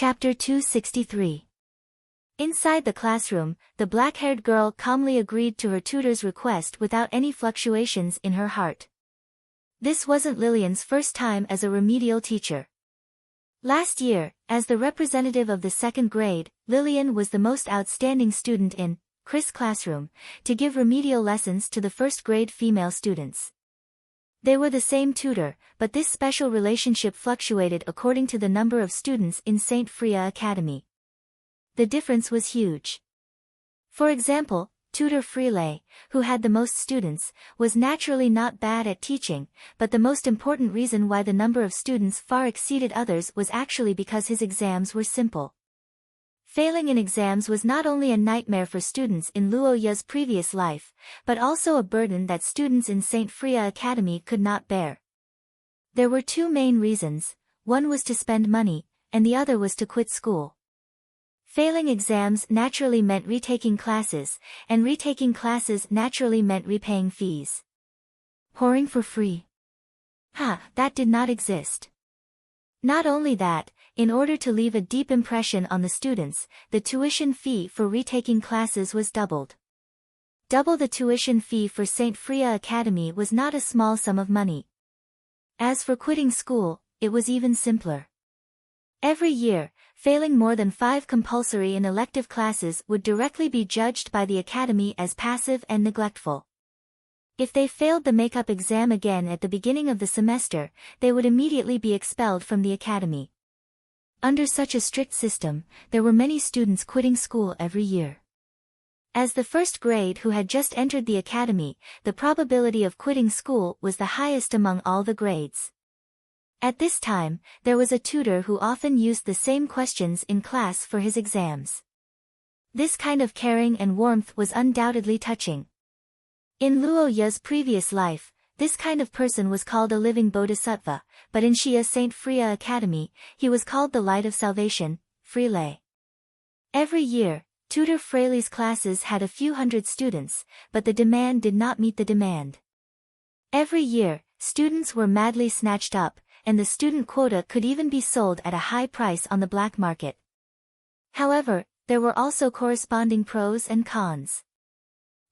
Chapter 263. Inside the classroom, the black-haired girl calmly agreed to her tutor's request without any fluctuations in her heart. This wasn't Lillian's first time as a remedial teacher. Last year, as the representative of the second grade, Lillian was the most outstanding student in Chris' classroom to give remedial lessons to the first-grade female students. They were the same tutor, but this special relationship fluctuated according to the number of students in St. Freya Academy. The difference was huge. For example, tutor Freelay, who had the most students, was naturally not bad at teaching, but the most important reason why the number of students far exceeded others was actually because his exams were simple. Failing in exams was not only a nightmare for students in Luoya's previous life, but also a burden that students in St. Freya Academy could not bear. There were two main reasons: one was to spend money, and the other was to quit school. Failing exams naturally meant retaking classes, and retaking classes naturally meant repaying fees. Whoring for free? That did not exist. Not only that, in order to leave a deep impression on the students, the tuition fee for retaking classes was doubled. Double the tuition fee for St. Freya Academy was not a small sum of money. As for quitting school, it was even simpler. Every year, failing more than 5 compulsory and elective classes would directly be judged by the academy as passive and neglectful. If they failed the make-up exam again at the beginning of the semester, they would immediately be expelled from the academy. Under such a strict system, there were many students quitting school every year. As the first grade who had just entered the academy, the probability of quitting school was the highest among all the grades. At this time, there was a tutor who often used the same questions in class for his exams. This kind of caring and warmth was undoubtedly touching. In Luoya's previous life, this kind of person was called a living bodhisattva, but in Shia St. Freya Academy, he was called the Light of Salvation, Freelay. Every year, tutor Freely's classes had a few hundred students, but the demand did not meet the demand. Every year, students were madly snatched up, and the student quota could even be sold at a high price on the black market. However, there were also corresponding pros and cons.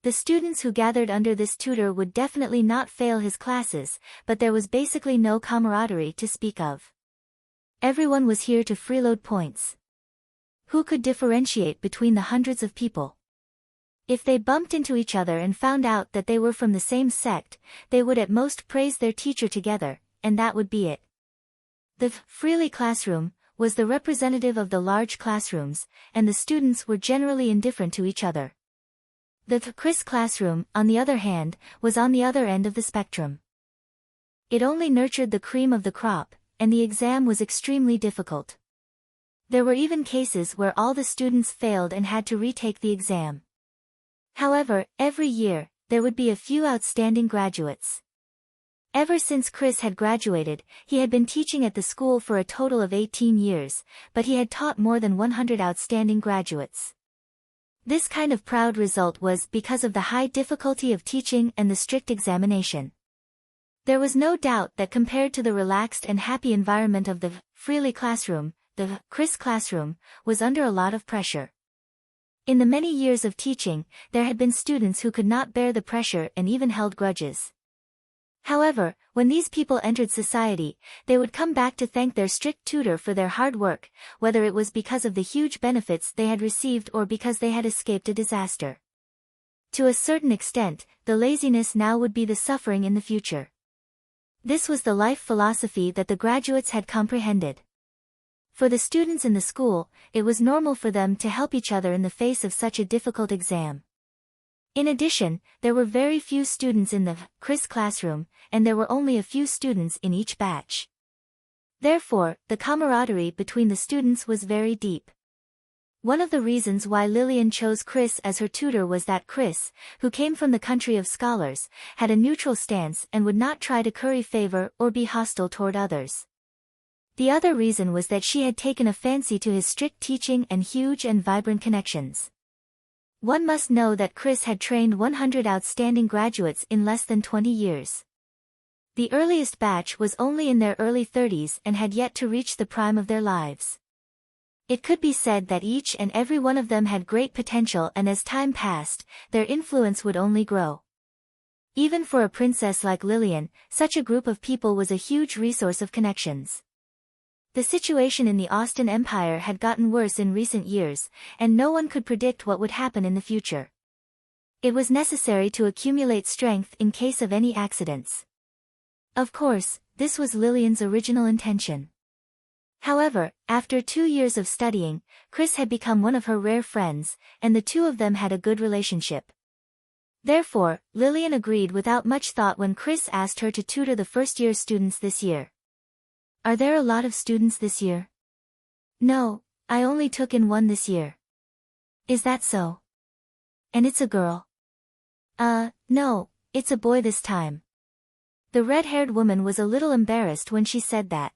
The students who gathered under this tutor would definitely not fail his classes, but there was basically no camaraderie to speak of. Everyone was here to freeload points. Who could differentiate between the hundreds of people? If they bumped into each other and found out that they were from the same sect, they would at most praise their teacher together, and that would be it. The Freely classroom was the representative of the large classrooms, and the students were generally indifferent to each other. The Chris classroom, on the other hand, was on the other end of the spectrum. It only nurtured the cream of the crop, and the exam was extremely difficult. There were even cases where all the students failed and had to retake the exam. However, every year, there would be a few outstanding graduates. Ever since Chris had graduated, he had been teaching at the school for a total of 18 years, but he had taught more than 100 outstanding graduates. This kind of proud result was because of the high difficulty of teaching and the strict examination. There was no doubt that compared to the relaxed and happy environment of the Freely classroom, the Chris classroom was under a lot of pressure. In the many years of teaching, there had been students who could not bear the pressure and even held grudges. However, when these people entered society, they would come back to thank their strict tutor for their hard work, whether it was because of the huge benefits they had received or because they had escaped a disaster. To a certain extent, the laziness now would be the suffering in the future. This was the life philosophy that the graduates had comprehended. For the students in the school, it was normal for them to help each other in the face of such a difficult exam. In addition, there were very few students in the Chris classroom, and there were only a few students in each batch. Therefore, the camaraderie between the students was very deep. One of the reasons why Lillian chose Chris as her tutor was that Chris, who came from the country of scholars, had a neutral stance and would not try to curry favor or be hostile toward others. The other reason was that she had taken a fancy to his strict teaching and huge and vibrant connections. One must know that Chris had trained 100 outstanding graduates in less than 20 years. The earliest batch was only in their early 30s and had yet to reach the prime of their lives. It could be said that each and every one of them had great potential, and as time passed, their influence would only grow. Even for a princess like Lillian, such a group of people was a huge resource of connections. The situation in the Austen Empire had gotten worse in recent years, and no one could predict what would happen in the future. It was necessary to accumulate strength in case of any accidents. Of course, this was Lillian's original intention. However, after 2 years of studying, Chris had become one of her rare friends, and the two of them had a good relationship. Therefore, Lillian agreed without much thought when Chris asked her to tutor the first-year students this year. Are there a lot of students this year? No, I only took in one this year. Is that so? And it's a girl? No, it's a boy this time. The red-haired woman was a little embarrassed when she said that.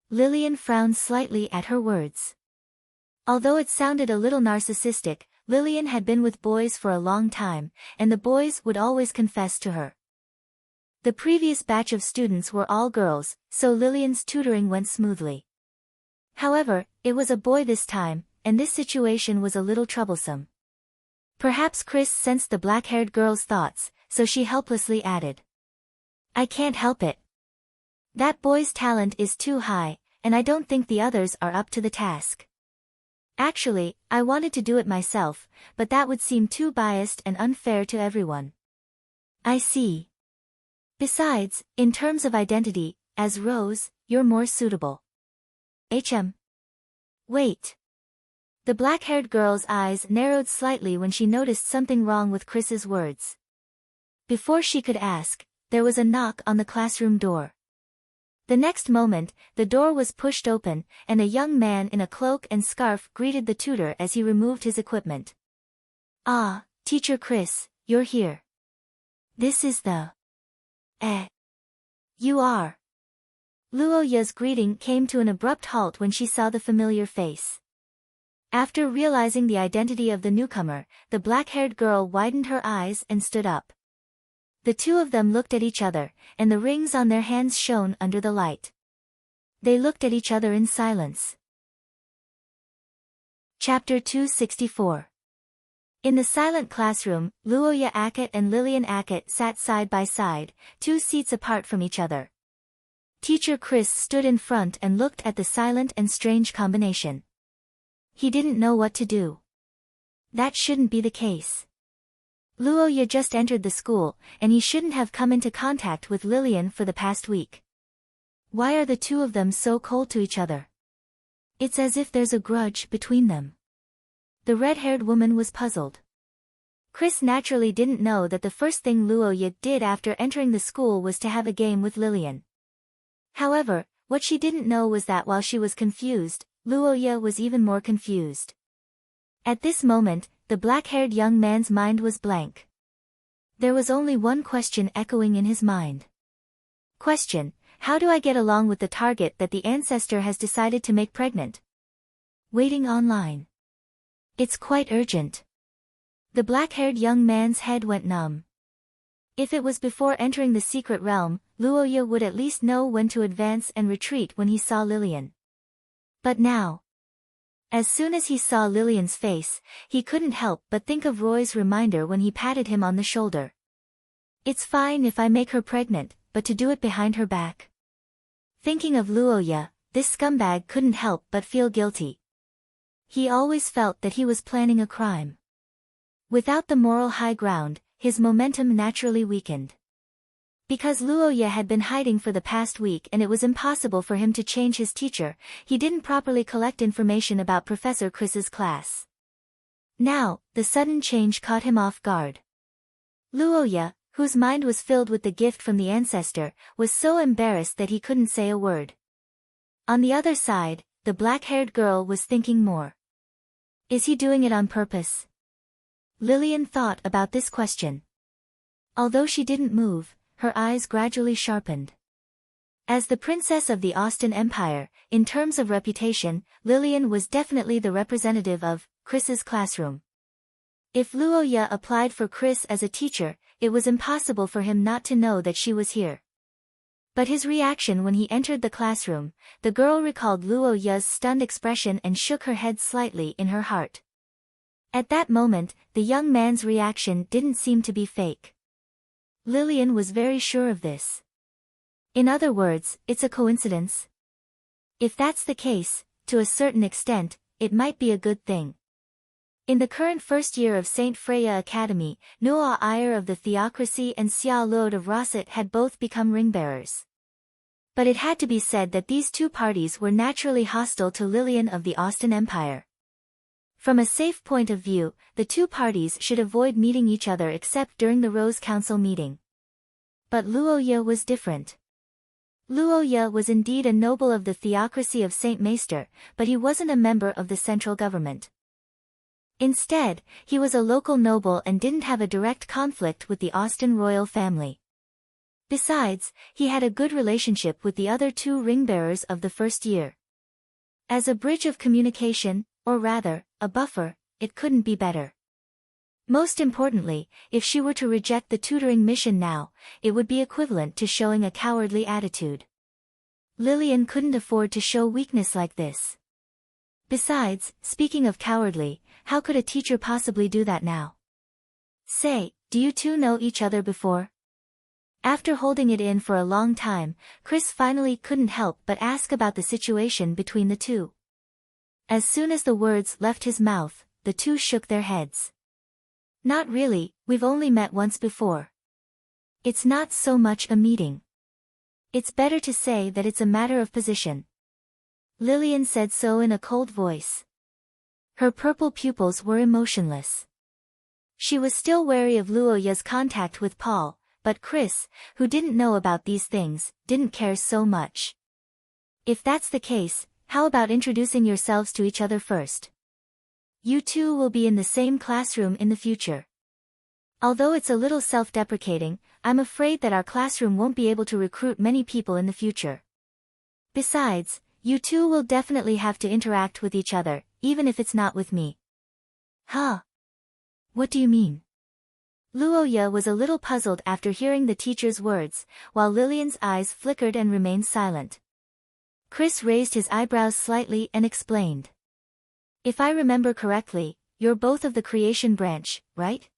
Lillian frowned slightly at her words. Although it sounded a little narcissistic, Lillian had been with boys for a long time, and the boys would always confess to her. The previous batch of students were all girls, so Lillian's tutoring went smoothly. However, it was a boy this time, and this situation was a little troublesome. Perhaps Chris sensed the black-haired girl's thoughts, so she helplessly added. I can't help it. That boy's talent is too high, and I don't think the others are up to the task. Actually, I wanted to do it myself, but that would seem too biased and unfair to everyone. I see. Besides, in terms of identity, as Rose, you're more suitable. Wait. The black-haired girl's eyes narrowed slightly when she noticed something wrong with Chris's words. Before she could ask, there was a knock on the classroom door. The next moment, the door was pushed open, and a young man in a cloak and scarf greeted the tutor as he removed his equipment. Ah, Teacher Chris, you're here. This is the... You are. Luoya's greeting came to an abrupt halt when she saw the familiar face. After realizing the identity of the newcomer, the black-haired girl widened her eyes and stood up. The two of them looked at each other, and the rings on their hands shone under the light. They looked at each other in silence. Chapter 264. In the silent classroom, Luoya Ackett and Lillian Ackett sat side by side, 2 seats apart from each other. Teacher Chris stood in front and looked at the silent and strange combination. He didn't know what to do. That shouldn't be the case. Luoya just entered the school, and he shouldn't have come into contact with Lillian for the past week. Why are the two of them so cold to each other? It's as if there's a grudge between them. The red-haired woman was puzzled. Chris naturally didn't know that the first thing Luoya did after entering the school was to have a game with Lillian. However, what she didn't know was that while she was confused, Luoya was even more confused. At this moment, the black-haired young man's mind was blank. There was only one question echoing in his mind. Question: how do I get along with the target that the ancestor has decided to make pregnant? Waiting online. It's quite urgent. The black-haired young man's head went numb. If it was before entering the secret realm, Luoya would at least know when to advance and retreat when he saw Lillian. But now... As soon as he saw Lillian's face, he couldn't help but think of Roy's reminder when he patted him on the shoulder. It's fine if I make her pregnant, but to do it behind her back. Thinking of Luoya, this scumbag couldn't help but feel guilty. He always felt that he was planning a crime. Without the moral high ground, his momentum naturally weakened. Because Luoya had been hiding for the past week and it was impossible for him to change his teacher, he didn't properly collect information about Professor Chris's class. Now, the sudden change caught him off guard. Luoya, whose mind was filled with the gift from the ancestor, was so embarrassed that he couldn't say a word. On the other side, the black-haired girl was thinking more. Is he doing it on purpose? Lillian thought about this question. Although she didn't move, her eyes gradually sharpened. As the princess of the Austen Empire, in terms of reputation, Lillian was definitely the representative of Chris's classroom. If Luoya applied for Chris as a teacher, it was impossible for him not to know that she was here. But his reaction when he entered the classroom, the girl recalled Luo Ye's stunned expression and shook her head slightly in her heart. At that moment, the young man's reaction didn't seem to be fake. Lillian was very sure of this. In other words, it's a coincidence? If that's the case, to a certain extent, it might be a good thing. In the current first year of St. Freya Academy, Nuo Iyer of the Theocracy and Xia Luod of Rosset had both become ringbearers. But it had to be said that these two parties were naturally hostile to Lillian of the Austin Empire. From a safe point of view, the two parties should avoid meeting each other except during the Rose Council meeting. But Luo Ye was different. Luo Ye was indeed a noble of the Theocracy of St. Meister, but he wasn't a member of the central government. Instead, he was a local noble and didn't have a direct conflict with the Austin royal family. Besides, he had a good relationship with the other two ringbearers of the first year. As a bridge of communication, or rather, a buffer, it couldn't be better. Most importantly, if she were to reject the tutoring mission now, it would be equivalent to showing a cowardly attitude. Lillian couldn't afford to show weakness like this. Besides, speaking of cowardly, how could a teacher possibly do that now? Say, do you two know each other before? After holding it in for a long time, Chris finally couldn't help but ask about the situation between the two. As soon as the words left his mouth, the two shook their heads. Not really, we've only met once before. It's not so much a meeting. It's better to say that it's a matter of position. Lillian said so in a cold voice. Her purple pupils were emotionless. She was still wary of Luo Ye's contact with Paul, but Chris, who didn't know about these things, didn't care so much. If that's the case, how about introducing yourselves to each other first? You two will be in the same classroom in the future. Although it's a little self-deprecating, I'm afraid that our classroom won't be able to recruit many people in the future. Besides, you two will definitely have to interact with each other, even if it's not with me. Huh? What do you mean? Luo Ye was a little puzzled after hearing the teacher's words, while Lillian's eyes flickered and remained silent. Chris raised his eyebrows slightly and explained. If I remember correctly, you're both of the creation branch, right?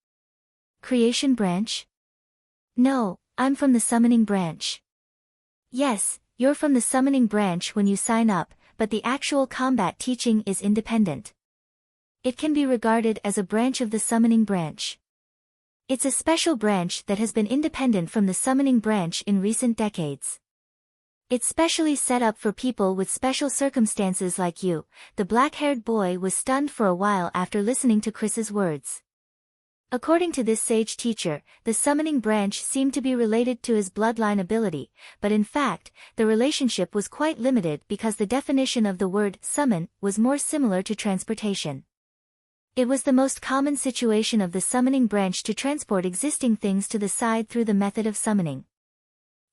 Creation branch? No, I'm from the summoning branch. Yes, you're from the summoning branch when you sign up, but the actual combat teaching is independent. It can be regarded as a branch of the summoning branch. It's a special branch that has been independent from the summoning branch in recent decades. It's specially set up for people with special circumstances like you. The black-haired boy was stunned for a while after listening to Chris's words. According to this sage teacher, the summoning branch seemed to be related to his bloodline ability, but in fact, the relationship was quite limited because the definition of the word summon was more similar to transportation. It was the most common situation of the summoning branch to transport existing things to the side through the method of summoning.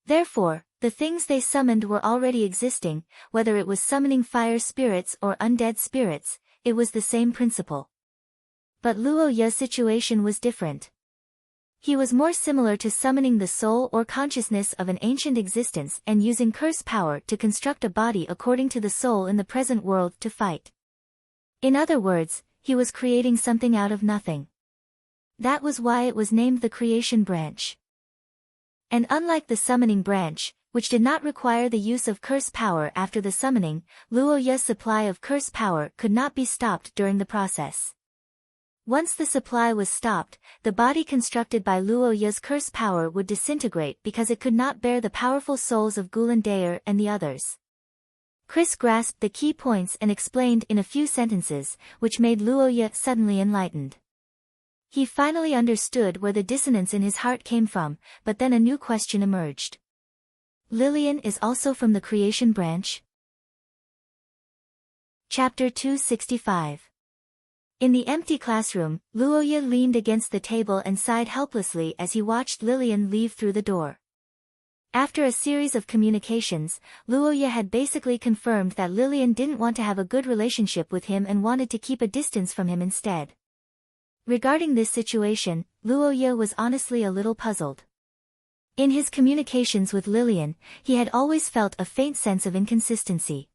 Therefore, the things they summoned were already existing, whether it was summoning fire spirits or undead spirits, it was the same principle. But Luo Ye's situation was different. He was more similar to summoning the soul or consciousness of an ancient existence and using curse power to construct a body according to the soul in the present world to fight. In other words, he was creating something out of nothing. That was why it was named the creation branch. And unlike the summoning branch, which did not require the use of curse power after the summoning, Luo Ye's supply of curse power could not be stopped during the process. Once the supply was stopped, the body constructed by Luo Ye's curse power would disintegrate because it could not bear the powerful souls of Gulan Dayer and the others. Chris grasped the key points and explained in a few sentences, which made Luo Ye suddenly enlightened. He finally understood where the dissonance in his heart came from, but then a new question emerged. Lillian is also from the creation branch? Chapter 265. In the empty classroom, Luo Ye leaned against the table and sighed helplessly as he watched Lillian leave through the door. After a series of communications, Luo Ye had basically confirmed that Lillian didn't want to have a good relationship with him and wanted to keep a distance from him instead. Regarding this situation, Luo Ye was honestly a little puzzled. In his communications with Lillian, he had always felt a faint sense of inconsistency.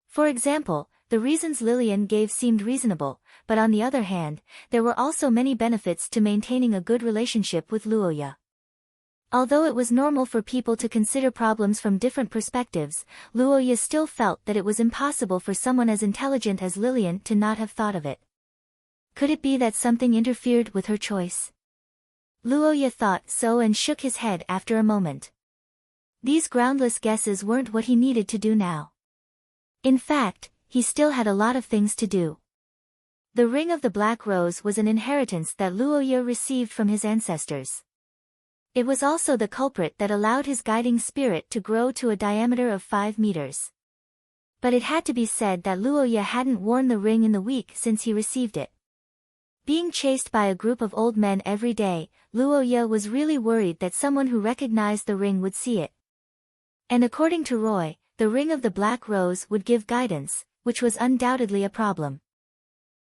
For example, the reasons Lillian gave seemed reasonable, but on the other hand, there were also many benefits to maintaining a good relationship with Luoya. Although it was normal for people to consider problems from different perspectives, Luoya still felt that it was impossible for someone as intelligent as Lillian to not have thought of it. Could it be that something interfered with her choice? Luoya thought so and shook his head after a moment. These groundless guesses weren't what he needed to do now. In fact, he still had a lot of things to do. The ring of the Black Rose was an inheritance that Luoya received from his ancestors. It was also the culprit that allowed his guiding spirit to grow to a diameter of 5 meters. But it had to be said that Luoya hadn't worn the ring in the week since he received it. Being chased by a group of old men every day, Luoya was really worried that someone who recognized the ring would see it. And according to Roy, the ring of the Black Rose would give guidance, which was undoubtedly a problem.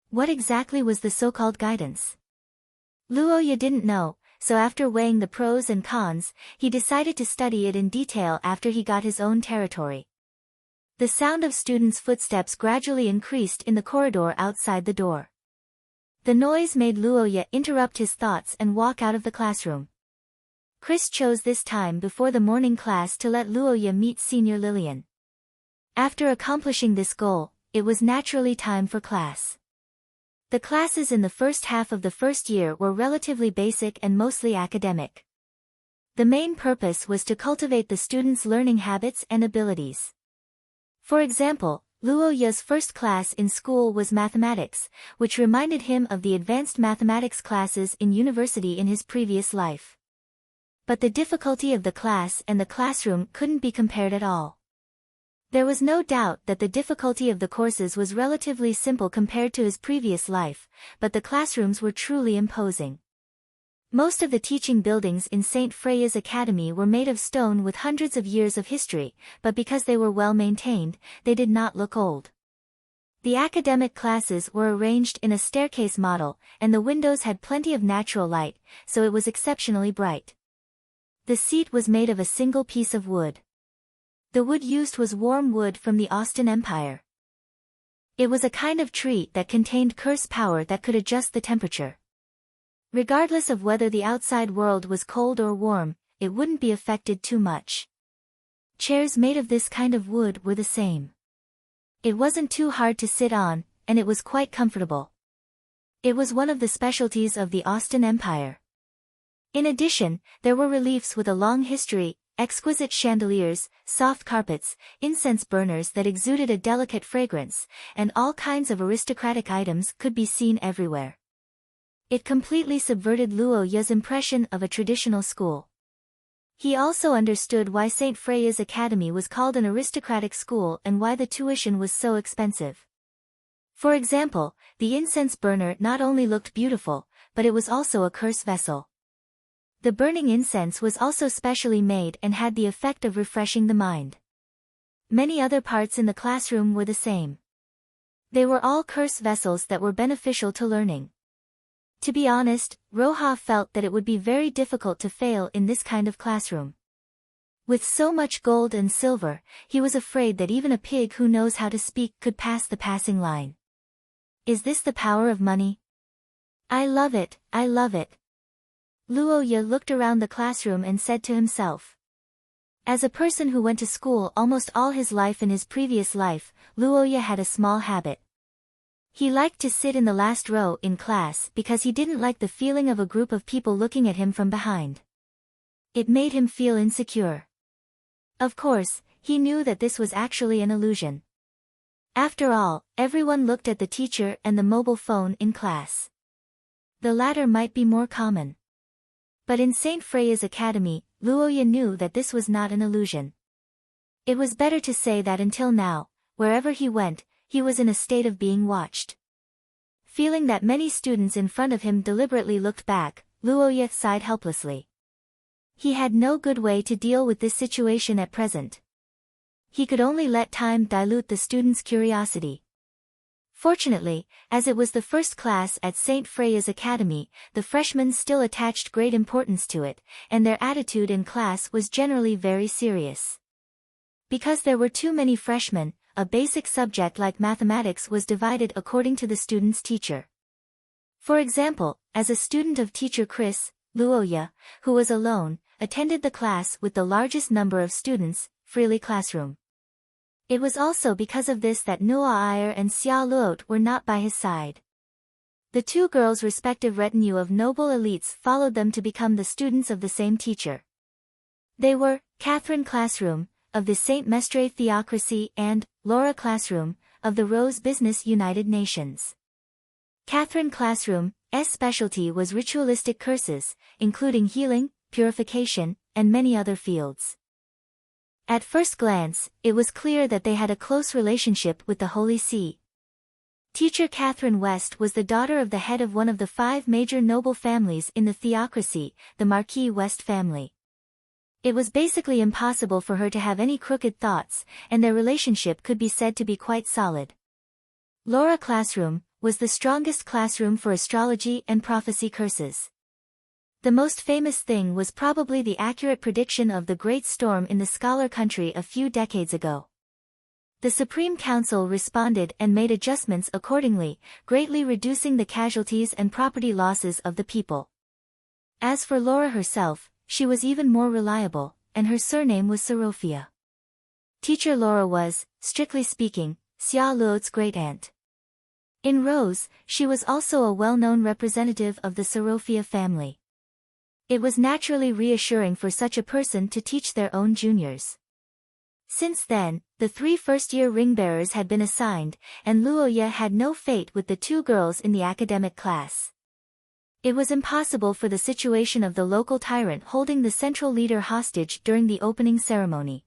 What exactly was the so-called guidance? Luoya didn't know, so after weighing the pros and cons, he decided to study it in detail after he got his own territory. The sound of students' footsteps gradually increased in the corridor outside the door. The noise made Luoya interrupt his thoughts and walk out of the classroom. Chris chose this time before the morning class to let Luoya meet Senior Lillian. After accomplishing this goal, it was naturally time for class. The classes in the first half of the first year were relatively basic and mostly academic. The main purpose was to cultivate the students' learning habits and abilities. For example, Luoya's first class in school was mathematics, which reminded him of the advanced mathematics classes in university in his previous life. But the difficulty of the class and the classroom couldn't be compared at all. There was no doubt that the difficulty of the courses was relatively simple compared to his previous life, but the classrooms were truly imposing. Most of the teaching buildings in St. Freya's Academy were made of stone with hundreds of years of history, but because they were well maintained, they did not look old. The academic classes were arranged in a staircase model, and the windows had plenty of natural light, so it was exceptionally bright. The seat was made of a single piece of wood. The wood used was warm wood from the Austin Empire. It was a kind of tree that contained curse power that could adjust the temperature. Regardless of whether the outside world was cold or warm, it wouldn't be affected too much. Chairs made of this kind of wood were the same. It wasn't too hard to sit on, and it was quite comfortable. It was one of the specialties of the Austin Empire. In addition, there were reliefs with a long history, exquisite chandeliers, soft carpets, incense burners that exuded a delicate fragrance, and all kinds of aristocratic items could be seen everywhere. It completely subverted Luoya's impression of a traditional school. He also understood why St. Freya's Academy was called an aristocratic school and why the tuition was so expensive. For example, the incense burner not only looked beautiful, but it was also a curse vessel. The burning incense was also specially made and had the effect of refreshing the mind. Many other parts in the classroom were the same. They were all curse vessels that were beneficial to learning. To be honest, Roja felt that it would be very difficult to fail in this kind of classroom. With so much gold and silver, he was afraid that even a pig who knows how to speak could pass the passing line. Is this the power of money? I love it, I love it. Luoya looked around the classroom and said to himself. As a person who went to school almost all his life in his previous life, Luoya had a small habit. He liked to sit in the last row in class because he didn't like the feeling of a group of people looking at him from behind. It made him feel insecure. Of course, he knew that this was actually an illusion. After all, everyone looked at the teacher and the mobile phone in class. The latter might be more common. But in St. Freya's Academy, Luoya knew that this was not an illusion. It was better to say that until now, wherever he went, he was in a state of being watched. Feeling that many students in front of him deliberately looked back, Luoya sighed helplessly. He had no good way to deal with this situation at present. He could only let time dilute the students' curiosity. Fortunately, as it was the first class at St. Freya's Academy, the freshmen still attached great importance to it, and their attitude in class was generally very serious. Because there were too many freshmen, a basic subject like mathematics was divided according to the student's teacher. For example, as a student of teacher Chris, Luoya, who was alone, attended the class with the largest number of students, freely classroom. It was also because of this that Noa Iyer and Xia Luot were not by his side. The two girls' respective retinue of noble elites followed them to become the students of the same teacher. They were Catherine Classroom, of the St. Mestre Theocracy, and Laura Classroom, of the Rose Business United Nations. Catherine Classroom's specialty was ritualistic curses, including healing, purification, and many other fields. At first glance, it was clear that they had a close relationship with the Holy See. Teacher Catherine West was the daughter of the head of one of the 5 major noble families in the theocracy, the Marquis West family. It was basically impossible for her to have any crooked thoughts, and their relationship could be said to be quite solid. Laura Classroom was the strongest classroom for astrology and prophecy curses. The most famous thing was probably the accurate prediction of the Great Storm in the Scholar Country a few decades ago. The Supreme Council responded and made adjustments accordingly, greatly reducing the casualties and property losses of the people. As for Laura herself, she was even more reliable, and her surname was Serofia. Teacher Laura was, strictly speaking, Xia Luot's great-aunt. In Rose, she was also a well-known representative of the Serofia family. It was naturally reassuring for such a person to teach their own juniors. Since then, the 3 first-year ring-bearers had been assigned, and Luoya had no fate with the 2 girls in the academic class. It was impossible for the situation of the local tyrant holding the central leader hostage during the opening ceremony.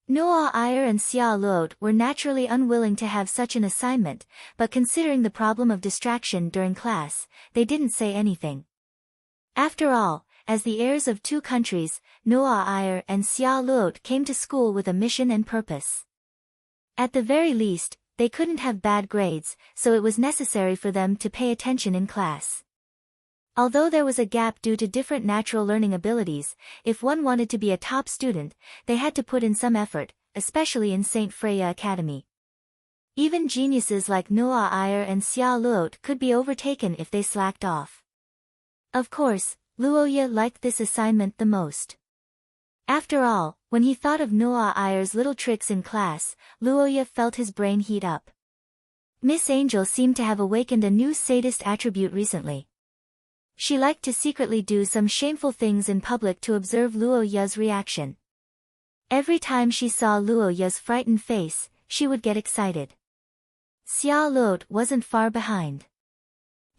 Noa Iyer and Xia Luot were naturally unwilling to have such an assignment, but considering the problem of distraction during class, they didn't say anything. After all, as the heirs of 2 countries, Noa Iyer and Xia Luot came to school with a mission and purpose. At the very least, they couldn't have bad grades, so it was necessary for them to pay attention in class. Although there was a gap due to different natural learning abilities, if one wanted to be a top student, they had to put in some effort, especially in St. Freya Academy. Even geniuses like Noa Iyer and Xia Luot could be overtaken if they slacked off. Of course, Luoya liked this assignment the most. After all, when he thought of Noa Iyer's little tricks in class, Luoya felt his brain heat up. Miss Angel seemed to have awakened a new sadist attribute recently. She liked to secretly do some shameful things in public to observe Luoya's reaction. Every time she saw Luoya's frightened face, she would get excited. Xia Luot wasn't far behind.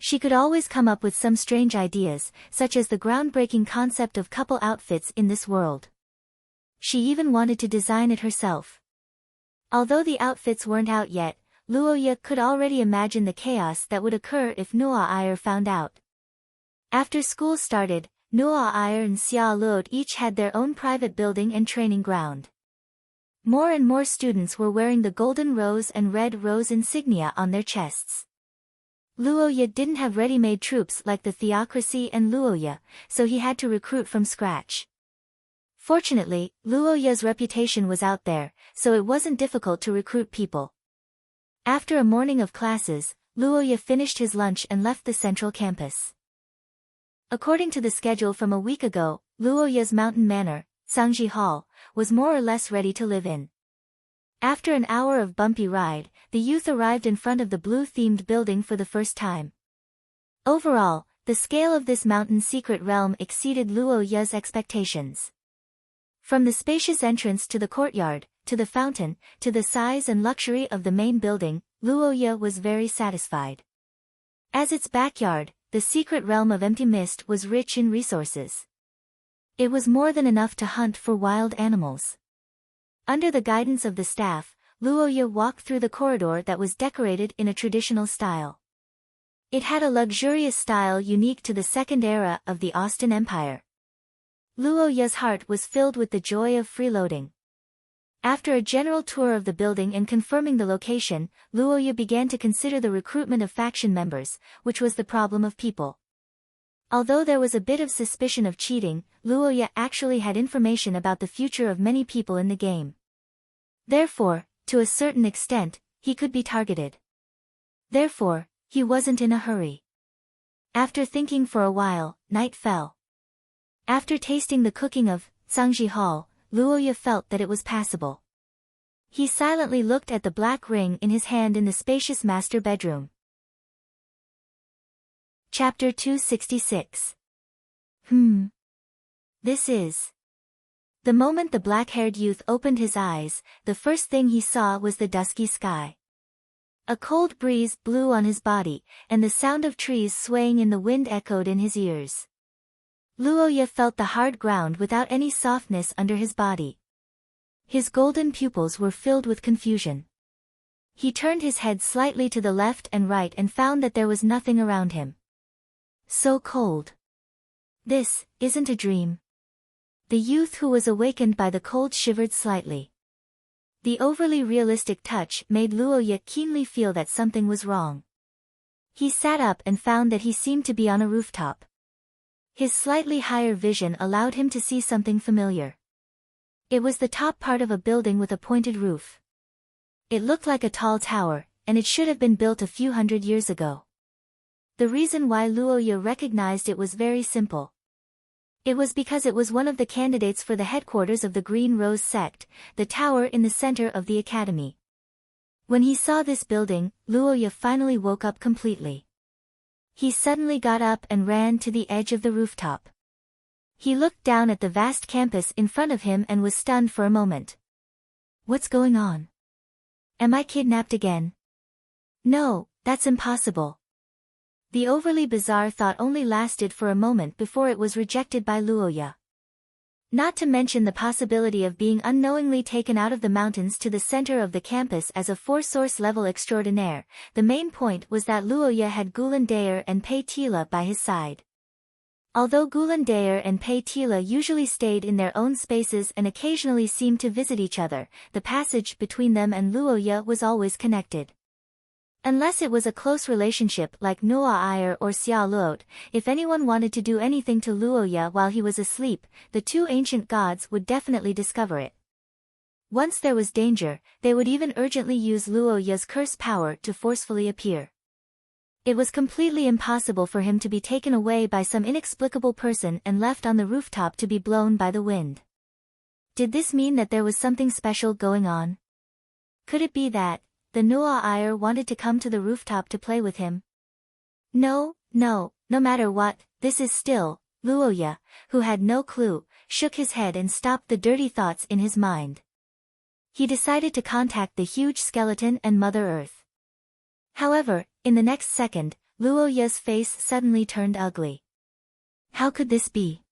She could always come up with some strange ideas, such as the groundbreaking concept of couple outfits in this world. She even wanted to design it herself. Although the outfits weren't out yet, Luoya could already imagine the chaos that would occur if Noa Iyer found out. After school started, Noa Iyer and Xia Luot each had their own private building and training ground. More and more students were wearing the golden rose and red rose insignia on their chests. Luoya didn't have ready-made troops like the theocracy and Luoya, so he had to recruit from scratch. Fortunately, Luoya's reputation was out there, so it wasn't difficult to recruit people. After a morning of classes, Luoya finished his lunch and left the central campus. According to the schedule from a week ago, Luoya's mountain manor, Sangji Hall, was more or less ready to live in. After an hour of bumpy ride, the youth arrived in front of the blue-themed building for the first time. Overall, the scale of this mountain secret realm exceeded Luoya's expectations. From the spacious entrance to the courtyard, to the fountain, to the size and luxury of the main building, Luoya was very satisfied. As its backyard, the secret realm of Empty Mist was rich in resources. It was more than enough to hunt for wild animals. Under the guidance of the staff, Luoya walked through the corridor that was decorated in a traditional style. It had a luxurious style unique to the second era of the Austin Empire. Luoya's heart was filled with the joy of freeloading. After a general tour of the building and confirming the location, Luoya began to consider the recruitment of faction members, which was the problem of people. Although there was a bit of suspicion of cheating, Luoya actually had information about the future of many people in the game. Therefore, to a certain extent, he could be targeted. Therefore, he wasn't in a hurry. After thinking for a while, night fell. After tasting the cooking of Sangji Hall, Luoya felt that it was passable. He silently looked at the black ring in his hand in the spacious master bedroom. Chapter 266. This is. The moment the black-haired youth opened his eyes, the first thing he saw was the dusky sky. A cold breeze blew on his body, and the sound of trees swaying in the wind echoed in his ears. Luoya felt the hard ground without any softness under his body. His golden pupils were filled with confusion. He turned his head slightly to the left and right and found that there was nothing around him. So cold. This isn't a dream. The youth who was awakened by the cold shivered slightly. The overly realistic touch made Luoya keenly feel that something was wrong. He sat up and found that he seemed to be on a rooftop. His slightly higher vision allowed him to see something familiar. It was the top part of a building with a pointed roof. It looked like a tall tower, and it should have been built a few hundred years ago. The reason why Luoya recognized it was very simple. It was because it was one of the candidates for the headquarters of the Green Rose sect, the tower in the center of the academy. When he saw this building, Luoya finally woke up completely. He suddenly got up and ran to the edge of the rooftop. He looked down at the vast campus in front of him and was stunned for a moment. What's going on? Am I kidnapped again? No, that's impossible. The overly bizarre thought only lasted for a moment before it was rejected by Luoya. Not to mention the possibility of being unknowingly taken out of the mountains to the center of the campus as a four-source level extraordinaire, the main point was that Luoya had Gulandair and Pei Tila by his side. Although Gulandair and Pei Tila usually stayed in their own spaces and occasionally seemed to visit each other, the passage between them and Luoya was always connected. Unless it was a close relationship like Noa Ayer or Xia Luot, if anyone wanted to do anything to Luoya while he was asleep, the two ancient gods would definitely discover it. Once there was danger, they would even urgently use Luoya's curse power to forcefully appear. It was completely impossible for him to be taken away by some inexplicable person and left on the rooftop to be blown by the wind. Did this mean that there was something special going on? Could it be that the Noa Ayer wanted to come to the rooftop to play with him? No matter what, this is still. Luoya, who had no clue, shook his head and stopped the dirty thoughts in his mind. He decided to contact the huge skeleton and Mother Earth. However, in the next second, Luoya's face suddenly turned ugly. How could this be?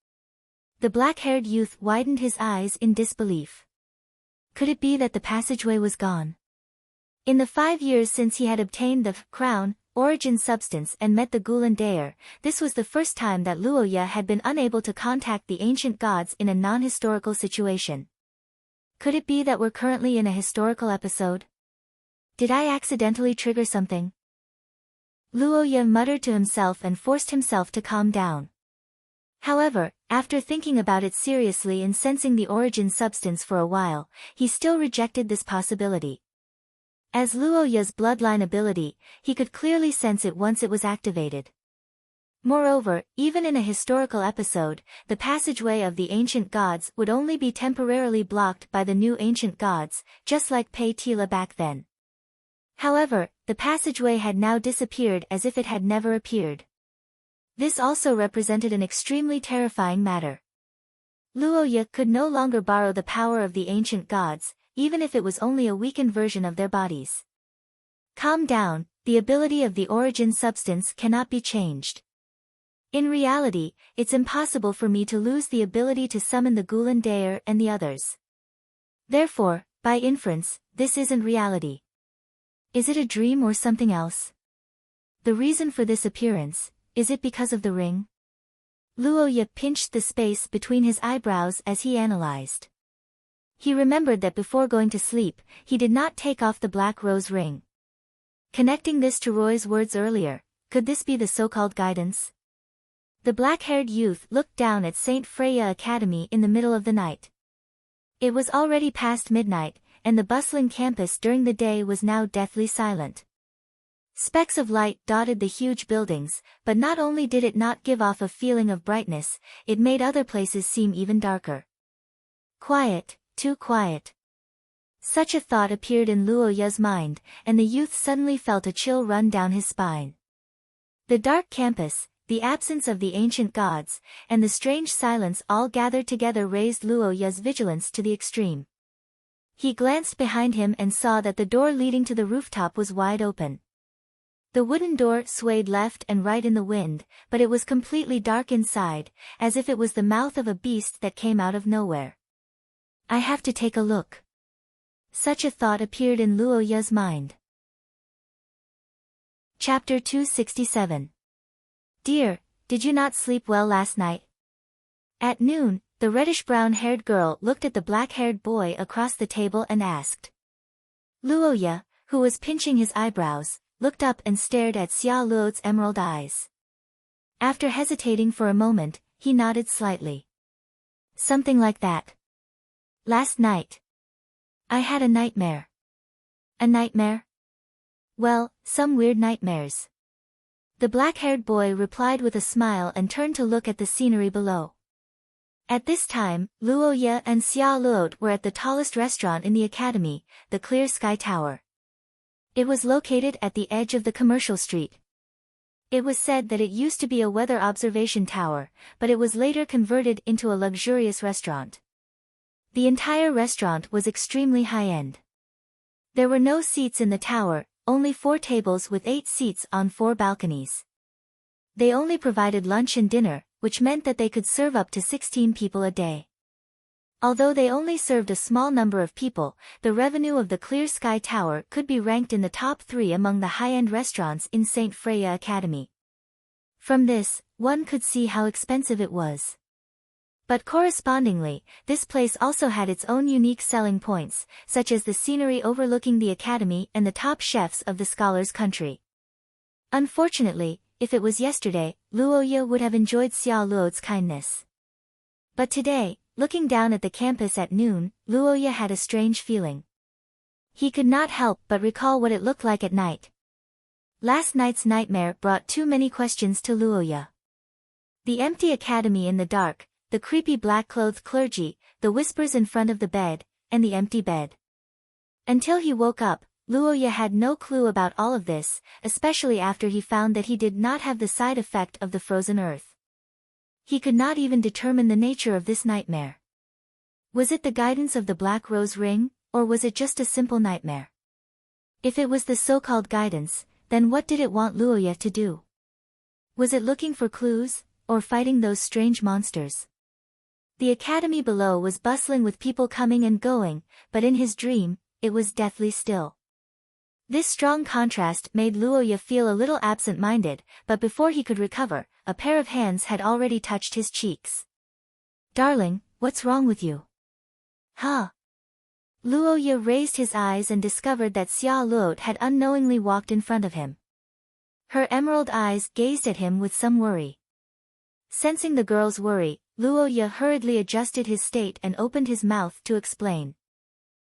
The black-haired youth widened his eyes in disbelief. Could it be that the passageway was gone? In the 5 years since he had obtained the crown, origin substance and met the Gulandair, this was the first time that Luoya had been unable to contact the ancient gods in a non-historical situation. Could it be that we're currently in a historical episode? Did I accidentally trigger something? Luoya muttered to himself and forced himself to calm down. However, after thinking about it seriously and sensing the origin substance for a while, he still rejected this possibility. As Luoya's bloodline ability, he could clearly sense it once it was activated. Moreover, even in a historical episode, the passageway of the ancient gods would only be temporarily blocked by the new ancient gods, just like Pei Tila back then. However, the passageway had now disappeared as if it had never appeared. This also represented an extremely terrifying matter. Luoya could no longer borrow the power of the ancient gods, even if it was only a weakened version of their bodies. Calm down, the ability of the origin substance cannot be changed. In reality, it's impossible for me to lose the ability to summon the Gulandair and the others. Therefore, by inference, this isn't reality. Is it a dream or something else? The reason for this appearance, is it because of the ring? Luoya pinched the space between his eyebrows as he analyzed. He remembered that before going to sleep, he did not take off the black rose ring. Connecting this to Roy's words earlier, could this be the so-called guidance? The black-haired youth looked down at St. Freya Academy in the middle of the night. It was already past midnight, and the bustling campus during the day was now deathly silent. Specks of light dotted the huge buildings, but not only did it not give off a feeling of brightness, it made other places seem even darker. Quiet, too quiet. Such a thought appeared in Luo Ya's mind, and the youth suddenly felt a chill run down his spine. The dark campus, the absence of the ancient gods, and the strange silence all gathered together raised Luo Ya's vigilance to the extreme. He glanced behind him and saw that the door leading to the rooftop was wide open. The wooden door swayed left and right in the wind, but it was completely dark inside, as if it was the mouth of a beast that came out of nowhere. I have to take a look. Such a thought appeared in Luo Ya's mind. Chapter 267. Dear, did you not sleep well last night? At noon, the reddish-brown-haired girl looked at the black-haired boy across the table and asked. Luo Ya, who was pinching his eyebrows, looked up and stared at Xia Luo's emerald eyes. After hesitating for a moment, he nodded slightly. Something like that. Last night. I had a nightmare. A nightmare? Well, some weird nightmares. The black-haired boy replied with a smile and turned to look at the scenery below. At this time, Luo Ya and Xia Luo were at the tallest restaurant in the academy, the Clear Sky Tower. It was located at the edge of the commercial street. It was said that it used to be a weather observation tower, but it was later converted into a luxurious restaurant. The entire restaurant was extremely high-end. There were no seats in the tower, only 4 tables with 8 seats on 4 balconies. They only provided lunch and dinner, which meant that they could serve up to 16 people a day. Although they only served a small number of people, the revenue of the Clear Sky Tower could be ranked in the top 3 among the high-end restaurants in St. Freya Academy. From this, one could see how expensive it was. But correspondingly, this place also had its own unique selling points, such as the scenery overlooking the academy and the top chefs of the scholars' country. Unfortunately, if it was yesterday, Luo Ya would have enjoyed Xia Luo's kindness. But today, looking down at the campus at noon, Luo Ya had a strange feeling. He could not help but recall what it looked like at night. Last night's nightmare brought too many questions to Luo Ya. The empty academy in the dark, the creepy black-clothed clergy, the whispers in front of the bed, and the empty bed. Until he woke up, Luo Ya had no clue about all of this, especially after he found that he did not have the side effect of the frozen earth. He could not even determine the nature of this nightmare. Was it the guidance of the black rose ring, or was it just a simple nightmare? If it was the so-called guidance, then what did it want Luo Ya to do? Was it looking for clues, or fighting those strange monsters? The academy below was bustling with people coming and going, but in his dream, it was deathly still. This strong contrast made Luo Ya feel a little absent-minded, but before he could recover, a pair of hands had already touched his cheeks. Darling, what's wrong with you? Huh? Luo Ya raised his eyes and discovered that Xia Luo had unknowingly walked in front of him. Her emerald eyes gazed at him with some worry. Sensing the girl's worry, Luo Ya hurriedly adjusted his state and opened his mouth to explain.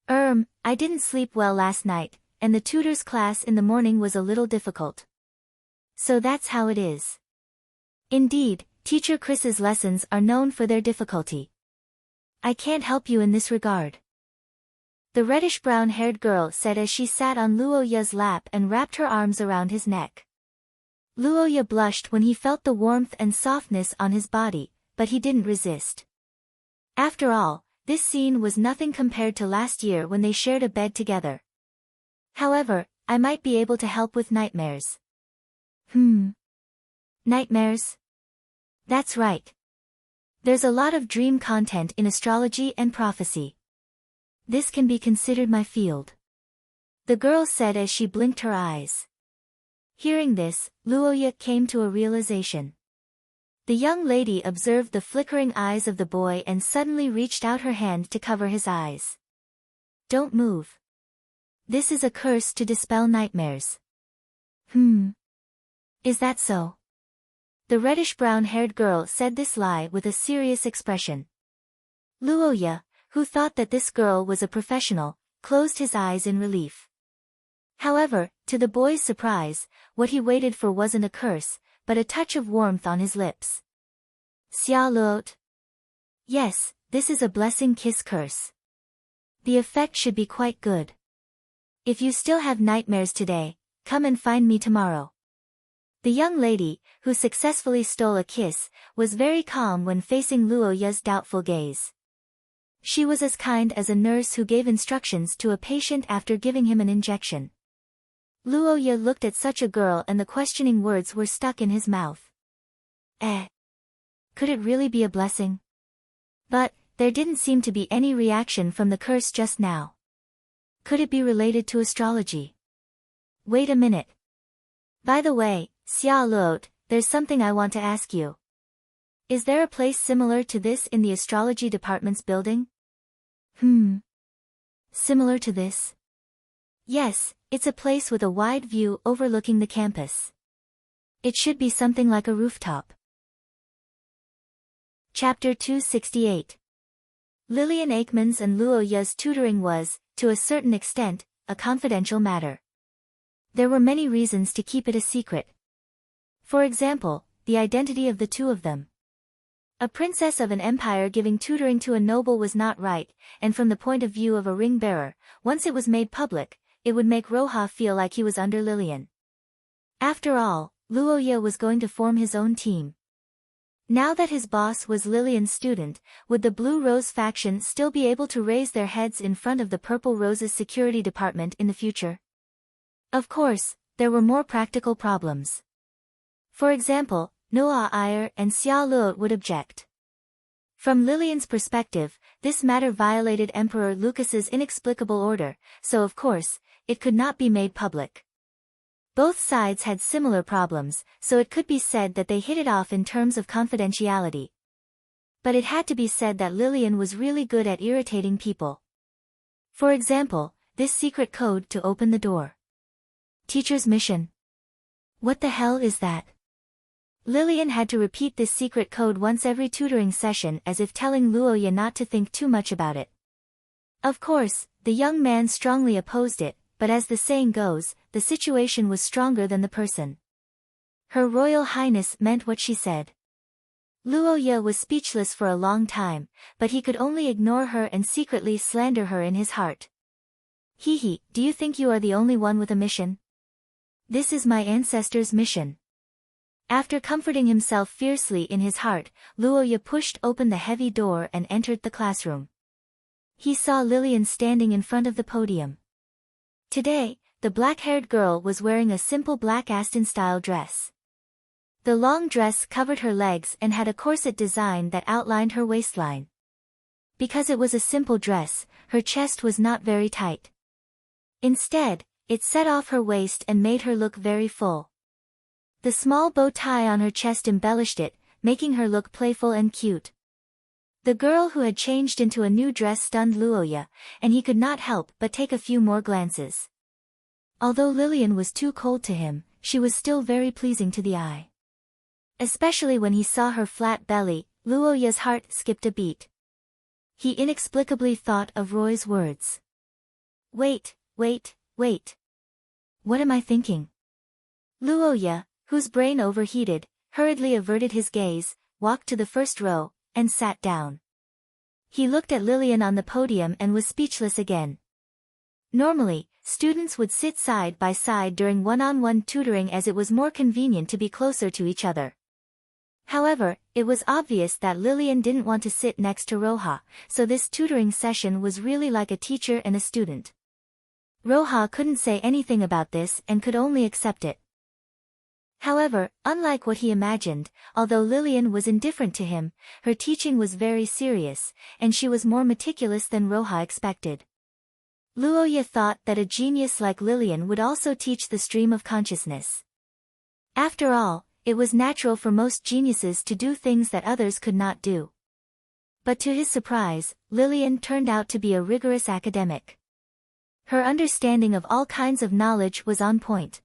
I didn't sleep well last night, and the tutor's class in the morning was a little difficult. So that's how it is. Indeed, Teacher Chris's lessons are known for their difficulty. I can't help you in this regard. The reddish-brown-haired girl said as she sat on Luo Ya's lap and wrapped her arms around his neck. Luo Ya blushed when he felt the warmth and softness on his body, but he didn't resist. After all, this scene was nothing compared to last year when they shared a bed together. However, I might be able to help with nightmares. Nightmares? That's right. There's a lot of dream content in astrology and prophecy. This can be considered my field. The girl said as she blinked her eyes. Hearing this, Luo Ya came to a realization. The young lady observed the flickering eyes of the boy and suddenly reached out her hand to cover his eyes. Don't move. This is a curse to dispel nightmares. Is that so? The reddish-brown-haired girl said this lie with a serious expression. Luoya, who thought that this girl was a professional, closed his eyes in relief. However, to the boy's surprise, what he waited for wasn't a curse, but a touch of warmth on his lips. Xia Luot. Yes, this is a blessing kiss curse. The effect should be quite good. If you still have nightmares today, come and find me tomorrow. The young lady, who successfully stole a kiss, was very calm when facing Luoya's doubtful gaze. She was as kind as a nurse who gave instructions to a patient after giving him an injection. Luoya looked at such a girl and the questioning words were stuck in his mouth. Could it really be a blessing? But, there didn't seem to be any reaction from the curse just now. Could it be related to astrology? Wait a minute. By the way, Xia Luot, there's something I want to ask you. Is there a place similar to this in the astrology department's building? Similar to this? Yes, it's a place with a wide view overlooking the campus. It should be something like a rooftop. Chapter 268. Lillian Aikman's and Luoya's tutoring was, to a certain extent, a confidential matter. There were many reasons to keep it a secret. For example, the identity of the two of them. A princess of an empire giving tutoring to a noble was not right, and from the point of view of a ring-bearer, once it was made public, it would make Roha feel like he was under Lillian. After all, Luoya was going to form his own team. Now that his boss was Lillian's student, would the Blue Rose faction still be able to raise their heads in front of the Purple Rose's security department in the future? Of course, there were more practical problems. For example, Noah Iyer and Xia Luot would object. From Lillian's perspective, this matter violated Emperor Lucas's inexplicable order, so of course, it could not be made public. Both sides had similar problems, so it could be said that they hit it off in terms of confidentiality. But it had to be said that Lillian was really good at irritating people. For example, this secret code to open the door. Teacher's mission. What the hell is that? Lillian had to repeat this secret code once every tutoring session as if telling Luoya not to think too much about it. Of course, the young man strongly opposed it, but as the saying goes, the situation was stronger than the person. Her Royal Highness meant what she said. Luoya was speechless for a long time, but he could only ignore her and secretly slander her in his heart. Hehe, do you think you are the only one with a mission? This is my ancestor's mission. After comforting himself fiercely in his heart, Luoya pushed open the heavy door and entered the classroom. He saw Lillian standing in front of the podium. Today, the black-haired girl was wearing a simple black Aston-style dress. The long dress covered her legs and had a corset design that outlined her waistline. Because it was a simple dress, her chest was not very tight. Instead, it set off her waist and made her look very full. The small bow tie on her chest embellished it, making her look playful and cute. The girl who had changed into a new dress stunned Luoya, and he could not help but take a few more glances. Although Lillian was too cold to him, she was still very pleasing to the eye. Especially when he saw her flat belly, Luoya's heart skipped a beat. He inexplicably thought of Roy's words. Wait. What am I thinking? Luoya, whose brain overheated, hurriedly averted his gaze, walked to the first row, and sat down. He looked at Lillian on the podium and was speechless again. Normally, students would sit side by side during one-on-one tutoring as it was more convenient to be closer to each other. However, it was obvious that Lillian didn't want to sit next to Roha, so this tutoring session was really like a teacher and a student. Roha couldn't say anything about this and could only accept it. However, unlike what he imagined, although Lillian was indifferent to him, her teaching was very serious, and she was more meticulous than Roha expected. Luoya thought that a genius like Lillian would also teach the stream of consciousness. After all, it was natural for most geniuses to do things that others could not do. But to his surprise, Lillian turned out to be a rigorous academic. Her understanding of all kinds of knowledge was on point.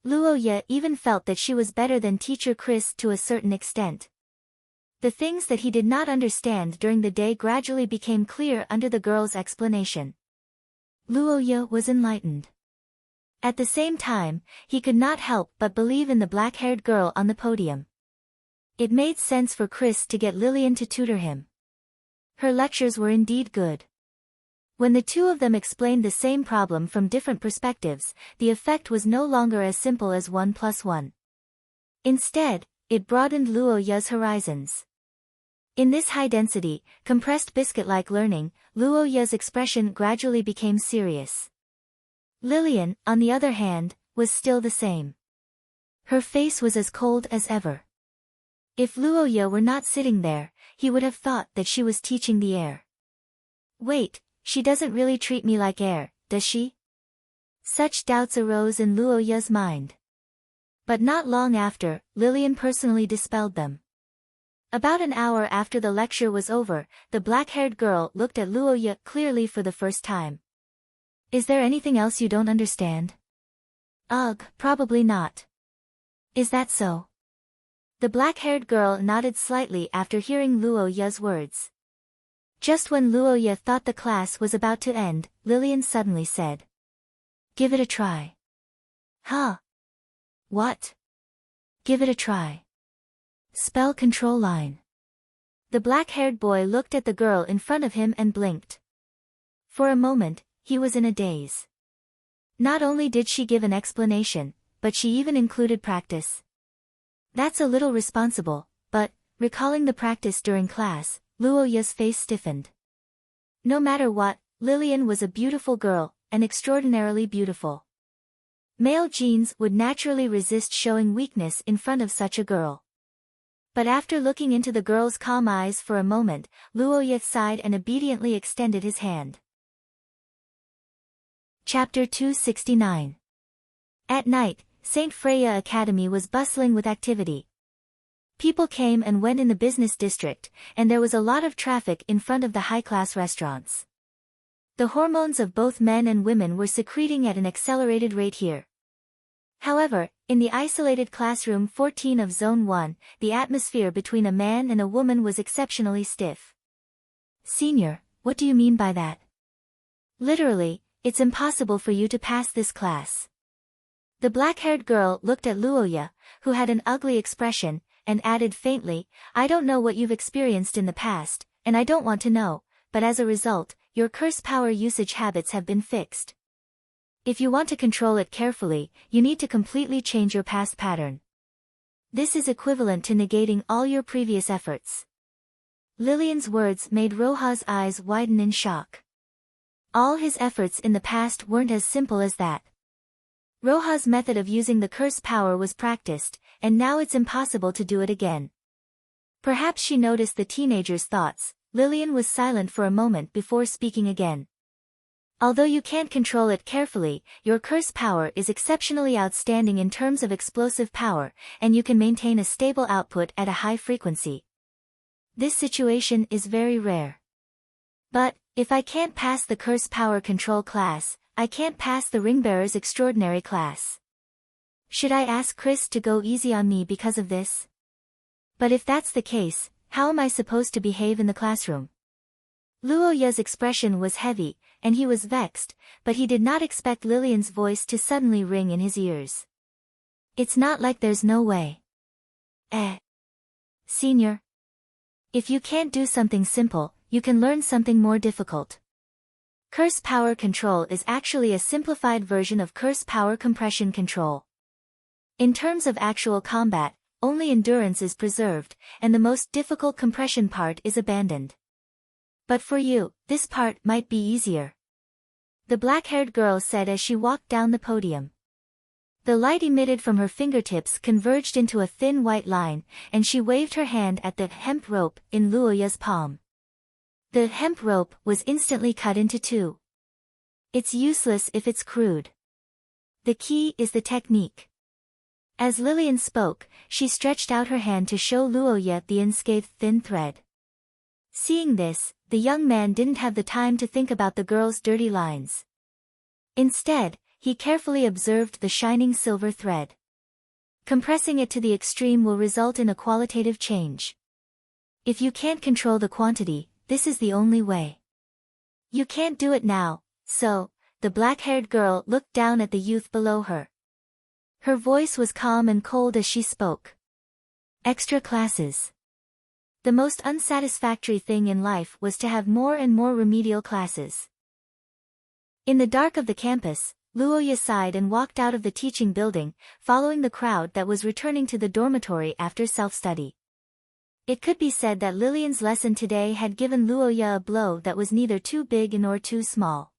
Luo Ye even felt that she was better than teacher Chris to a certain extent. The things that he did not understand during the day gradually became clear under the girl's explanation. Luo Ye was enlightened. At the same time, he could not help but believe in the black-haired girl on the podium. It made sense for Chris to get Lillian to tutor him. Her lectures were indeed good. When the two of them explained the same problem from different perspectives, the effect was no longer as simple as 1 + 1. Instead, it broadened Luo Ye's horizons. In this high-density, compressed biscuit-like learning, Luo Ye's expression gradually became serious. Lillian, on the other hand, was still the same. Her face was as cold as ever. If Luo Ye were not sitting there, he would have thought that she was teaching the air. Wait, she doesn't really treat me like air, does she? Such doubts arose in Luo Ye's mind. But not long after, Lillian personally dispelled them. About an hour after the lecture was over, the black-haired girl looked at Luo Ye clearly for the first time. Is there anything else you don't understand? Ugh, probably not. Is that so? The black-haired girl nodded slightly after hearing Luo Ye's words. Just when Luo Ye thought the class was about to end, Lillian suddenly said, "Give it a try." Huh? What? Give it a try. Spell control line. The black-haired boy looked at the girl in front of him and blinked. For a moment, he was in a daze. Not only did she give an explanation, but she even included practice. That's a little responsible, but, recalling the practice during class, Luo Ye's face stiffened. No matter what, Lillian was a beautiful girl, and extraordinarily beautiful. Male genes would naturally resist showing weakness in front of such a girl. But after looking into the girl's calm eyes for a moment, Luo Ye sighed and obediently extended his hand. Chapter 269. At night, St. Freya Academy was bustling with activity. People came and went in the business district, and there was a lot of traffic in front of the high-class restaurants. The hormones of both men and women were secreting at an accelerated rate here. However, in the isolated classroom 14 of Zone 1, the atmosphere between a man and a woman was exceptionally stiff. Senior, what do you mean by that? Literally, it's impossible for you to pass this class. The black-haired girl looked at Luo Ye, who had an ugly expression, and added faintly, "I don't know what you've experienced in the past, and I don't want to know, but as a result, your curse power usage habits have been fixed. If you want to control it carefully, you need to completely change your past pattern. This is equivalent to negating all your previous efforts." Lillian's words made Roha's eyes widen in shock. All his efforts in the past weren't as simple as that. Roha's method of using the curse power was practiced, and now it's impossible to do it again. Perhaps she noticed the teenager's thoughts. Lillian was silent for a moment before speaking again. Although you can't control it carefully, your curse power is exceptionally outstanding in terms of explosive power, and you can maintain a stable output at a high frequency. This situation is very rare. But, if I can't pass the curse power control class, I can't pass the Ringbearer's extraordinary class. Should I ask Chris to go easy on me because of this? But if that's the case, how am I supposed to behave in the classroom? Luo Ye's expression was heavy, and he was vexed, but he did not expect Lillian's voice to suddenly ring in his ears. It's not like there's no way. Senior. If you can't do something simple, you can learn something more difficult. Curse power control is actually a simplified version of curse power compression control. In terms of actual combat, only endurance is preserved, and the most difficult compression part is abandoned. But for you, this part might be easier. The black-haired girl said as she walked down the podium. The light emitted from her fingertips converged into a thin white line, and she waved her hand at the hemp rope in Luo Ye's palm. The hemp rope was instantly cut into two. It's useless if it's crude. The key is the technique. As Lillian spoke, she stretched out her hand to show Luoya the unscathed thin thread. Seeing this, the young man didn't have the time to think about the girl's dirty lines. Instead, he carefully observed the shining silver thread. Compressing it to the extreme will result in a qualitative change. If you can't control the quantity, this is the only way. You can't do it now, so, the black-haired girl looked down at the youth below her. Her voice was calm and cold as she spoke. Extra classes. The most unsatisfactory thing in life was to have more and more remedial classes. In the dark of the campus, Luoya sighed and walked out of the teaching building, following the crowd that was returning to the dormitory after self-study. It could be said that Lillian's lesson today had given Luoya a blow that was neither too big nor too small.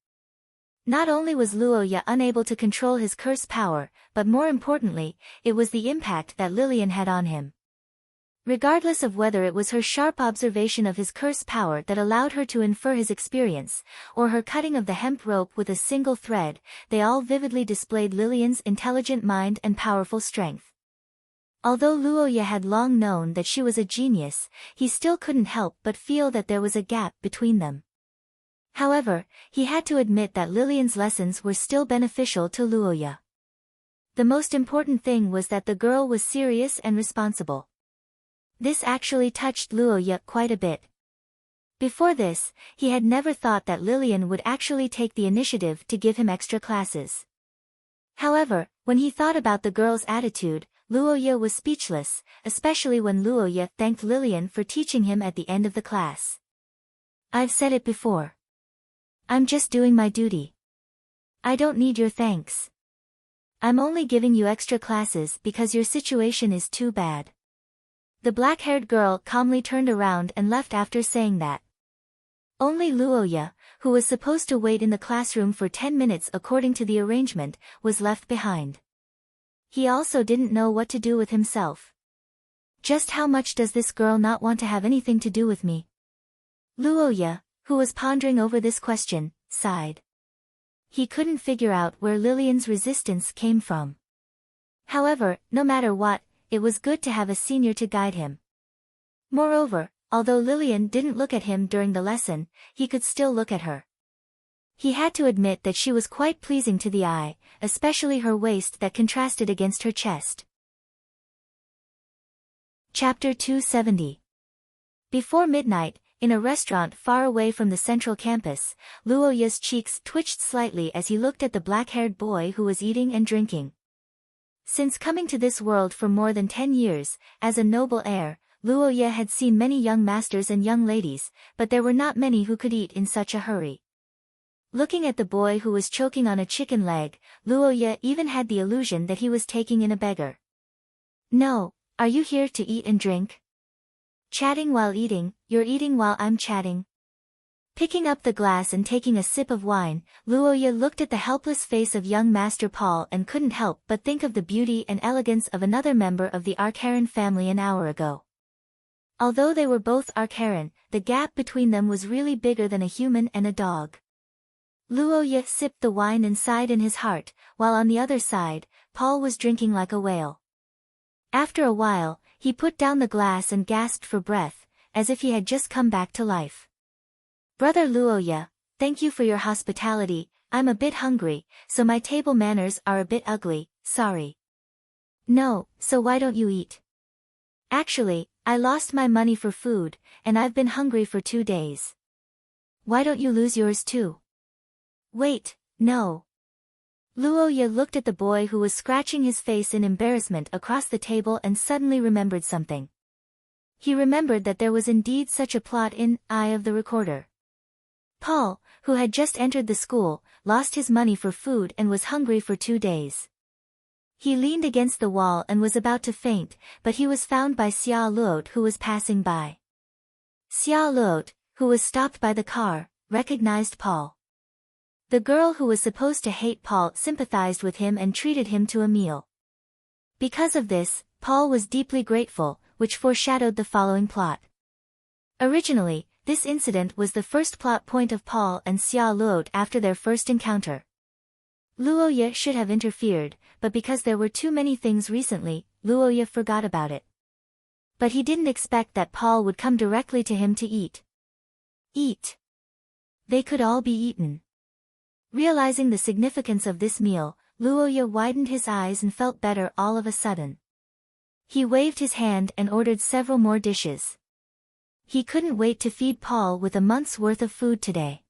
Not only was Luoya unable to control his curse power, but more importantly, it was the impact that Lillian had on him. Regardless of whether it was her sharp observation of his curse power that allowed her to infer his experience, or her cutting of the hemp rope with a single thread, they all vividly displayed Lillian's intelligent mind and powerful strength. Although Luoya had long known that she was a genius, he still couldn't help but feel that there was a gap between them. However, he had to admit that Lillian's lessons were still beneficial to Luoya. The most important thing was that the girl was serious and responsible. This actually touched Luoya quite a bit. Before this, he had never thought that Lillian would actually take the initiative to give him extra classes. However, when he thought about the girl's attitude, Luoya was speechless, especially when Luoya thanked Lillian for teaching him at the end of the class. I've said it before. I'm just doing my duty. I don't need your thanks. I'm only giving you extra classes because your situation is too bad. The black-haired girl calmly turned around and left after saying that. Only Luoya, who was supposed to wait in the classroom for 10 minutes according to the arrangement, was left behind. He also didn't know what to do with himself. Just how much does this girl not want to have anything to do with me? Luoya, who was pondering over this question, sighed. He couldn't figure out where Lillian's resistance came from. However, no matter what, it was good to have a senior to guide him. Moreover, although Lillian didn't look at him during the lesson, he could still look at her. He had to admit that she was quite pleasing to the eye, especially her waist that contrasted against her chest. Chapter 270. Before midnight, in a restaurant far away from the central campus, Luoya's cheeks twitched slightly as he looked at the black-haired boy who was eating and drinking. Since coming to this world for more than 10 years, as a noble heir, Luoya had seen many young masters and young ladies, but there were not many who could eat in such a hurry. Looking at the boy who was choking on a chicken leg, Luoya even had the illusion that he was taking in a beggar. No, are you here to eat and drink? Chatting while eating, you're eating while I'm chatting. Picking up the glass and taking a sip of wine, Luoya looked at the helpless face of young Master Paul and couldn't help but think of the beauty and elegance of another member of the Arkharan family an hour ago. Although they were both Arkharan, the gap between them was really bigger than a human and a dog. Luoya sipped the wine and sighed in his heart, while on the other side, Paul was drinking like a whale. After a while, he put down the glass and gasped for breath, as if he had just come back to life. Brother Luoya, thank you for your hospitality, I'm a bit hungry, so my table manners are a bit ugly, sorry. No, so why don't you eat? Actually, I lost my money for food, and I've been hungry for 2 days. Why don't you lose yours too? Wait, no. Luoya looked at the boy who was scratching his face in embarrassment across the table and suddenly remembered something. He remembered that there was indeed such a plot in Eye of the Recorder. Paul, who had just entered the school, lost his money for food and was hungry for 2 days. He leaned against the wall and was about to faint, but he was found by Xia Luot who was passing by. Xia Luot, who was stopped by the car, recognized Paul. The girl who was supposed to hate Paul sympathized with him and treated him to a meal. Because of this, Paul was deeply grateful, which foreshadowed the following plot. Originally, this incident was the first plot point of Paul and Xia Luot after their first encounter. Luoya should have interfered, but because there were too many things recently, Luoya forgot about it. But he didn't expect that Paul would come directly to him to eat. Eat. They could all be eaten. Realizing the significance of this meal, Luoya widened his eyes and felt better all of a sudden. He waved his hand and ordered several more dishes. He couldn't wait to feed Paul with a month's worth of food today.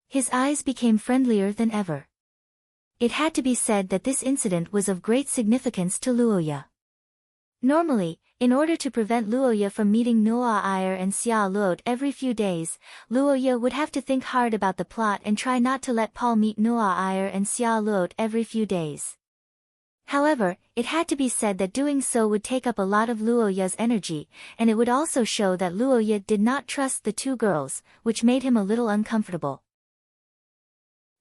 His eyes became friendlier than ever. It had to be said that this incident was of great significance to Luoya. Normally, in order to prevent Luoya from meeting Noa Iyer and Xia Luot every few days, Luoya would have to think hard about the plot and try not to let Paul meet Noa Iyer and Xia Luot every few days. However, it had to be said that doing so would take up a lot of Luoya's energy, and it would also show that Luoya did not trust the two girls, which made him a little uncomfortable.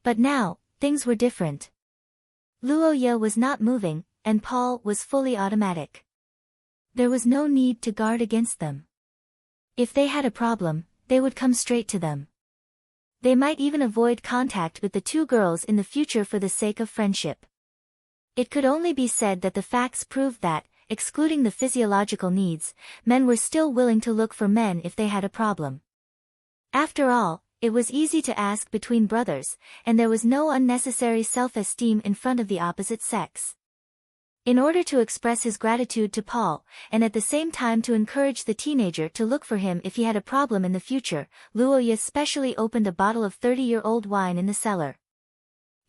But now, things were different. Luoya was not moving, and Paul was fully automatic. There was no need to guard against them. If they had a problem, they would come straight to them. They might even avoid contact with the two girls in the future for the sake of friendship. It could only be said that the facts proved that, excluding the physiological needs, men were still willing to look for men if they had a problem. After all, it was easy to ask between brothers, and there was no unnecessary self-esteem in front of the opposite sex. In order to express his gratitude to Paul, and at the same time to encourage the teenager to look for him if he had a problem in the future, Luoya specially opened a bottle of 30-year-old wine in the cellar.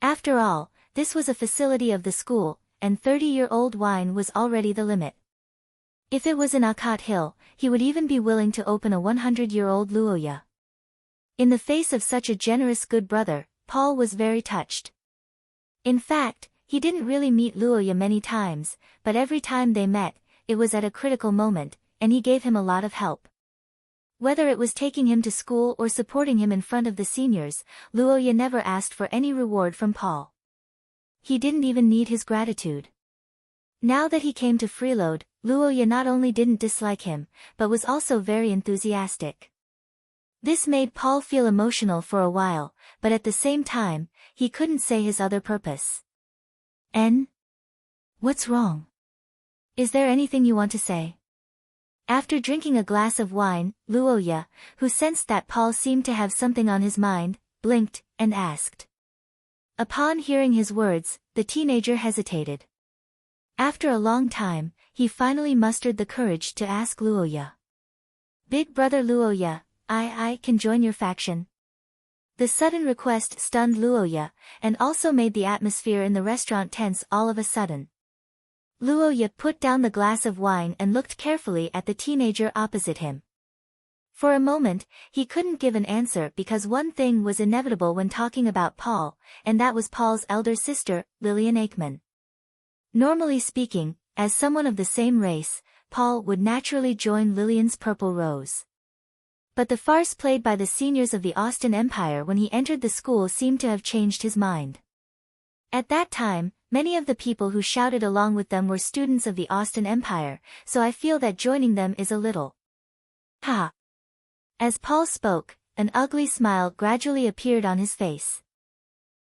After all, this was a facility of the school, and 30-year-old wine was already the limit. If it was in Akat Hill, he would even be willing to open a 100-year-old Luoya. In the face of such a generous good brother, Paul was very touched. In fact, he didn't really meet Luoya many times, but every time they met, it was at a critical moment, and he gave him a lot of help. Whether it was taking him to school or supporting him in front of the seniors, Luoya never asked for any reward from Paul. He didn't even need his gratitude. Now that he came to freeload, Luoya not only didn't dislike him, but was also very enthusiastic. This made Paul feel emotional for a while, but at the same time, he couldn't say his other purpose. What's wrong? Is there anything you want to say? After drinking a glass of wine, Luoya, who sensed that Paul seemed to have something on his mind, blinked, and asked. Upon hearing his words, the teenager hesitated. After a long time, he finally mustered the courage to ask Luoya. Big brother Luoya, I can join your faction. The sudden request stunned Luoya, and also made the atmosphere in the restaurant tense all of a sudden. Luoya put down the glass of wine and looked carefully at the teenager opposite him. For a moment, he couldn't give an answer because one thing was inevitable when talking about Paul, and that was Paul's elder sister, Lillian Aikman. Normally speaking, as someone of the same race, Paul would naturally join Lillian's Purple Rose. But the farce played by the seniors of the Austin Empire when he entered the school seemed to have changed his mind. At that time, many of the people who shouted along with them were students of the Austin Empire, so I feel that joining them is a little. Ha! As Paul spoke, an ugly smile gradually appeared on his face.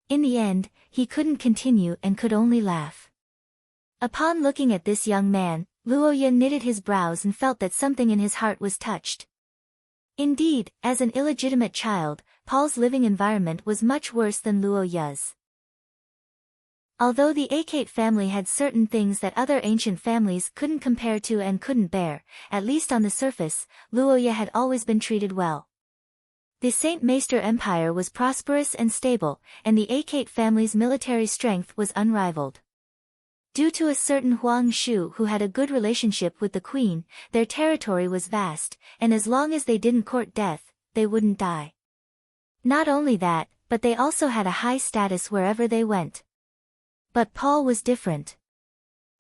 In the end, he couldn't continue and could only laugh. Upon looking at this young man, Luoya knitted his brows and felt that something in his heart was touched. Indeed, as an illegitimate child, Paul's living environment was much worse than Luoya's. Although the Akate family had certain things that other ancient families couldn't compare to and couldn't bear, at least on the surface, Luoya had always been treated well. The Saint Maester Empire was prosperous and stable, and the Akate family's military strength was unrivaled. Due to a certain Huang Shu who had a good relationship with the queen, their territory was vast, and as long as they didn't court death, they wouldn't die. Not only that, but they also had a high status wherever they went. But Paul was different.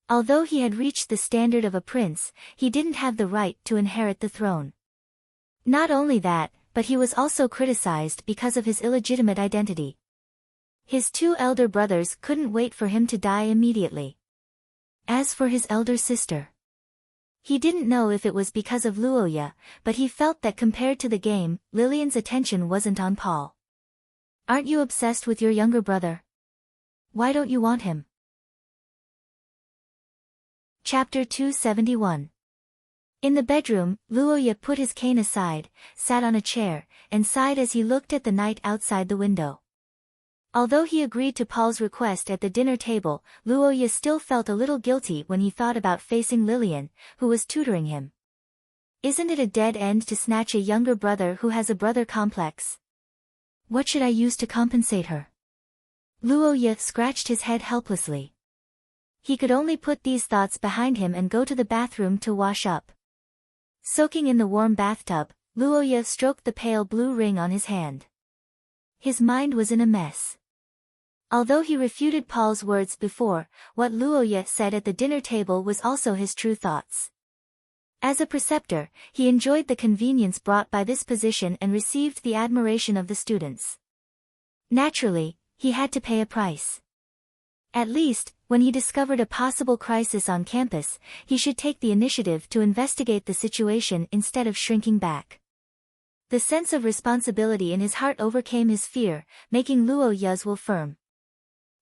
Although he had reached the standard of a prince, he didn't have the right to inherit the throne. Not only that, but he was also criticized because of his illegitimate identity. His two elder brothers couldn't wait for him to die immediately. As for his elder sister, he didn't know if it was because of Luoya, but he felt that compared to the game, Lillian's attention wasn't on Paul. Aren't you obsessed with your younger brother? Why don't you want him? Chapter 271. In the bedroom, Luoya put his cane aside, sat on a chair, and sighed as he looked at the night outside the window. Although he agreed to Paul's request at the dinner table, Luoya still felt a little guilty when he thought about facing Lillian, who was tutoring him. Isn't it a dead end to snatch a younger brother who has a brother complex? What should I use to compensate her? Luoya scratched his head helplessly. He could only put these thoughts behind him and go to the bathroom to wash up. Soaking in the warm bathtub, Luoya stroked the pale blue ring on his hand. His mind was in a mess. Although he refuted Paul's words before, what Luoya said at the dinner table was also his true thoughts. As a preceptor, he enjoyed the convenience brought by this position and received the admiration of the students. Naturally, he had to pay a price. At least, when he discovered a possible crisis on campus, he should take the initiative to investigate the situation instead of shrinking back. The sense of responsibility in his heart overcame his fear, making Luoya's will firm.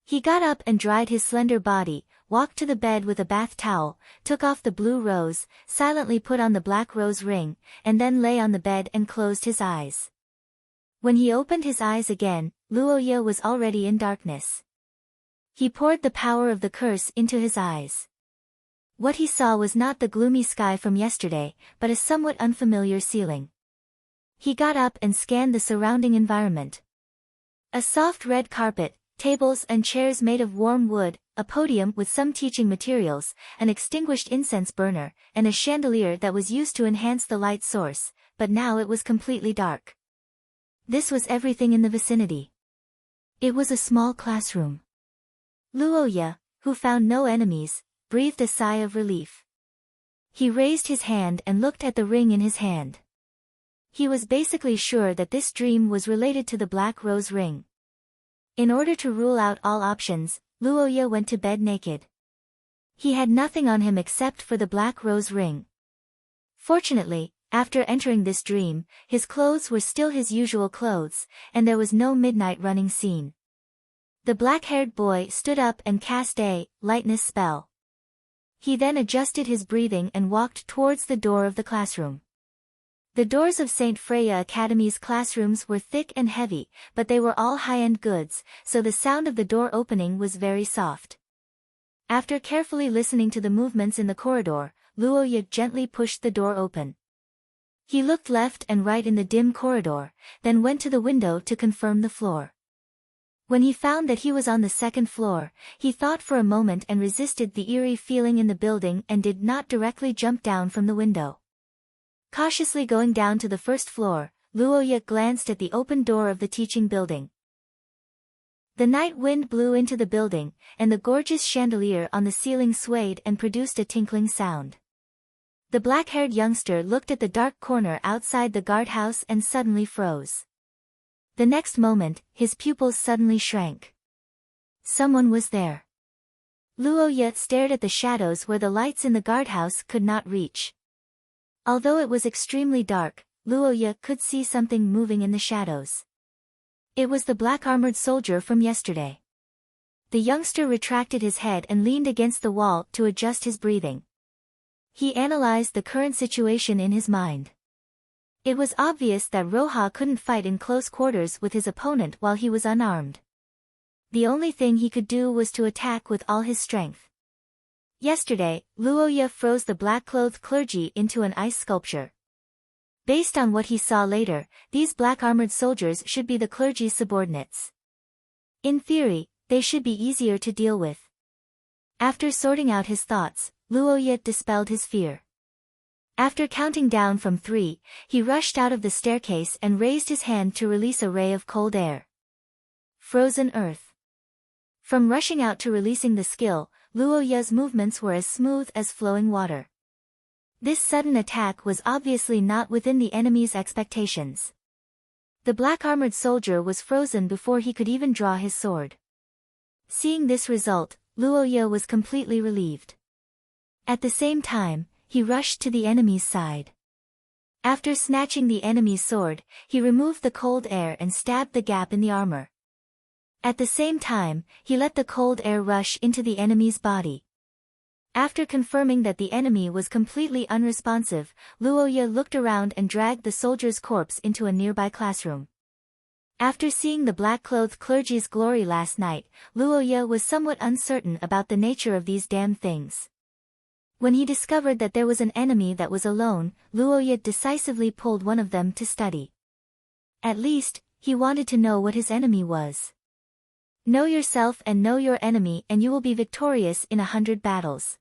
He got up and dried his slender body, walked to the bed with a bath towel, took off the blue rose, silently put on the black rose ring, and then lay on the bed and closed his eyes. When he opened his eyes again, Luoya was already in darkness. He poured the power of the curse into his eyes. What he saw was not the gloomy sky from yesterday, but a somewhat unfamiliar ceiling. He got up and scanned the surrounding environment. A soft red carpet, tables and chairs made of warm wood, a podium with some teaching materials, an extinguished incense burner, and a chandelier that was used to enhance the light source, but now it was completely dark. This was everything in the vicinity. It was a small classroom. Luoya, who found no enemies, breathed a sigh of relief. He raised his hand and looked at the ring in his hand. He was basically sure that this dream was related to the black rose ring. In order to rule out all options, Luoya went to bed naked. He had nothing on him except for the black rose ring. Fortunately, after entering this dream, his clothes were still his usual clothes, and there was no midnight running scene. The black-haired boy stood up and cast a lightness spell. He then adjusted his breathing and walked towards the door of the classroom. The doors of St. Freya Academy's classrooms were thick and heavy, but they were all high-end goods, so the sound of the door opening was very soft. After carefully listening to the movements in the corridor, Luoya gently pushed the door open. He looked left and right in the dim corridor, then went to the window to confirm the floor. When he found that he was on the second floor, he thought for a moment and resisted the eerie feeling in the building and did not directly jump down from the window. Cautiously going down to the first floor, Luoya glanced at the open door of the teaching building. The night wind blew into the building, and the gorgeous chandelier on the ceiling swayed and produced a tinkling sound. The black-haired youngster looked at the dark corner outside the guardhouse and suddenly froze. The next moment, his pupils suddenly shrank. Someone was there. Luoya stared at the shadows where the lights in the guardhouse could not reach. Although it was extremely dark, Luoya could see something moving in the shadows. It was the black-armored soldier from yesterday. The youngster retracted his head and leaned against the wall to adjust his breathing. He analyzed the current situation in his mind. It was obvious that Roha couldn't fight in close quarters with his opponent while he was unarmed. The only thing he could do was to attack with all his strength. Yesterday, Luoya froze the black-clothed clergy into an ice sculpture. Based on what he saw later, these black-armored soldiers should be the clergy's subordinates. In theory, they should be easier to deal with. After sorting out his thoughts, Luoya dispelled his fear. After counting down from 3, he rushed out of the staircase and raised his hand to release a ray of cold air. Frozen earth. From rushing out to releasing the skill, Luoya's movements were as smooth as flowing water. This sudden attack was obviously not within the enemy's expectations. The black-armored soldier was frozen before he could even draw his sword. Seeing this result, Luoya was completely relieved. At the same time, he rushed to the enemy's side. After snatching the enemy's sword, he removed the cold air and stabbed the gap in the armor. At the same time, he let the cold air rush into the enemy's body. After confirming that the enemy was completely unresponsive, Luoya looked around and dragged the soldier's corpse into a nearby classroom. After seeing the black-clothed clergy's glory last night, Luoya was somewhat uncertain about the nature of these damn things. When he discovered that there was an enemy that was alone, Luoya decisively pulled one of them to study. At least, he wanted to know what his enemy was. Know yourself and know your enemy and you will be victorious in 100 battles.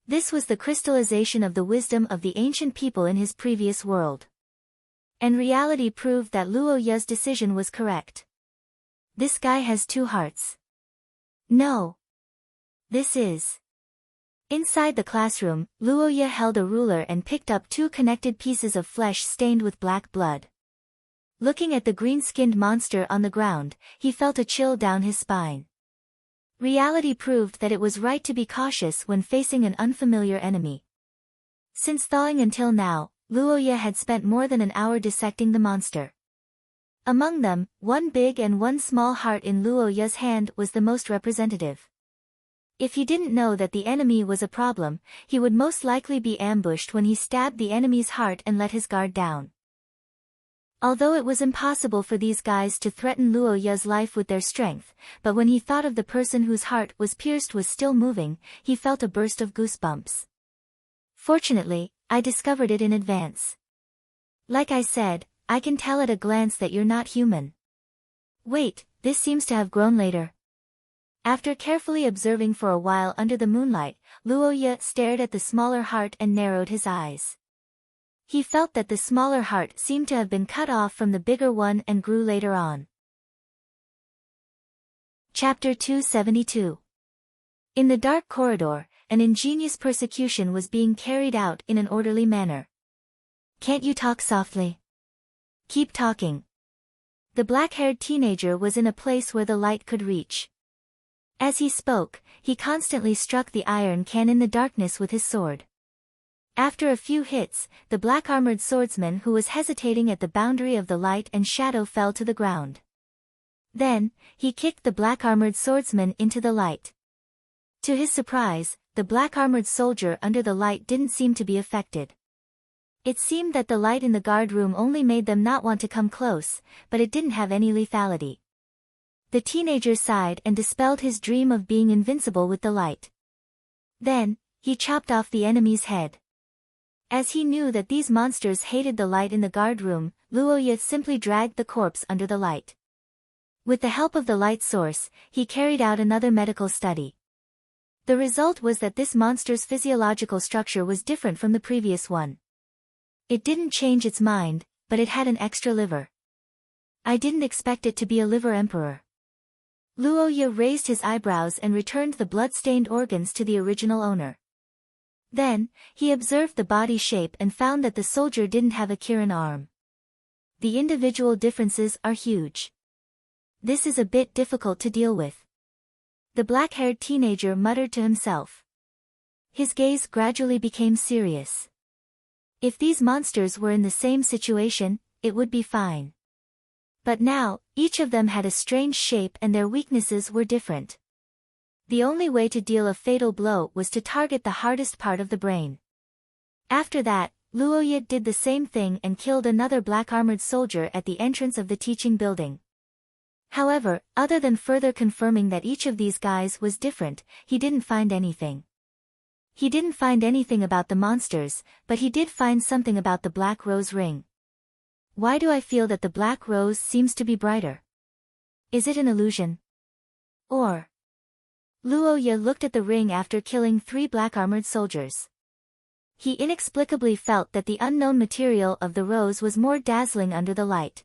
This was the crystallization of the wisdom of the ancient people in his previous world. And reality proved that Luoya's decision was correct. This guy has two hearts. No. This is. Inside the classroom, Luoya held a ruler and picked up two connected pieces of flesh stained with black blood. Looking at the green-skinned monster on the ground, he felt a chill down his spine. Reality proved that it was right to be cautious when facing an unfamiliar enemy. Since thawing until now, Luoya had spent more than an hour dissecting the monster. Among them, one big and one small heart in Luoya's hand was the most representative. If he didn't know that the enemy was a problem, he would most likely be ambushed when he stabbed the enemy's heart and let his guard down. Although it was impossible for these guys to threaten Luoya's life with their strength, but when he thought of the person whose heart was pierced was still moving, he felt a burst of goosebumps. Fortunately, I discovered it in advance. Like I said, I can tell at a glance that you're not human. Wait, this seems to have grown later. After carefully observing for a while under the moonlight, Luoya stared at the smaller heart and narrowed his eyes. He felt that the smaller heart seemed to have been cut off from the bigger one and grew later on. Chapter 272. In the dark corridor, an ingenious persecution was being carried out in an orderly manner. Can't you talk softly? Keep talking. The black-haired teenager was in a place where the light could reach. As he spoke, he constantly struck the iron can in the darkness with his sword. After a few hits, the black-armored swordsman who was hesitating at the boundary of the light and shadow fell to the ground. Then, he kicked the black-armored swordsman into the light. To his surprise, the black-armored soldier under the light didn't seem to be affected. It seemed that the light in the guard room only made them not want to come close, but it didn't have any lethality. The teenager sighed and dispelled his dream of being invincible with the light. Then, he chopped off the enemy's head. As he knew that these monsters hated the light in the guard room, Luoya simply dragged the corpse under the light. With the help of the light source, he carried out another medical study. The result was that this monster's physiological structure was different from the previous one. It didn't change its mind, but it had an extra liver. I didn't expect it to be a liver emperor. Luoya raised his eyebrows and returned the blood-stained organs to the original owner. Then, he observed the body shape and found that the soldier didn't have a Kirin arm. The individual differences are huge. This is a bit difficult to deal with. The black-haired teenager muttered to himself. His gaze gradually became serious. If these monsters were in the same situation, it would be fine. But now, each of them had a strange shape and their weaknesses were different. The only way to deal a fatal blow was to target the hardest part of the brain. After that, Luoya did the same thing and killed another black-armored soldier at the entrance of the teaching building. However, other than further confirming that each of these guys was different, he didn't find anything. He didn't find anything about the monsters, but he did find something about the black rose ring. Why do I feel that the black rose seems to be brighter? Is it an illusion? Or... Luoya looked at the ring after killing 3 black-armored soldiers. He inexplicably felt that the unknown material of the rose was more dazzling under the light.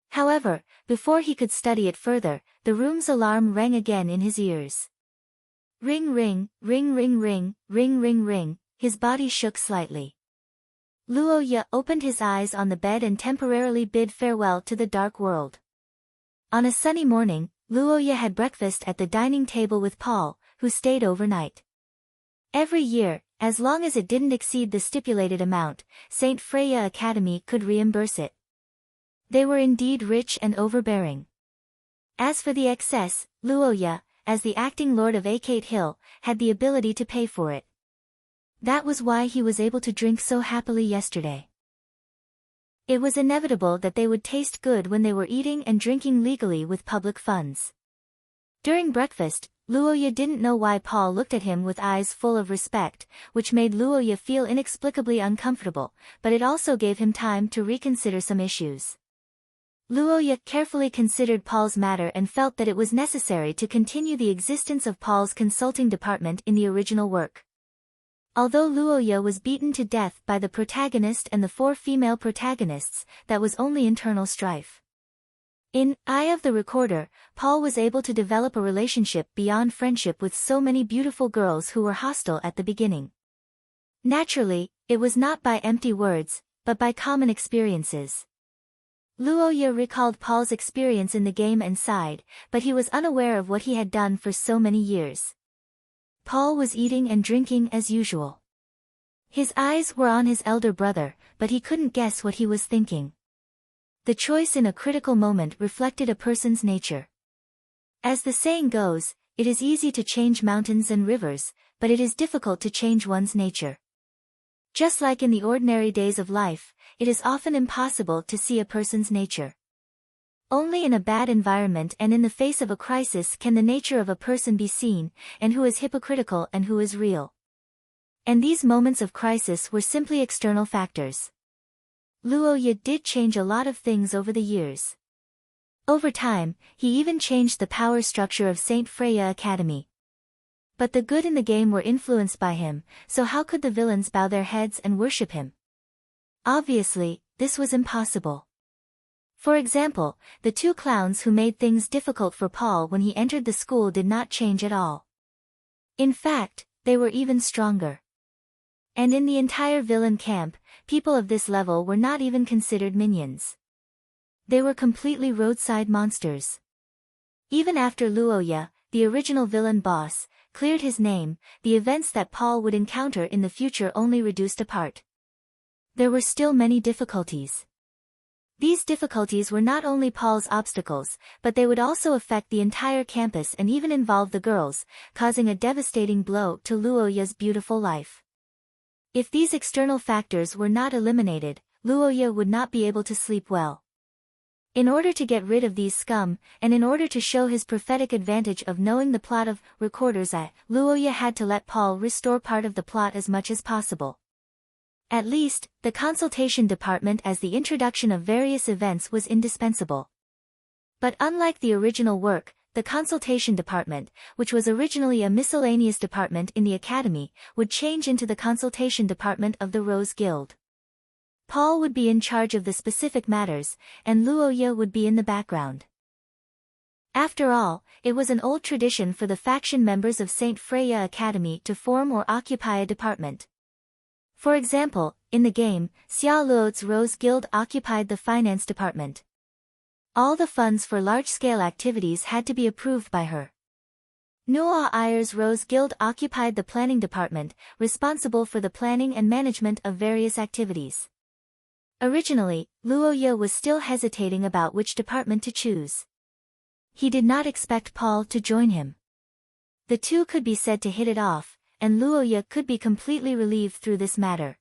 However, before he could study it further, the room's alarm rang again in his ears. Ring ring, ring ring ring, ring ring ring, his body shook slightly. Luoya opened his eyes on the bed and temporarily bid farewell to the dark world. On a sunny morning, Luoya had breakfast at the dining table with Paul, who stayed overnight. Every year, as long as it didn't exceed the stipulated amount, St. Freya Academy could reimburse it. They were indeed rich and overbearing. As for the excess, Luoya, as the acting lord of Akate Hill, had the ability to pay for it. That was why he was able to drink so happily yesterday. It was inevitable that they would taste good when they were eating and drinking legally with public funds. During breakfast, Luoya didn't know why Paul looked at him with eyes full of respect, which made Luoya feel inexplicably uncomfortable, but it also gave him time to reconsider some issues. Luoya carefully considered Paul's matter and felt that it was necessary to continue the existence of Paul's consulting department in the original work. Although Luoya was beaten to death by the protagonist and the 4 female protagonists, that was only internal strife. In Eye of the Recorder, Paul was able to develop a relationship beyond friendship with so many beautiful girls who were hostile at the beginning. Naturally, it was not by empty words, but by common experiences. Luoya recalled Paul's experience in the game and sighed, but he was unaware of what he had done for so many years. Paul was eating and drinking as usual. His eyes were on his elder brother, but he couldn't guess what he was thinking. The choice in a critical moment reflected a person's nature. As the saying goes, it is easy to change mountains and rivers, but it is difficult to change one's nature. Just like in the ordinary days of life, it is often impossible to see a person's nature. Only in a bad environment and in the face of a crisis can the nature of a person be seen, and who is hypocritical and who is real. And these moments of crisis were simply external factors. Luoya did change a lot of things over the years. Over time, he even changed the power structure of Saint Freya Academy. But the good in the game were influenced by him, so how could the villains bow their heads and worship him? Obviously, this was impossible. For example, the 2 clowns who made things difficult for Paul when he entered the school did not change at all. In fact, they were even stronger. And in the entire villain camp, people of this level were not even considered minions. They were completely roadside monsters. Even after Luoya, the original villain boss, cleared his name, the events that Paul would encounter in the future only reduced a part. There were still many difficulties. These difficulties were not only Paul's obstacles, but they would also affect the entire campus and even involve the girls, causing a devastating blow to Luoya's beautiful life. If these external factors were not eliminated, Luoya would not be able to sleep well. In order to get rid of these scum, and in order to show his prophetic advantage of knowing the plot of Recorder's Eye, Luoya had to let Paul restore part of the plot as much as possible. At least, the consultation department as the introduction of various events was indispensable. But unlike the original work, the consultation department, which was originally a miscellaneous department in the academy, would change into the consultation department of the Rose Guild. Paul would be in charge of the specific matters, and Luoya would be in the background. After all, it was an old tradition for the faction members of Saint Freya Academy to form or occupy a department. For example, in the game, Xia Luo's Rose Guild occupied the finance department. All the funds for large-scale activities had to be approved by her. Nuo Ayer's Rose Guild occupied the planning department, responsible for the planning and management of various activities. Originally, Luoya was still hesitating about which department to choose. He did not expect Paul to join him. The 2 could be said to hit it off, and Luoya could be completely relieved through this matter.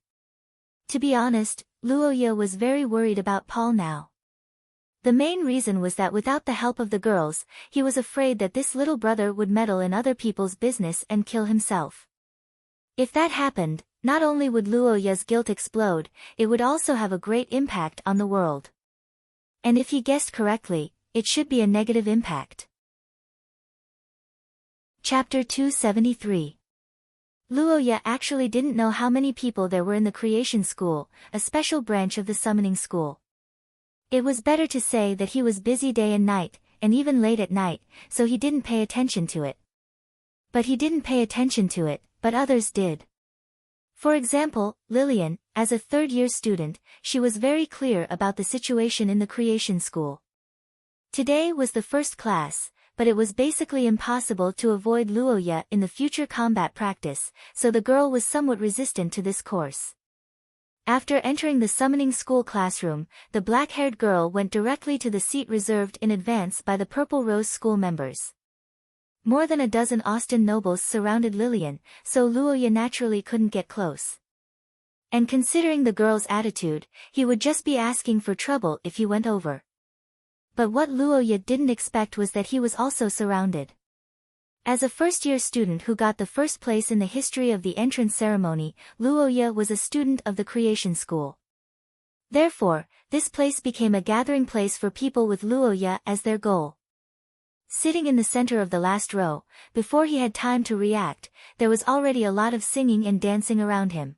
To be honest, Luoya was very worried about Paul now. The main reason was that without the help of the girls, he was afraid that this little brother would meddle in other people's business and kill himself. If that happened, not only would Luoya's guilt explode, it would also have a great impact on the world. And if he guessed correctly, it should be a negative impact. Chapter 273. Luoya actually didn't know how many people there were in the Creation School, a special branch of the Summoning School. It was better to say that he was busy day and night, and even late at night, so he didn't pay attention to it. But he didn't pay attention to it, but others did. For example, Lillian, as a third-year student, she was very clear about the situation in the Creation School. Today was the first class, but it was basically impossible to avoid Luoya in the future combat practice, so the girl was somewhat resistant to this course. After entering the summoning school classroom, the black-haired girl went directly to the seat reserved in advance by the Purple Rose school members. More than a dozen Austin nobles surrounded Lillian, so Luoya naturally couldn't get close. And considering the girl's attitude, he would just be asking for trouble if he went over. But what Luoya didn't expect was that he was also surrounded. As a first-year student who got the first place in the history of the entrance ceremony, Luoya was a student of the Creation School. Therefore, this place became a gathering place for people with Luoya as their goal. Sitting in the center of the last row, before he had time to react, there was already a lot of singing and dancing around him.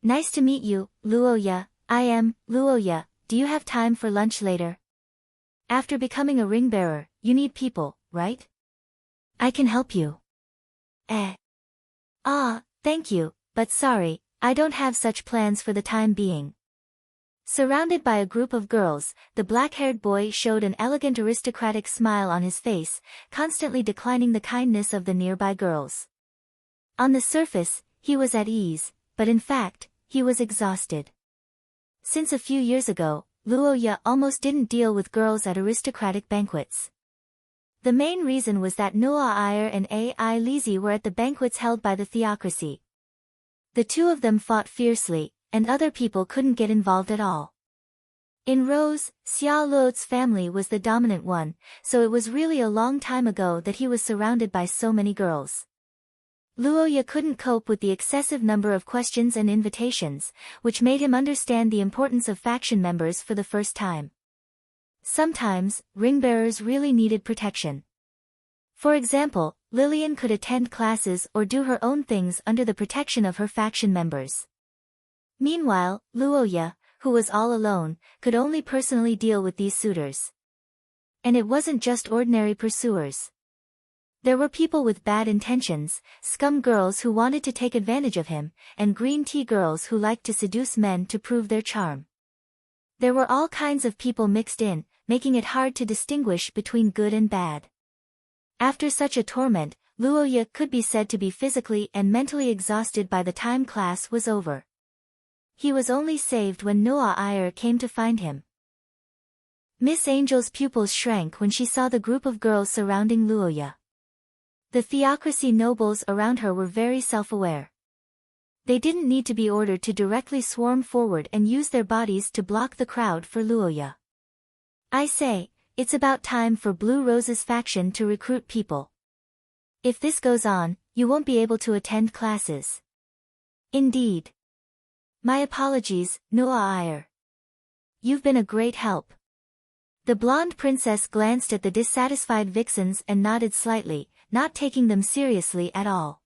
"Nice to meet you, Luoya. I am Luoya. Do you have time for lunch later? After becoming a ring bearer, you need people, right? I can help you." Thank you, but sorry, I don't have such plans for the time being. Surrounded by a group of girls, the black-haired boy showed an elegant aristocratic smile on his face, constantly declining the kindness of the nearby girls. On the surface, he was at ease, but in fact, he was exhausted. Since a few years ago, Luoya almost didn't deal with girls at aristocratic banquets. The main reason was that Noah Iyer and A.I. Lizzie were at the banquets held by the theocracy. The two of them fought fiercely, and other people couldn't get involved at all. In Rose, Xia Luo's family was the dominant one, so it was really a long time ago that he was surrounded by so many girls. Luoya couldn't cope with the excessive number of questions and invitations, which made him understand the importance of faction members for the first time. Sometimes, ring-bearers really needed protection. For example, Lillian could attend classes or do her own things under the protection of her faction members. Meanwhile, Luoya, who was all alone, could only personally deal with these suitors. And it wasn't just ordinary pursuers. There were people with bad intentions, scum girls who wanted to take advantage of him, and green tea girls who liked to seduce men to prove their charm. There were all kinds of people mixed in, making it hard to distinguish between good and bad. After such a torment, Luoya could be said to be physically and mentally exhausted by the time class was over. He was only saved when Noah Iyer came to find him. Miss Angel's pupils shrank when she saw the group of girls surrounding Luoya. The theocracy nobles around her were very self-aware. They didn't need to be ordered to directly swarm forward and use their bodies to block the crowd for Luoya. "I say, it's about time for Blue Rose's faction to recruit people. If this goes on, you won't be able to attend classes." "Indeed. My apologies, Noah Iyer. You've been a great help." The blonde princess glanced at the dissatisfied vixens and nodded slightly, not taking them seriously at all.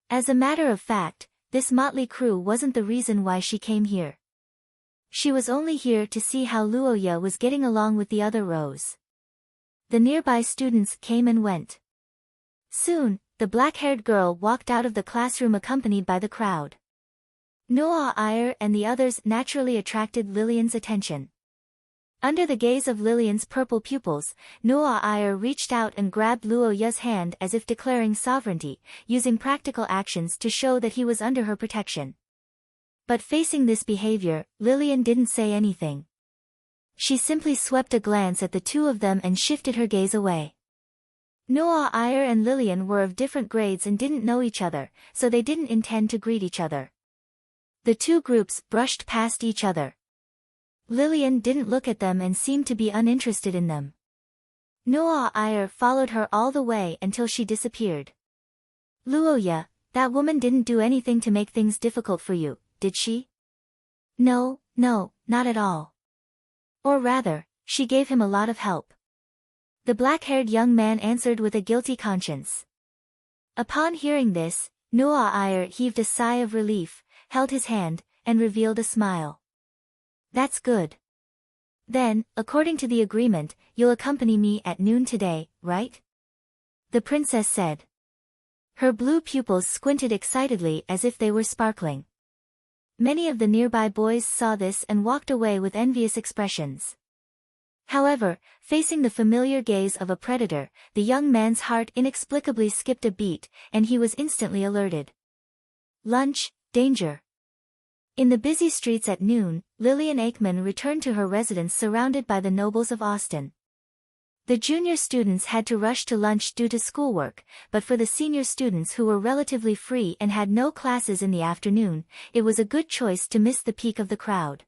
As a matter of fact, this motley crew wasn't the reason why she came here. She was only here to see how Luoya was getting along with the other rows. The nearby students came and went. Soon, the black-haired girl walked out of the classroom accompanied by the crowd. Noah Iyer and the others naturally attracted Lillian's attention. Under the gaze of Lillian's purple pupils, Noah Iyer reached out and grabbed Luoya's hand as if declaring sovereignty, using practical actions to show that he was under her protection. But facing this behavior, Lillian didn't say anything. She simply swept a glance at the two of them and shifted her gaze away. Noah Iyer and Lillian were of different grades and didn't know each other, so they didn't intend to greet each other. The two groups brushed past each other. Lillian didn't look at them and seemed to be uninterested in them. Noah Iyer followed her all the way until she disappeared. "Luoya, that woman didn't do anything to make things difficult for you, did she?" No, not at all. Or rather, she gave him a lot of help." The black-haired young man answered with a guilty conscience. Upon hearing this, Noah Iyer heaved a sigh of relief, held his hand, and revealed a smile. "That's good. Then, according to the agreement, you'll accompany me at noon today, right?" the princess said. Her blue pupils squinted excitedly as if they were sparkling. Many of the nearby boys saw this and walked away with envious expressions. However, facing the familiar gaze of a predator, the young man's heart inexplicably skipped a beat, and he was instantly alerted. Lunch, danger. In the busy streets at noon, Lillian Aikman returned to her residence surrounded by the nobles of Austin. The junior students had to rush to lunch due to schoolwork, but for the senior students who were relatively free and had no classes in the afternoon, it was a good choice to miss the peak of the crowd.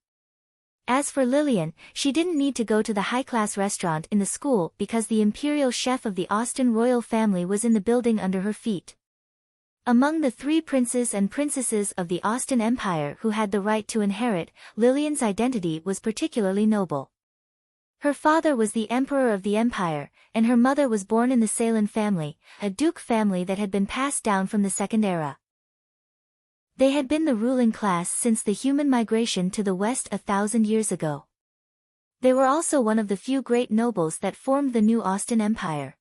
As for Lillian, she didn't need to go to the high-class restaurant in the school because the imperial chef of the Austin royal family was in the building under her feet. Among the 3 princes and princesses of the Austin Empire who had the right to inherit, Lillian's identity was particularly noble. Her father was the emperor of the empire, and her mother was born in the Salin family, a duke family that had been passed down from the Second Era. They had been the ruling class since the human migration to the West 1,000 years ago. They were also one of the few great nobles that formed the new Austin Empire.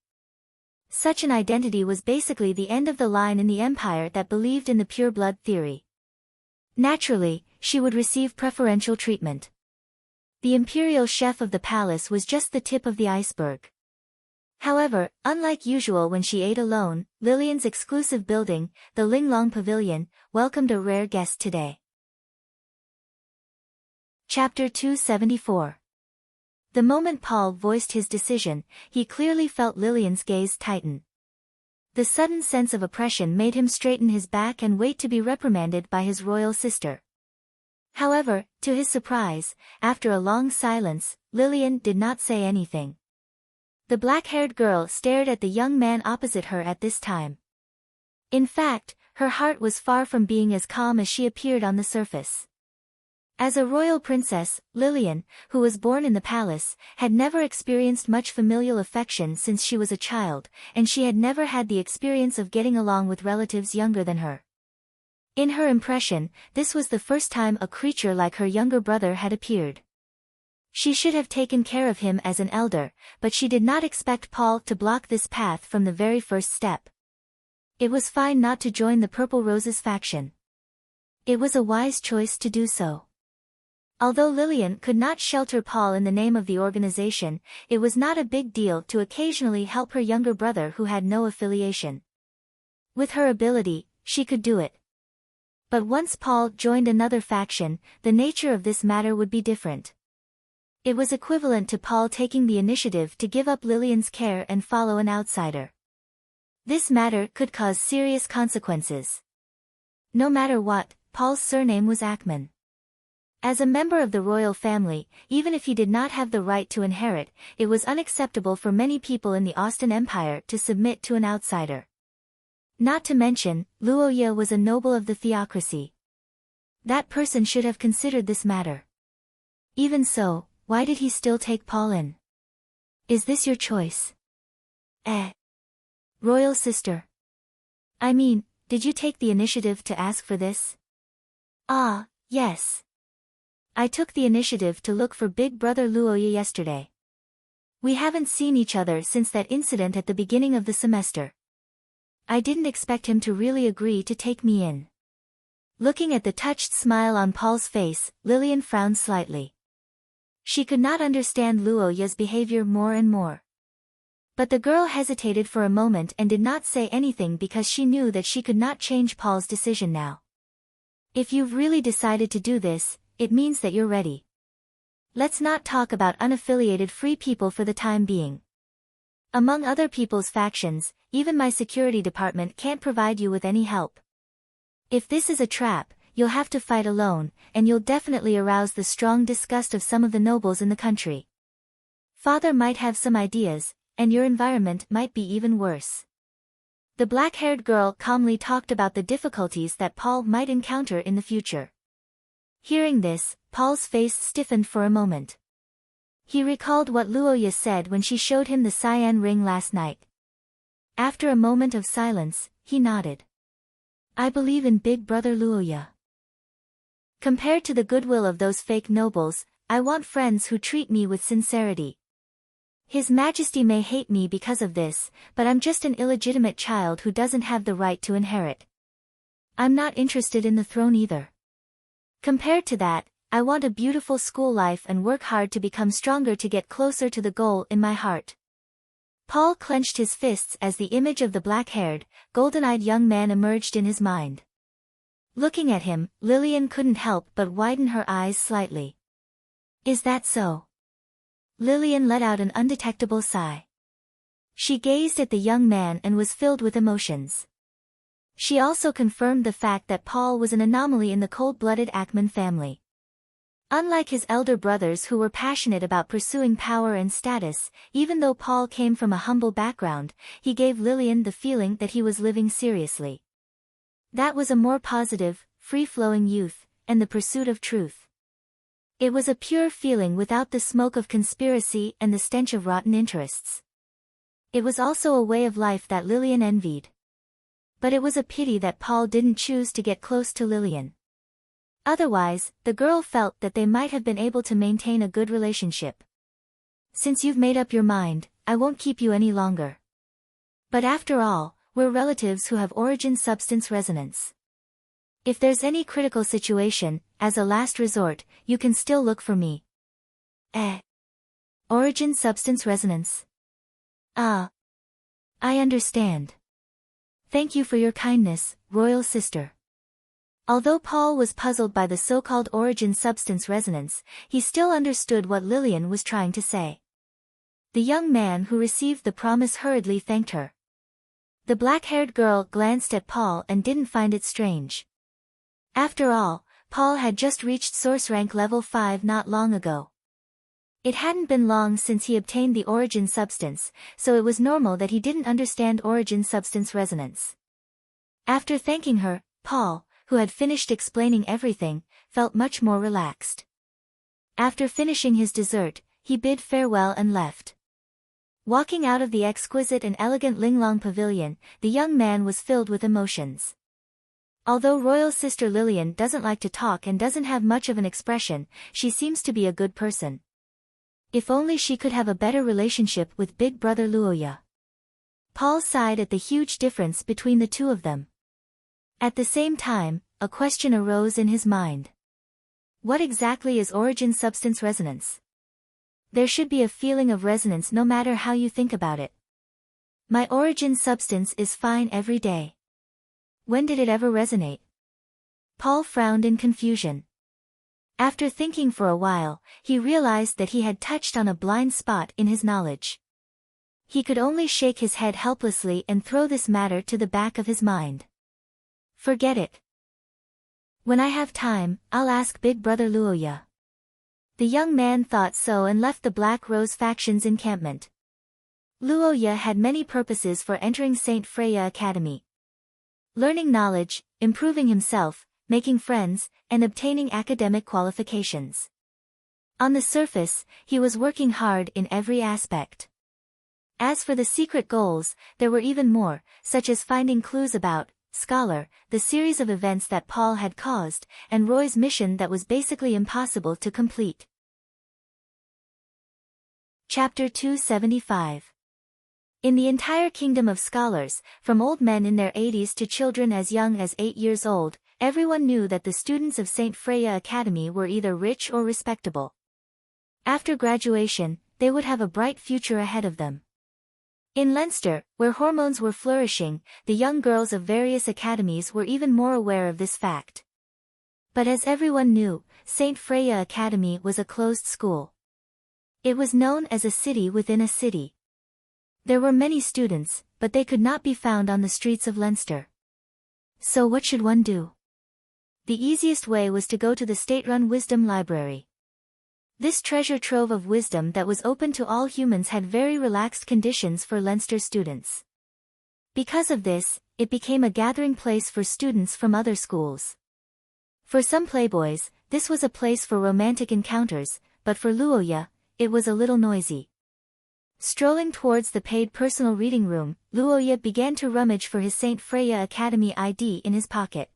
Such an identity was basically the end of the line in the empire that believed in the pure blood theory. Naturally, she would receive preferential treatment. The imperial chef of the palace was just the tip of the iceberg. However, unlike usual when she ate alone, Lillian's exclusive building, the Linglong Pavilion, welcomed a rare guest today. Chapter 274. The moment Paul voiced his decision, he clearly felt Lillian's gaze tighten. The sudden sense of oppression made him straighten his back and wait to be reprimanded by his royal sister. However, to his surprise, after a long silence, Lillian did not say anything. The black-haired girl stared at the young man opposite her at this time. In fact, her heart was far from being as calm as she appeared on the surface. As a royal princess, Lillian, who was born in the palace, had never experienced much familial affection since she was a child, and she had never had the experience of getting along with relatives younger than her. In her impression, this was the first time a creature like her younger brother had appeared. She should have taken care of him as an elder, but she did not expect Paul to block this path from the very first step. It was fine not to join the Purple Roses faction. It was a wise choice to do so. Although Lillian could not shelter Paul in the name of the organization, it was not a big deal to occasionally help her younger brother who had no affiliation. With her ability, she could do it. But once Paul joined another faction, the nature of this matter would be different. It was equivalent to Paul taking the initiative to give up Lillian's care and follow an outsider. This matter could cause serious consequences. No matter what, Paul's surname was Aikman. As a member of the royal family, even if he did not have the right to inherit, it was unacceptable for many people in the Austin Empire to submit to an outsider. Not to mention, Luoya was a noble of the theocracy. That person should have considered this matter. Even so, why did he still take Paul in? Is this your choice? Royal sister. I mean, did you take the initiative to ask for this? Ah, yes. I took the initiative to look for Big Brother Luoya yesterday. We haven't seen each other since that incident at the beginning of the semester. I didn't expect him to really agree to take me in. Looking at the touched smile on Paul's face, Lillian frowned slightly. She could not understand Luoya's behavior more and more. But the girl hesitated for a moment and did not say anything because she knew that she could not change Paul's decision now. If you've really decided to do this, it means that you're ready. Let's not talk about unaffiliated free people for the time being. Among other people's factions, even my security department can't provide you with any help. If this is a trap, you'll have to fight alone, and you'll definitely arouse the strong disgust of some of the nobles in the country. Father might have some ideas, and your environment might be even worse. The black-haired girl calmly talked about the difficulties that Paul might encounter in the future. Hearing this, Paul's face stiffened for a moment. He recalled what Luoya said when she showed him the cyan ring last night. After a moment of silence, he nodded. I believe in Big Brother Luoya. Compared to the goodwill of those fake nobles, I want friends who treat me with sincerity. His Majesty may hate me because of this, but I'm just an illegitimate child who doesn't have the right to inherit. I'm not interested in the throne either. Compared to that, I want a beautiful school life and work hard to become stronger to get closer to the goal in my heart. Paul clenched his fists as the image of the black-haired, golden-eyed young man emerged in his mind. Looking at him, Lillian couldn't help but widen her eyes slightly. Is that so? Lillian let out an undetectable sigh. She gazed at the young man and was filled with emotions. She also confirmed the fact that Paul was an anomaly in the cold-blooded Ackman family. Unlike his elder brothers who were passionate about pursuing power and status, even though Paul came from a humble background, he gave Lillian the feeling that he was living seriously. That was a more positive, free-flowing youth, and the pursuit of truth. It was a pure feeling without the smoke of conspiracy and the stench of rotten interests. It was also a way of life that Lillian envied. But it was a pity that Paul didn't choose to get close to Lillian. Otherwise, the girl felt that they might have been able to maintain a good relationship. Since you've made up your mind, I won't keep you any longer. But after all, we're relatives who have origin-substance resonance. If there's any critical situation, as a last resort, you can still look for me. Origin-substance resonance. Ah. I understand. Thank you for your kindness, royal sister. Although Paul was puzzled by the so-called origin-substance resonance, he still understood what Lillian was trying to say. The young man who received the promise hurriedly thanked her. The black-haired girl glanced at Paul and didn't find it strange. After all, Paul had just reached source rank level 5 not long ago. It hadn't been long since he obtained the origin substance, so it was normal that he didn't understand origin-substance resonance. After thanking her, Paul, who had finished explaining everything, felt much more relaxed. After finishing his dessert, he bid farewell and left. Walking out of the exquisite and elegant Linglong pavilion, the young man was filled with emotions. Although royal sister Lillian doesn't like to talk and doesn't have much of an expression, she seems to be a good person. If only she could have a better relationship with big brother Luoya. Paul sighed at the huge difference between the two of them. At the same time, a question arose in his mind. What exactly is origin-substance resonance? There should be a feeling of resonance no matter how you think about it. My origin substance is fine every day. When did it ever resonate? Paul frowned in confusion. After thinking for a while, he realized that he had touched on a blind spot in his knowledge. He could only shake his head helplessly and throw this matter to the back of his mind. Forget it. When I have time, I'll ask big brother Luoya. The young man thought so and left the Black Rose faction's encampment. Luoya had many purposes for entering Saint Freya Academy. Learning knowledge, improving himself, making friends, and obtaining academic qualifications. On the surface, he was working hard in every aspect. As for the secret goals, there were even more, such as finding clues about Scholar, the series of events that Paul had caused, and Roy's mission that was basically impossible to complete. Chapter 275. In the entire kingdom of scholars, from old men in their 80s to children as young as 8 years old, everyone knew that the students of St. Freya Academy were either rich or respectable. After graduation, they would have a bright future ahead of them. In Leinster, where hormones were flourishing, the young girls of various academies were even more aware of this fact. But as everyone knew, St. Freya Academy was a closed school. It was known as a city within a city. There were many students, but they could not be found on the streets of Leinster. So what should one do? The easiest way was to go to the state-run Wisdom Library. This treasure trove of wisdom that was open to all humans had very relaxed conditions for Leinster students. Because of this, it became a gathering place for students from other schools. For some playboys, this was a place for romantic encounters, but for Luoya, it was a little noisy. Strolling towards the paid personal reading room, Luoya began to rummage for his St. Freya Academy ID in his pocket.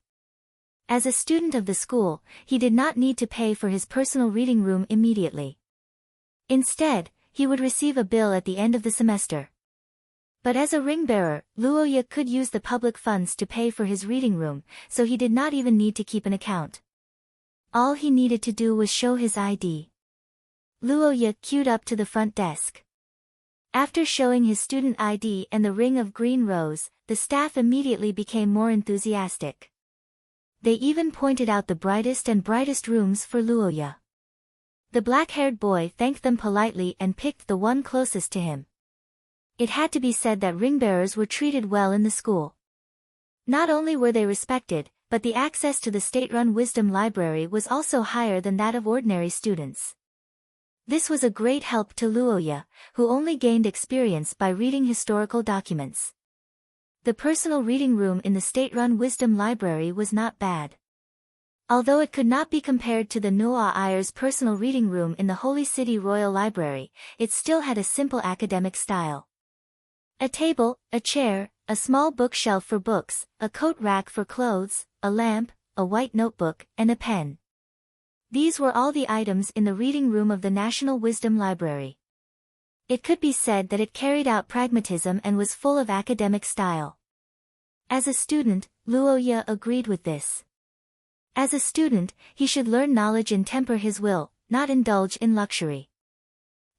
As a student of the school, he did not need to pay for his personal reading room immediately. Instead, he would receive a bill at the end of the semester. But as a ring-bearer, Luoya could use the public funds to pay for his reading room, so he did not even need to keep an account. All he needed to do was show his ID. Luoya queued up to the front desk. After showing his student ID and the ring of green rose, the staff immediately became more enthusiastic. They even pointed out the brightest rooms for Luoya. The black-haired boy thanked them politely and picked the one closest to him. It had to be said that ring-bearers were treated well in the school. Not only were they respected, but the access to the state-run wisdom library was also higher than that of ordinary students. This was a great help to Luoya, who only gained experience by reading historical documents. The personal reading room in the state-run wisdom library was not bad. Although it could not be compared to the Noah Ayer's personal reading room in the Holy City Royal Library, it still had a simple academic style. A table, a chair, a small bookshelf for books, a coat rack for clothes, a lamp, a white notebook, and a pen. These were all the items in the reading room of the National Wisdom Library. It could be said that it carried out pragmatism and was full of academic style. As a student, Luoya agreed with this. As a student, he should learn knowledge and temper his will, not indulge in luxury.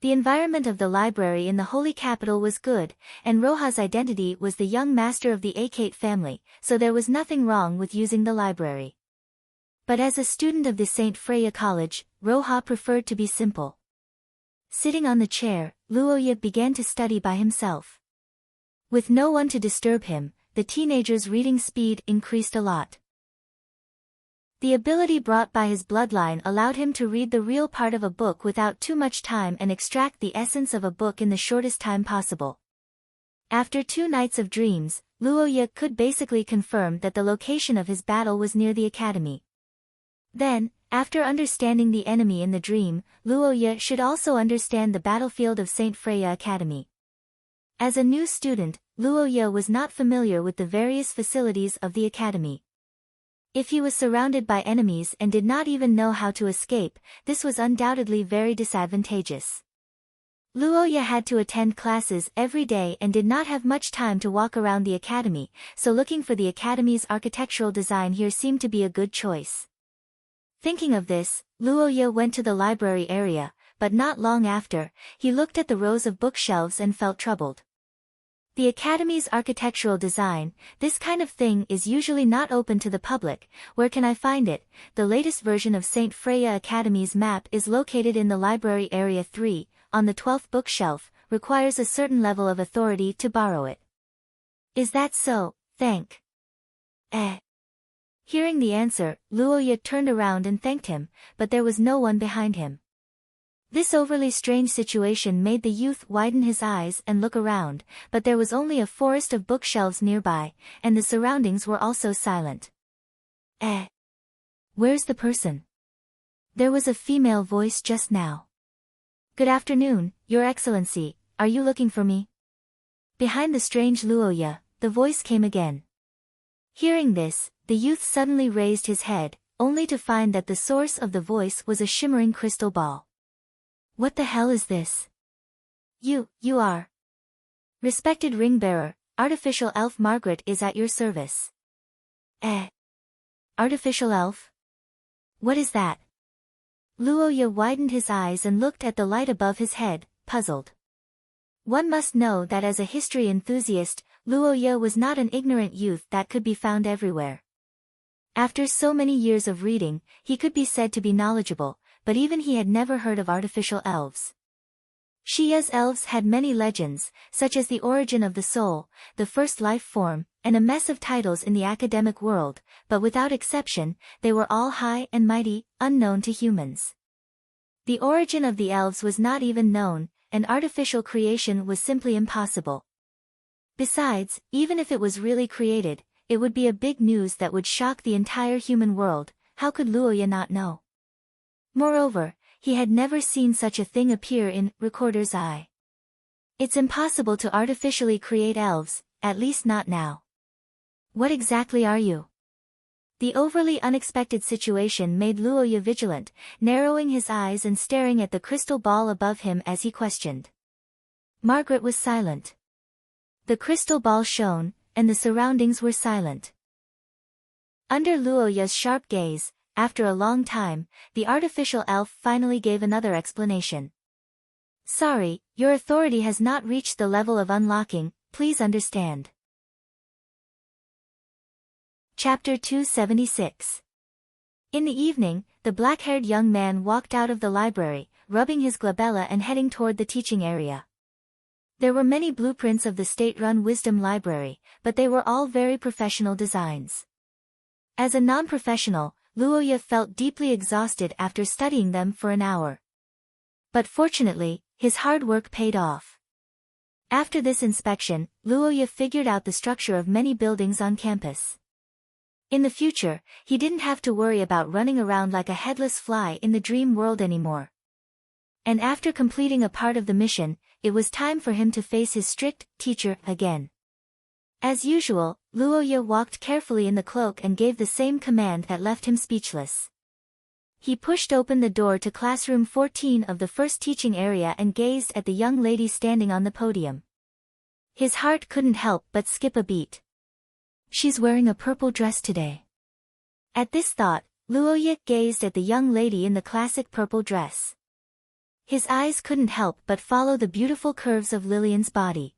The environment of the library in the Holy Capital was good, and Roha's identity was the young master of the Akate family, so there was nothing wrong with using the library. But as a student of the St. Freya College, Roha preferred to be simple. Sitting on the chair, Luoya began to study by himself. With no one to disturb him, the teenager's reading speed increased a lot. The ability brought by his bloodline allowed him to read the real part of a book without too much time and extract the essence of a book in the shortest time possible. After 2 nights of dreams, Luoya could basically confirm that the location of his battle was near the academy. Then, after understanding the enemy in the dream, Luoya should also understand the battlefield of St. Freya Academy. As a new student, Luoya was not familiar with the various facilities of the academy. If he was surrounded by enemies and did not even know how to escape, this was undoubtedly very disadvantageous. Luoya had to attend classes every day and did not have much time to walk around the academy, so looking for the academy's architectural design here seemed to be a good choice. Thinking of this, Luoya went to the library area, but not long after, he looked at the rows of bookshelves and felt troubled. The academy's architectural design, this kind of thing is usually not open to the public. Where can I find it? The latest version of St. Freya Academy's map is located in the library area 3, on the 12th bookshelf, requires a certain level of authority to borrow it. Is that so? Thank. Hearing the answer, Luoya turned around and thanked him, but there was no one behind him. This overly strange situation made the youth widen his eyes and look around, but there was only a forest of bookshelves nearby, and the surroundings were also silent. Where's the person? There was a female voice just now. Good afternoon, Your Excellency, are you looking for me? Behind the strange Luoya, the voice came again. Hearing this, the youth suddenly raised his head, only to find that the source of the voice was a shimmering crystal ball. What the hell is this? You are. Respected ring-bearer, artificial elf Margaret is at your service. Artificial elf? What is that? Luoya widened his eyes and looked at the light above his head, puzzled. One must know that as a history enthusiast, Luoya was not an ignorant youth that could be found everywhere. After so many years of reading, he could be said to be knowledgeable, but even he had never heard of artificial elves. Shia's elves had many legends, such as the origin of the soul, the first life form, and a mess of titles in the academic world, but without exception, they were all high and mighty, unknown to humans. The origin of the elves was not even known, and artificial creation was simply impossible. Besides, even if it was really created, it would be a big news that would shock the entire human world. How could Luoya not know? Moreover, he had never seen such a thing appear in Recorder's Eye. It's impossible to artificially create elves, at least not now. What exactly are you? The overly unexpected situation made Luoya vigilant, narrowing his eyes and staring at the crystal ball above him as he questioned. Margaret was silent. The crystal ball shone, and the surroundings were silent. Under Luoya's sharp gaze, after a long time, the artificial elf finally gave another explanation. Sorry, your authority has not reached the level of unlocking, please understand. Chapter 276. In the evening, the black-haired young man walked out of the library, rubbing his glabella and heading toward the teaching area. There were many blueprints of the state-run Wisdom Library, but they were all very professional designs. As a non-professional, Luoya felt deeply exhausted after studying them for an hour. But fortunately, his hard work paid off. After this inspection, Luoya figured out the structure of many buildings on campus. In the future, he didn't have to worry about running around like a headless fly in the dream world anymore. And after completing a part of the mission, it was time for him to face his strict teacher again. As usual, Luoya walked carefully in the cloak and gave the same command that left him speechless. He pushed open the door to classroom 14 of the first teaching area and gazed at the young lady standing on the podium. His heart couldn't help but skip a beat. She's wearing a purple dress today. At this thought, Luoya gazed at the young lady in the classic purple dress. His eyes couldn't help but follow the beautiful curves of Lillian's body.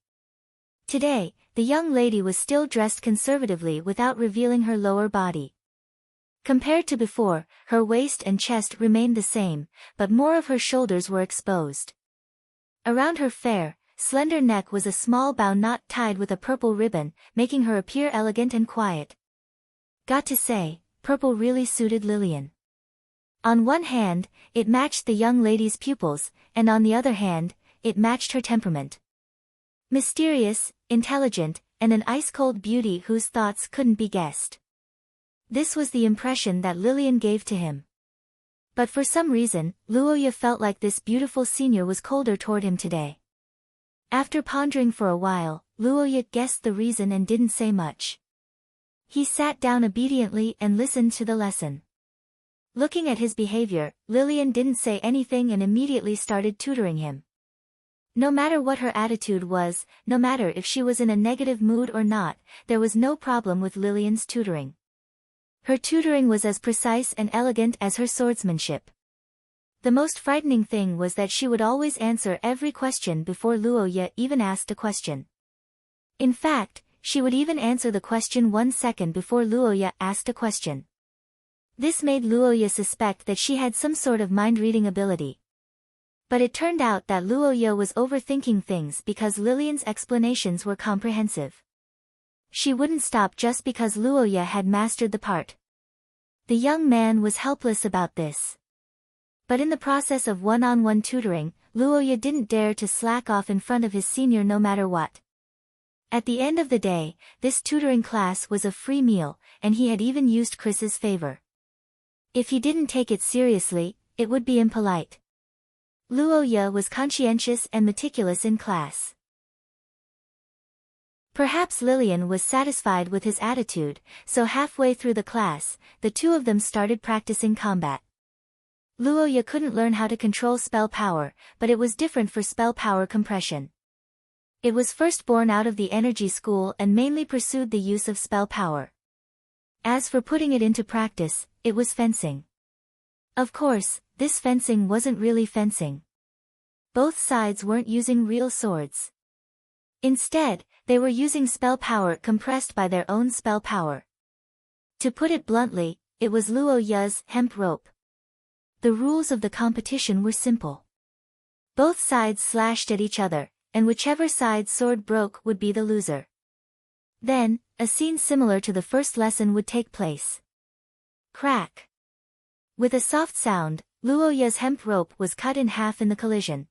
Today, the young lady was still dressed conservatively without revealing her lower body. Compared to before, her waist and chest remained the same, but more of her shoulders were exposed. Around her fair, slender neck was a small bow knot tied with a purple ribbon, making her appear elegant and quiet. Got to say, purple really suited Lillian. On one hand, it matched the young lady's pupils, and on the other hand, it matched her temperament. Mysterious, intelligent, and an ice-cold beauty whose thoughts couldn't be guessed. This was the impression that Lillian gave to him. But for some reason, Luoya felt like this beautiful senior was colder toward him today. After pondering for a while, Luoya guessed the reason and didn't say much. He sat down obediently and listened to the lesson. Looking at his behavior, Lillian didn't say anything and immediately started tutoring him. No matter what her attitude was, no matter if she was in a negative mood or not, there was no problem with Lillian's tutoring. Her tutoring was as precise and elegant as her swordsmanship. The most frightening thing was that she would always answer every question before Luoya even asked a question. In fact, she would even answer the question 1 second before Luoya asked a question. This made Luoya suspect that she had some sort of mind-reading ability. But it turned out that Luoya was overthinking things because Lillian's explanations were comprehensive. She wouldn't stop just because Luoya had mastered the part. The young man was helpless about this. But in the process of one-on-one tutoring, Luoya didn't dare to slack off in front of his senior no matter what. At the end of the day, this tutoring class was a free meal, and he had even used Chris's favor. If he didn't take it seriously, it would be impolite. Luoya was conscientious and meticulous in class. Perhaps Lillian was satisfied with his attitude, so halfway through the class, the two of them started practicing combat. Luoya couldn't learn how to control spell power, but it was different for spell power compression. It was first born out of the energy school and mainly pursued the use of spell power. As for putting it into practice, it was fencing. Of course, this fencing wasn't really fencing. Both sides weren't using real swords. Instead, they were using spell power compressed by their own spell power. To put it bluntly, it was Luoya's hemp rope. The rules of the competition were simple. Both sides slashed at each other, and whichever side's sword broke would be the loser. Then, a scene similar to the first lesson would take place. Crack! With a soft sound, Luoya's hemp rope was cut in half in the collision.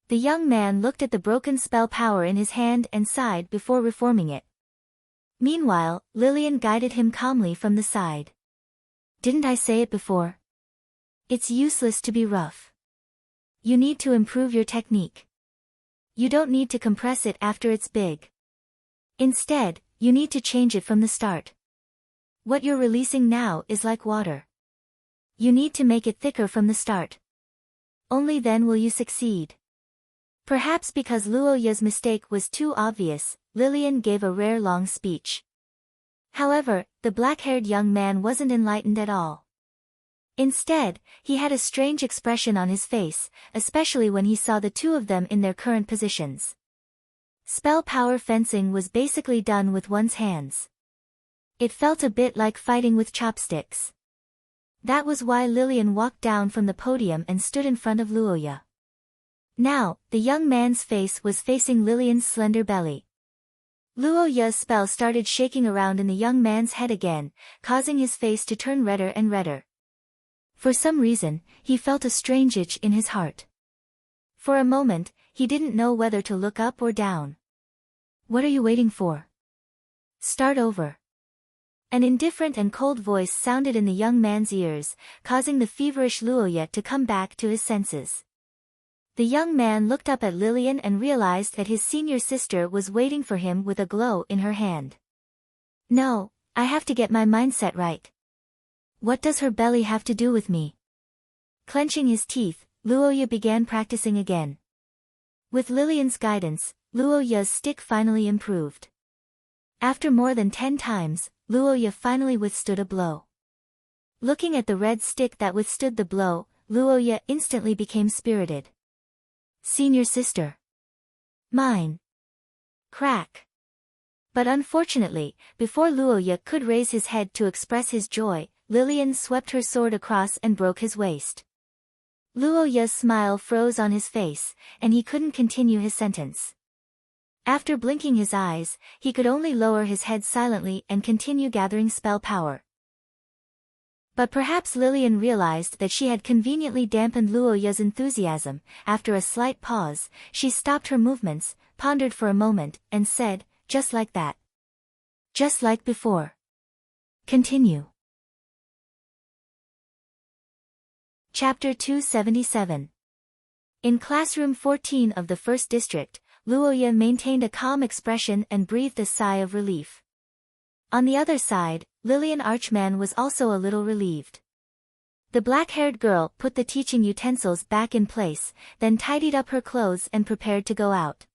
The young man looked at the broken spell power in his hand and sighed before reforming it. Meanwhile, Lillian guided him calmly from the side. Didn't I say it before? It's useless to be rough. You need to improve your technique. You don't need to compress it after it's big. Instead, you need to change it from the start. What you're releasing now is like water. You need to make it thicker from the start. Only then will you succeed. Perhaps because Luoya's mistake was too obvious, Lillian gave a rare long speech. However, the black-haired young man wasn't enlightened at all. Instead, he had a strange expression on his face, especially when he saw the two of them in their current positions. Spell power fencing was basically done with one's hands. It felt a bit like fighting with chopsticks. That was why Lillian walked down from the podium and stood in front of Luoya. Now, the young man's face was facing Lillian's slender belly. Luoya's spell started shaking around in the young man's head again, causing his face to turn redder and redder. For some reason, he felt a strange itch in his heart. For a moment, he didn't know whether to look up or down. What are you waiting for? Start over. An indifferent and cold voice sounded in the young man's ears, causing the feverish Luoya to come back to his senses. The young man looked up at Lillian and realized that his senior sister was waiting for him with a glow in her hand. No, I have to get my mindset right. What does her belly have to do with me? Clenching his teeth, Luoya began practicing again. With Lillian's guidance, Luoya's stick finally improved. After more than 10 times, Luoya finally withstood a blow. Looking at the red stick that withstood the blow, Luoya instantly became spirited. Senior sister. Mine. Crack. But unfortunately, before Luoya could raise his head to express his joy, Lillian swept her sword across and broke his waist. Luoya's smile froze on his face, and he couldn't continue his sentence. After blinking his eyes, he could only lower his head silently and continue gathering spell power. But perhaps Lillian realized that she had conveniently dampened Luoya's enthusiasm. After a slight pause, she stopped her movements, pondered for a moment, and said, just like that. Just like before. Continue. Chapter 277. In classroom 14 of the first district, Luoya maintained a calm expression and breathed a sigh of relief. On the other side, Lillian Archman was also a little relieved. The black-haired girl put the teaching utensils back in place, then tidied up her clothes and prepared to go out.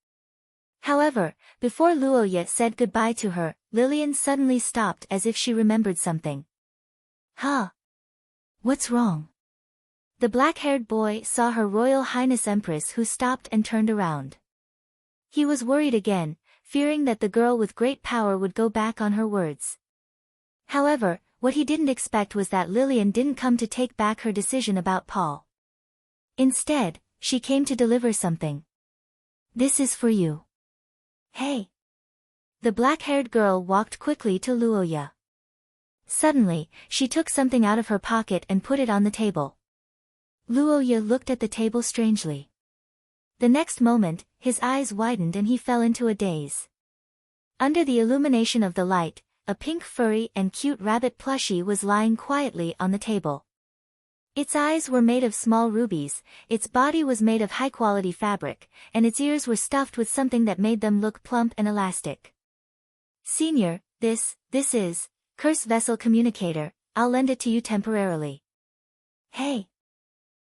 However, before Luoya said goodbye to her, Lillian suddenly stopped as if she remembered something. Huh? What's wrong? The black-haired boy saw Her Royal Highness Empress, who stopped and turned around. He was worried again, fearing that the girl with great power would go back on her words. However, what he didn't expect was that Lillian didn't come to take back her decision about Paul. Instead, she came to deliver something. This is for you. Hey. The black-haired girl walked quickly to Luoya. Suddenly, she took something out of her pocket and put it on the table. Luoya looked at the table strangely. The next moment, his eyes widened and he fell into a daze. Under the illumination of the light, a pink furry and cute rabbit plushie was lying quietly on the table. Its eyes were made of small rubies, its body was made of high-quality fabric, and its ears were stuffed with something that made them look plump and elastic. Senior, this is Curse Vessel Communicator. I'll lend it to you temporarily. Hey.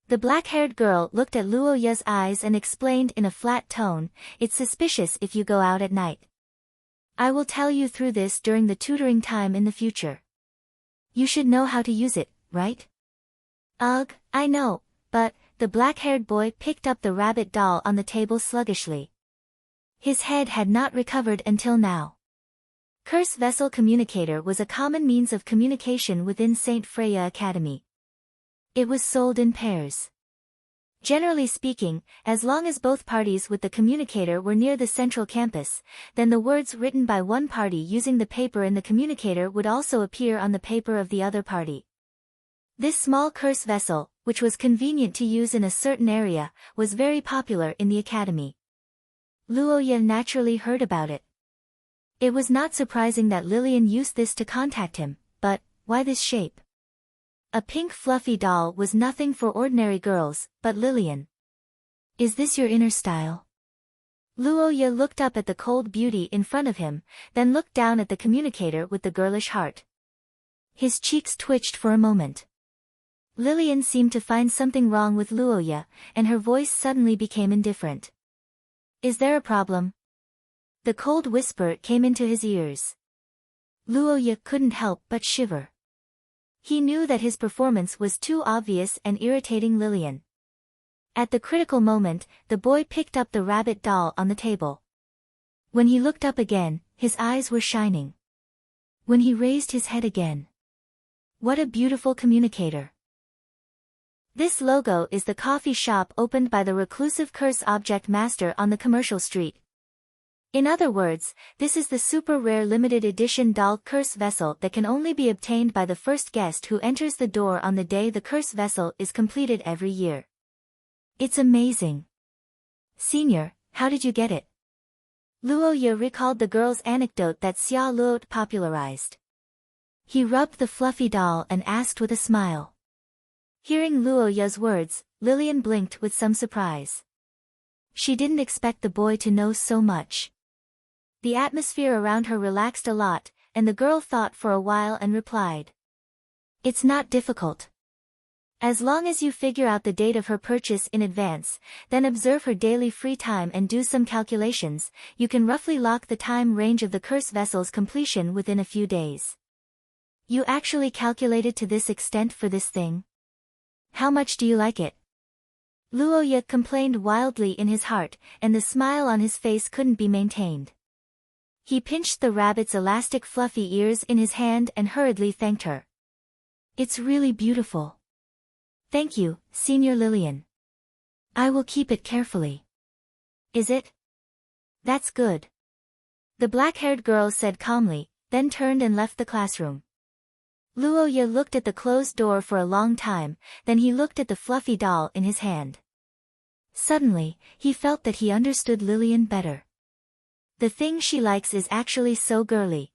The black-haired girl looked at Luoya's eyes and explained in a flat tone, it's suspicious if you go out at night. I will tell you through this during the tutoring time in the future. You should know how to use it, right? Ugh, I know, but, the black-haired boy picked up the rabbit doll on the table sluggishly. His head had not recovered until now. Curse Vessel Communicator was a common means of communication within St. Freya Academy. It was sold in pairs. Generally speaking, as long as both parties with the communicator were near the central campus, then the words written by one party using the paper in the communicator would also appear on the paper of the other party. This small curse vessel, which was convenient to use in a certain area, was very popular in the academy. Luoya naturally heard about it. It was not surprising that Lillian used this to contact him, but, why this shape? A pink fluffy doll was nothing for ordinary girls, but Lillian. Is this your inner style? Luoya looked up at the cold beauty in front of him, then looked down at the communicator with the girlish heart. His cheeks twitched for a moment. Lillian seemed to find something wrong with Luoya, and her voice suddenly became indifferent. Is there a problem? The cold whisper came into his ears. Luoya couldn't help but shiver. He knew that his performance was too obvious and irritating Lillian. At the critical moment, the boy picked up the rabbit doll on the table. When he looked up again, his eyes were shining. when he raised his head again. What a beautiful communicator. This logo is the coffee shop opened by the reclusive curse object master on the commercial street. In other words, this is the super rare limited edition doll curse vessel that can only be obtained by the first guest who enters the door on the day the curse vessel is completed every year. It's amazing. Senior, how did you get it? Luo Ye recalled the girl's anecdote that Xia Luo popularized. He rubbed the fluffy doll and asked with a smile. Hearing Luo Ye's words, Lillian blinked with some surprise. She didn't expect the boy to know so much. The atmosphere around her relaxed a lot, and the girl thought for a while and replied. It's not difficult. As long as you figure out the date of her purchase in advance, then observe her daily free time and do some calculations, you can roughly lock the time range of the curse vessel's completion within a few days. You actually calculated to this extent for this thing? How much do you like it? Luo Ye complained wildly in his heart, and the smile on his face couldn't be maintained. He pinched the rabbit's elastic fluffy ears in his hand and hurriedly thanked her. It's really beautiful. Thank you, Senior Lillian. I will keep it carefully. Is it? That's good. The black-haired girl said calmly, then turned and left the classroom. Luo Ye looked at the closed door for a long time, then he looked at the fluffy doll in his hand. Suddenly, he felt that he understood Lillian better. The thing she likes is actually so girly.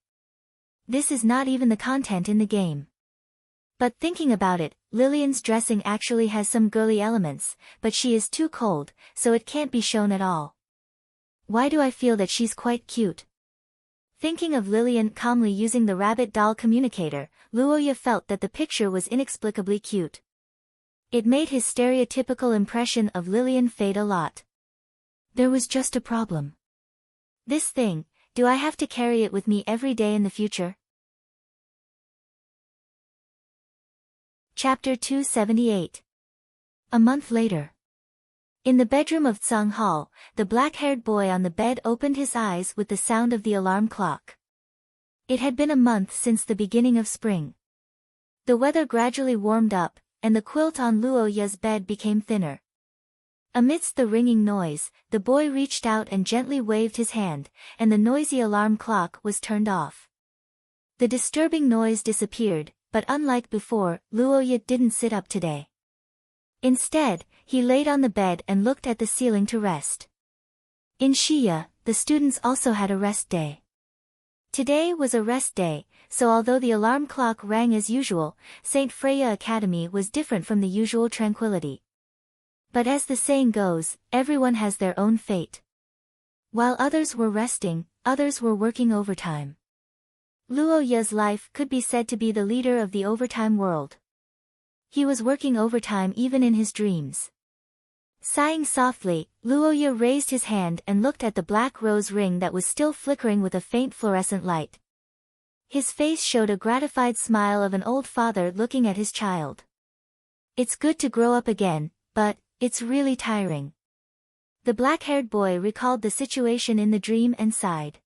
This is not even the content in the game. But thinking about it, Lillian's dressing actually has some girly elements, but she is too cold, so it can't be shown at all. Why do I feel that she's quite cute? Thinking of Lillian calmly using the rabbit doll communicator, Luo Ye felt that the picture was inexplicably cute. It made his stereotypical impression of Lillian fade a lot. There was just a problem. This thing, do I have to carry it with me every day in the future? Chapter 278. A month later. In the bedroom of Tsang Hall, the black-haired boy on the bed opened his eyes with the sound of the alarm clock. It had been a month since the beginning of spring. The weather gradually warmed up, and the quilt on Luo Ye's bed became thinner. Amidst the ringing noise, the boy reached out and gently waved his hand, and the noisy alarm clock was turned off. The disturbing noise disappeared, but unlike before, Luo Ye didn't sit up today. Instead, he laid on the bed and looked at the ceiling to rest. In Shiya, the students also had a rest day. Today was a rest day, so although the alarm clock rang as usual, St. Freya Academy was different from the usual tranquility. But as the saying goes, everyone has their own fate. While others were resting, others were working overtime. Luo Ye's life could be said to be the leader of the overtime world. He was working overtime even in his dreams. Sighing softly, Luo Ye raised his hand and looked at the black rose ring that was still flickering with a faint fluorescent light. His face showed a gratified smile of an old father looking at his child. It's good to grow up again, but it's really tiring. The black-haired boy recalled the situation in the dream and sighed.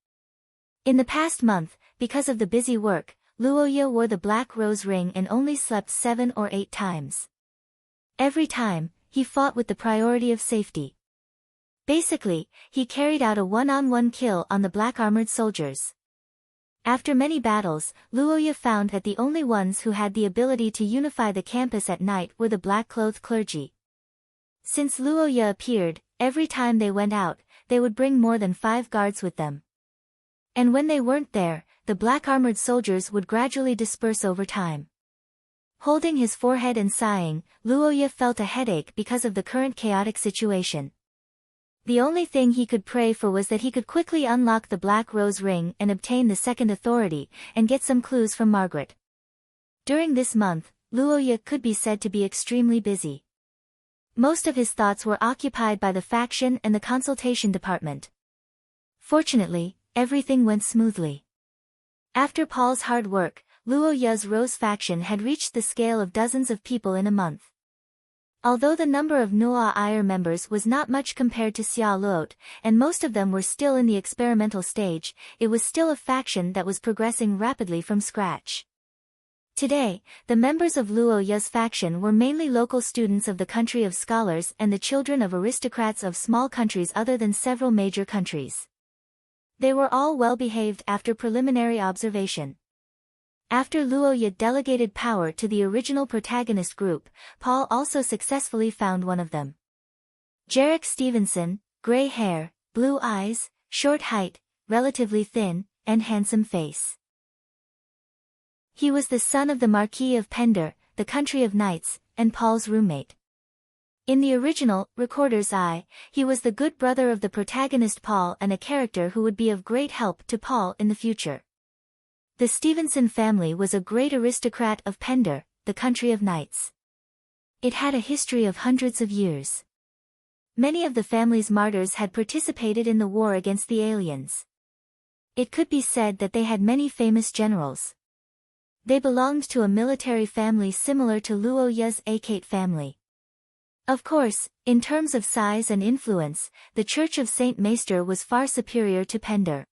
In the past month, because of the busy work, Luo Ye wore the black rose ring and only slept 7 or 8 times. Every time, he fought with the priority of safety. Basically, he carried out a one-on-one kill on the black-armored soldiers. After many battles, Luo Ye found that the only ones who had the ability to unify the campus at night were the black-clothed clergy. Since Luo Ye appeared, every time they went out, they would bring more than 5 guards with them. And when they weren't there, the black-armored soldiers would gradually disperse over time. Holding his forehead and sighing, Luo Ye felt a headache because of the current chaotic situation. The only thing he could pray for was that he could quickly unlock the Black Rose Ring and obtain the second authority, and get some clues from Margaret. During this month, Luo Ye could be said to be extremely busy. Most of his thoughts were occupied by the faction and the consultation department. Fortunately, everything went smoothly. After Paul's hard work, Luo Ye's Rose faction had reached the scale of dozens of people in a month. Although the number of Noa Ir members was not much compared to Xia Lot, and most of them were still in the experimental stage, it was still a faction that was progressing rapidly from scratch. Today, the members of Luo Ya's faction were mainly local students of the country of scholars and the children of aristocrats of small countries other than several major countries. They were all well-behaved after preliminary observation. After Luo Ya delegated power to the original protagonist group, Paul also successfully found one of them. Jarek Stevenson, gray hair, blue eyes, short height, relatively thin, and handsome face. He was the son of the Marquis of Pender, the country of knights, and Paul's roommate. In the original, Recorder's Eye, he was the good brother of the protagonist Paul and a character who would be of great help to Paul in the future. The Stevenson family was a great aristocrat of Pender, the country of knights. It had a history of hundreds of years. Many of the family's martyrs had participated in the war against the aliens. It could be said that they had many famous generals. They belonged to a military family similar to Luo Ya's Akate family. Of course, in terms of size and influence, the Church of Saint Maester was far superior to Pender.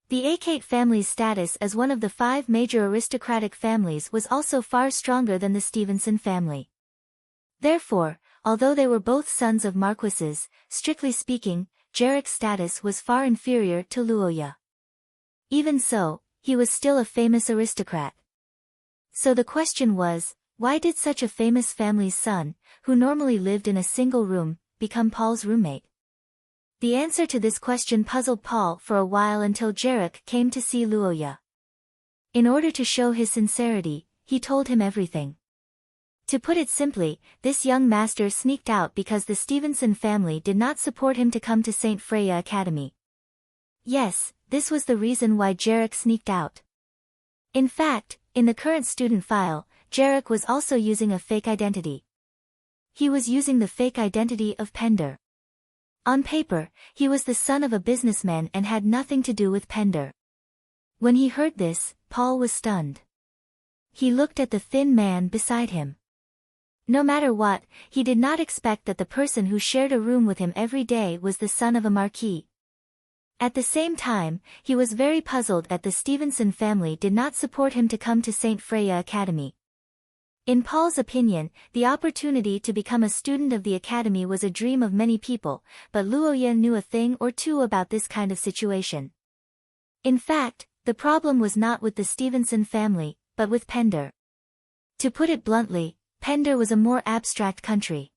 The Akate family's status as one of the 5 major aristocratic families was also far stronger than the Stevenson family. Therefore, although they were both sons of marquises, strictly speaking, Jarek's status was far inferior to Luo Ya. Even so, he was still a famous aristocrat. So the question was, why did such a famous family's son, who normally lived in a single room, become Paul's roommate? The answer to this question puzzled Paul for a while until Jarek came to see Luo Ya. In order to show his sincerity, he told him everything. To put it simply, this young master sneaked out because the Stevenson family did not support him to come to St. Freya Academy. Yes, this was the reason why Jarek sneaked out. In fact, in the current student file, Jarek was also using a fake identity. He was using the fake identity of Pender. On paper, he was the son of a businessman and had nothing to do with Pender. When he heard this, Paul was stunned. He looked at the thin man beside him. No matter what, he did not expect that the person who shared a room with him every day was the son of a marquis. At the same time, he was very puzzled that the Stevenson family did not support him to come to St. Freya Academy. In Paul's opinion, the opportunity to become a student of the academy was a dream of many people, but Luo Ya knew a thing or two about this kind of situation. In fact, the problem was not with the Stevenson family, but with Pender. To put it bluntly, Pender was a more abstract country.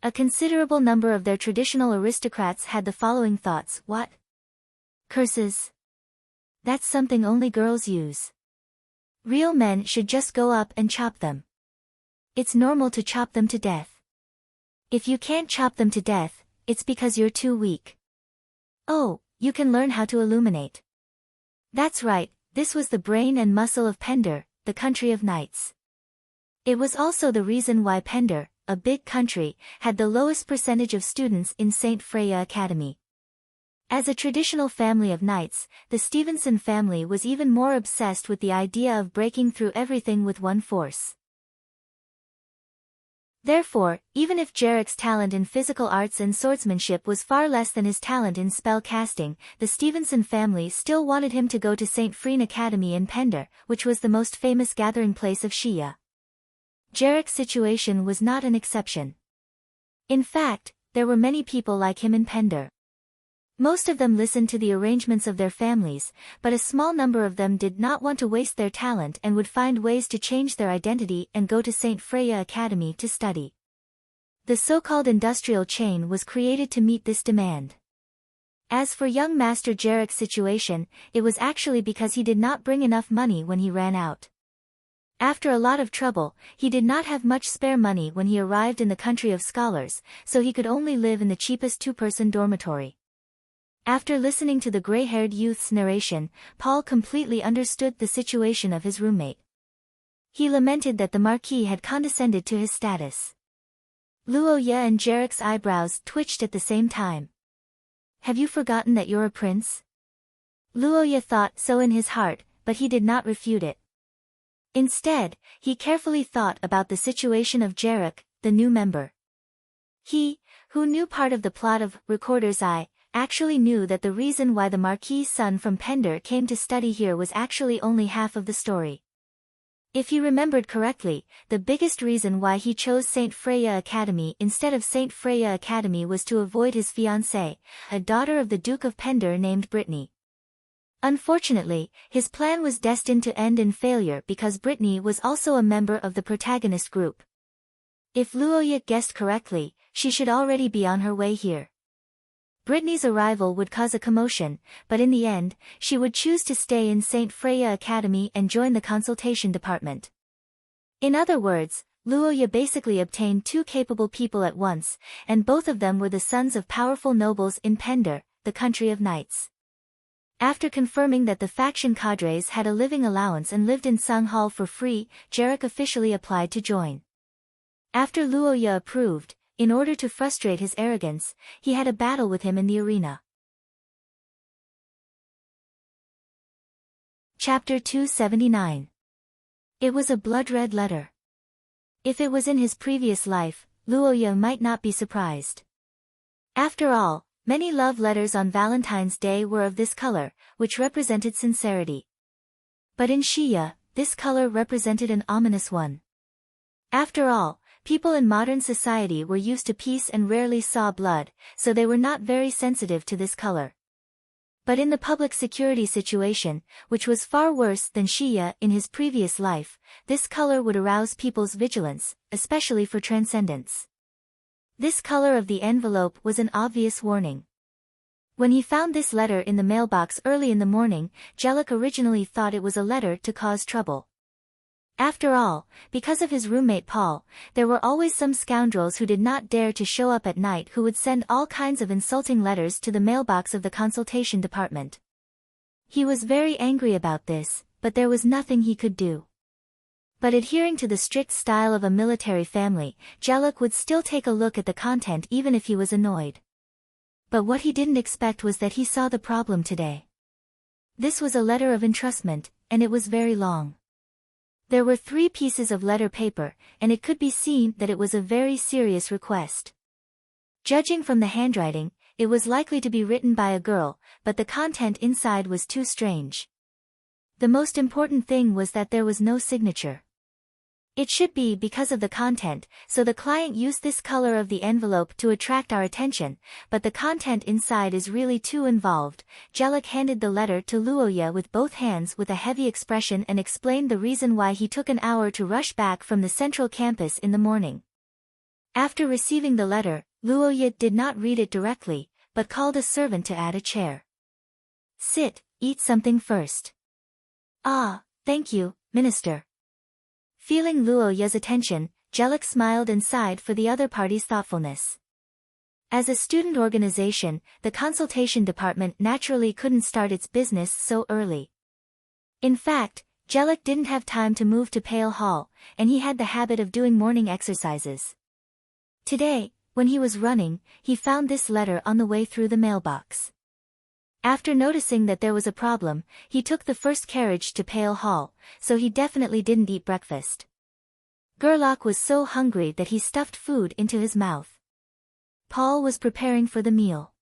A considerable number of their traditional aristocrats had the following thoughts: what? Curses? That's something only girls use. Real men should just go up and chop them. It's normal to chop them to death. If you can't chop them to death, it's because you're too weak. Oh, you can learn how to illuminate. That's right, this was the brain and muscle of Pender, the country of knights. It was also the reason why Pender, a big country, had the lowest percentage of students in St. Freya Academy. As a traditional family of knights, the Stevenson family was even more obsessed with the idea of breaking through everything with one force. Therefore, even if Jarek's talent in physical arts and swordsmanship was far less than his talent in spell casting, the Stevenson family still wanted him to go to St. Freen Academy in Pender, which was the most famous gathering place of Shia. Jarek's situation was not an exception. In fact, there were many people like him in Pender. Most of them listened to the arrangements of their families, but a small number of them did not want to waste their talent and would find ways to change their identity and go to St. Freya Academy to study. The so-called industrial chain was created to meet this demand. As for young Master Jarek's situation, it was actually because he did not bring enough money when he ran out. After a lot of trouble, he did not have much spare money when he arrived in the country of scholars, so he could only live in the cheapest two-person dormitory. After listening to the gray-haired youth's narration, Paul completely understood the situation of his roommate. He lamented that the Marquis had condescended to his status. Luo Ya and Jarek's eyebrows twitched at the same time. Have you forgotten that you're a prince? Luo Ya thought so in his heart, but he did not refute it. Instead, he carefully thought about the situation of Jarek, the new member. He, who knew part of the plot of Recorder's Eye, actually knew that the reason why the Marquis' son from Pender came to study here was actually only half of the story. If he remembered correctly, the biggest reason why he chose St. Freya Academy instead of St. Freya Academy was to avoid his fiancée, a daughter of the Duke of Pender named Brittany. Unfortunately, his plan was destined to end in failure because Brittany was also a member of the protagonist group. If Luoya guessed correctly, she should already be on her way here. Brittany's arrival would cause a commotion, but in the end, she would choose to stay in St. Freya Academy and join the consultation department. In other words, Luoya basically obtained two capable people at once, and both of them were the sons of powerful nobles in Pender, the country of knights. After confirming that the faction cadres had a living allowance and lived in Sang Hall for free, Jarek officially applied to join. After Luoya approved, in order to frustrate his arrogance, he had a battle with him in the arena. Chapter 279. It was a blood-red letter. If it was in his previous life, Luoya might not be surprised. After all, many love letters on Valentine's Day were of this color, which represented sincerity. But in Shiya, this color represented an ominous one. After all, people in modern society were used to peace and rarely saw blood, so they were not very sensitive to this color. But in the public security situation, which was far worse than Shiya in his previous life, this color would arouse people's vigilance, especially for transcendence. This color of the envelope was an obvious warning. When he found this letter in the mailbox early in the morning, Jellic originally thought it was a letter to cause trouble. After all, because of his roommate Paul, there were always some scoundrels who did not dare to show up at night who would send all kinds of insulting letters to the mailbox of the consultation department. He was very angry about this, but there was nothing he could do. But adhering to the strict style of a military family, Jellic would still take a look at the content even if he was annoyed. But what he didn't expect was that he saw the problem today. This was a letter of entrustment, and it was very long. There were 3 pieces of letter paper, and it could be seen that it was a very serious request. Judging from the handwriting, it was likely to be written by a girl, but the content inside was too strange. The most important thing was that there was no signature. It should be because of the content, so the client used this color of the envelope to attract our attention, but the content inside is really too involved. Jellic handed the letter to Luoya with both hands with a heavy expression and explained the reason why he took an hour to rush back from the central campus in the morning. After receiving the letter, Luoya did not read it directly, but called a servant to add a chair. "Sit, eat something first." "Ah, thank you, Minister." Feeling Luoya's attention, Jellic smiled and sighed for the other party's thoughtfulness. As a student organization, the consultation department naturally couldn't start its business so early. In fact, Jellic didn't have time to move to Pale Hall, and he had the habit of doing morning exercises. Today, when he was running, he found this letter on the way through the mailbox. After noticing that there was a problem, he took the first carriage to Pale Hall, so he definitely didn't eat breakfast. Gerlach was so hungry that he stuffed food into his mouth. Paul was preparing for the meal.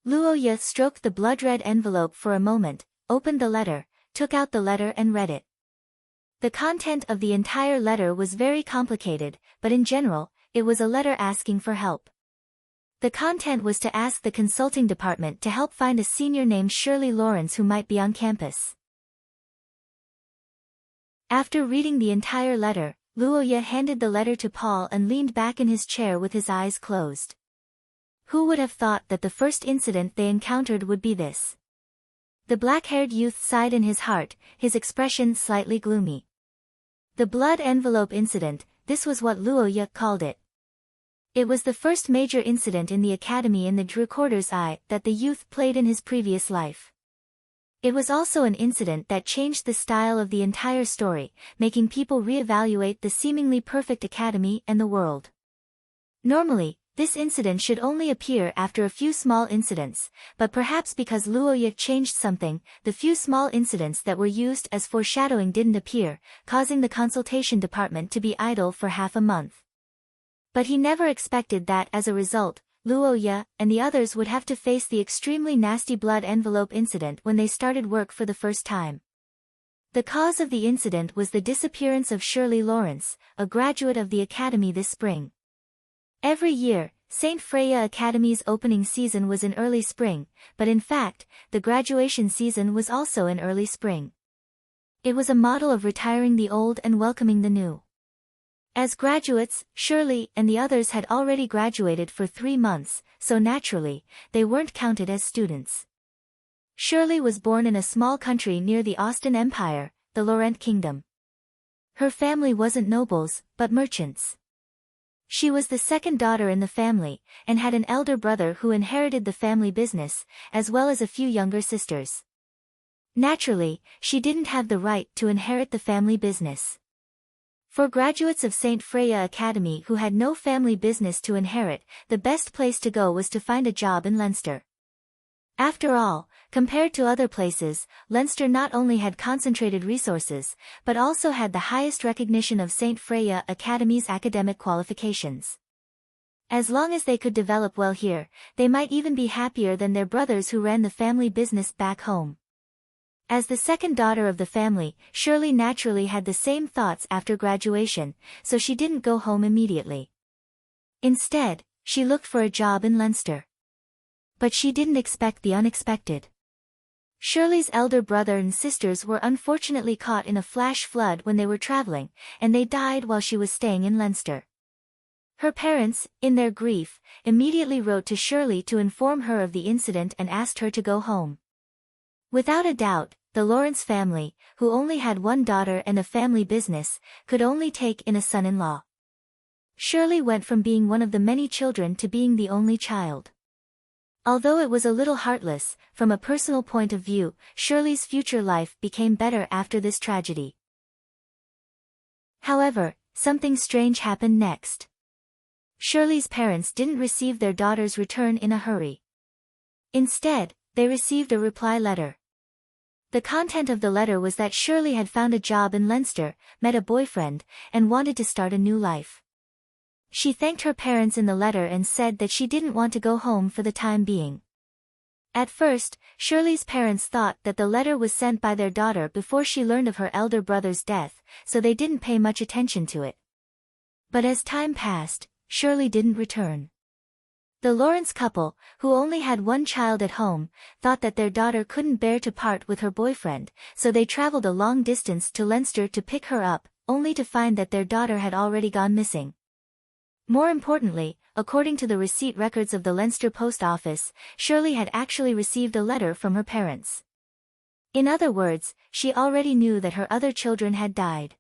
Luoya stroked the blood-red envelope for a moment, opened the letter, took out the letter and read it. The content of the entire letter was very complicated, but in general, it was a letter asking for help. The content was to ask the consulting department to help find a senior named Shirley Lawrence who might be on campus. After reading the entire letter, Luoya handed the letter to Paul and leaned back in his chair with his eyes closed. Who would have thought that the first incident they encountered would be this? The black-haired youth sighed in his heart, his expression slightly gloomy. The blood envelope incident, this was what Luoya called it. It was the first major incident in the academy in the Recorder's Eye that the youth played in his previous life. It was also an incident that changed the style of the entire story, making people reevaluate the seemingly perfect academy and the world. Normally, this incident should only appear after a few small incidents, but perhaps because Luoya changed something, the few small incidents that were used as foreshadowing didn't appear, causing the consultation department to be idle for half a month. But he never expected that as a result, Luoya and the others would have to face the extremely nasty blood envelope incident when they started work for the first time. The cause of the incident was the disappearance of Shirley Lawrence, a graduate of the academy this spring. Every year, St. Freya Academy's opening season was in early spring, but in fact, the graduation season was also in early spring. It was a model of retiring the old and welcoming the new. As graduates, Shirley and the others had already graduated for 3 months, so naturally, they weren't counted as students. Shirley was born in a small country near the Austin Empire, the Laurent Kingdom. Her family wasn't nobles, but merchants. She was the second daughter in the family, and had an elder brother who inherited the family business, as well as a few younger sisters. Naturally, she didn't have the right to inherit the family business. For graduates of St. Freya Academy who had no family business to inherit, the best place to go was to find a job in Leinster. After all, compared to other places, Leinster not only had concentrated resources, but also had the highest recognition of St. Freya Academy's academic qualifications. As long as they could develop well here, they might even be happier than their brothers who ran the family business back home. As the second daughter of the family, Shirley naturally had the same thoughts after graduation, so she didn't go home immediately. Instead, she looked for a job in Leinster. But she didn't expect the unexpected. Shirley's elder brother and sisters were unfortunately caught in a flash flood when they were traveling, and they died while she was staying in Leinster. Her parents, in their grief, immediately wrote to Shirley to inform her of the incident and asked her to go home. Without a doubt, the Lawrence family, who only had one daughter and a family business, could only take in a son-in-law. Shirley went from being one of the many children to being the only child. Although it was a little heartless, from a personal point of view, Shirley's future life became better after this tragedy. However, something strange happened next. Shirley's parents didn't receive their daughter's return in a hurry. Instead, they received a reply letter. The content of the letter was that Shirley had found a job in Leinster, met a boyfriend, and wanted to start a new life. She thanked her parents in the letter and said that she didn't want to go home for the time being. At first, Shirley's parents thought that the letter was sent by their daughter before she learned of her elder brother's death, so they didn't pay much attention to it. But as time passed, Shirley didn't return. The Lawrence couple, who only had one child at home, thought that their daughter couldn't bear to part with her boyfriend, so they traveled a long distance to Leinster to pick her up, only to find that their daughter had already gone missing. More importantly, according to the receipt records of the Leinster post office, Shirley had actually received a letter from her parents. In other words, she already knew that her other children had died.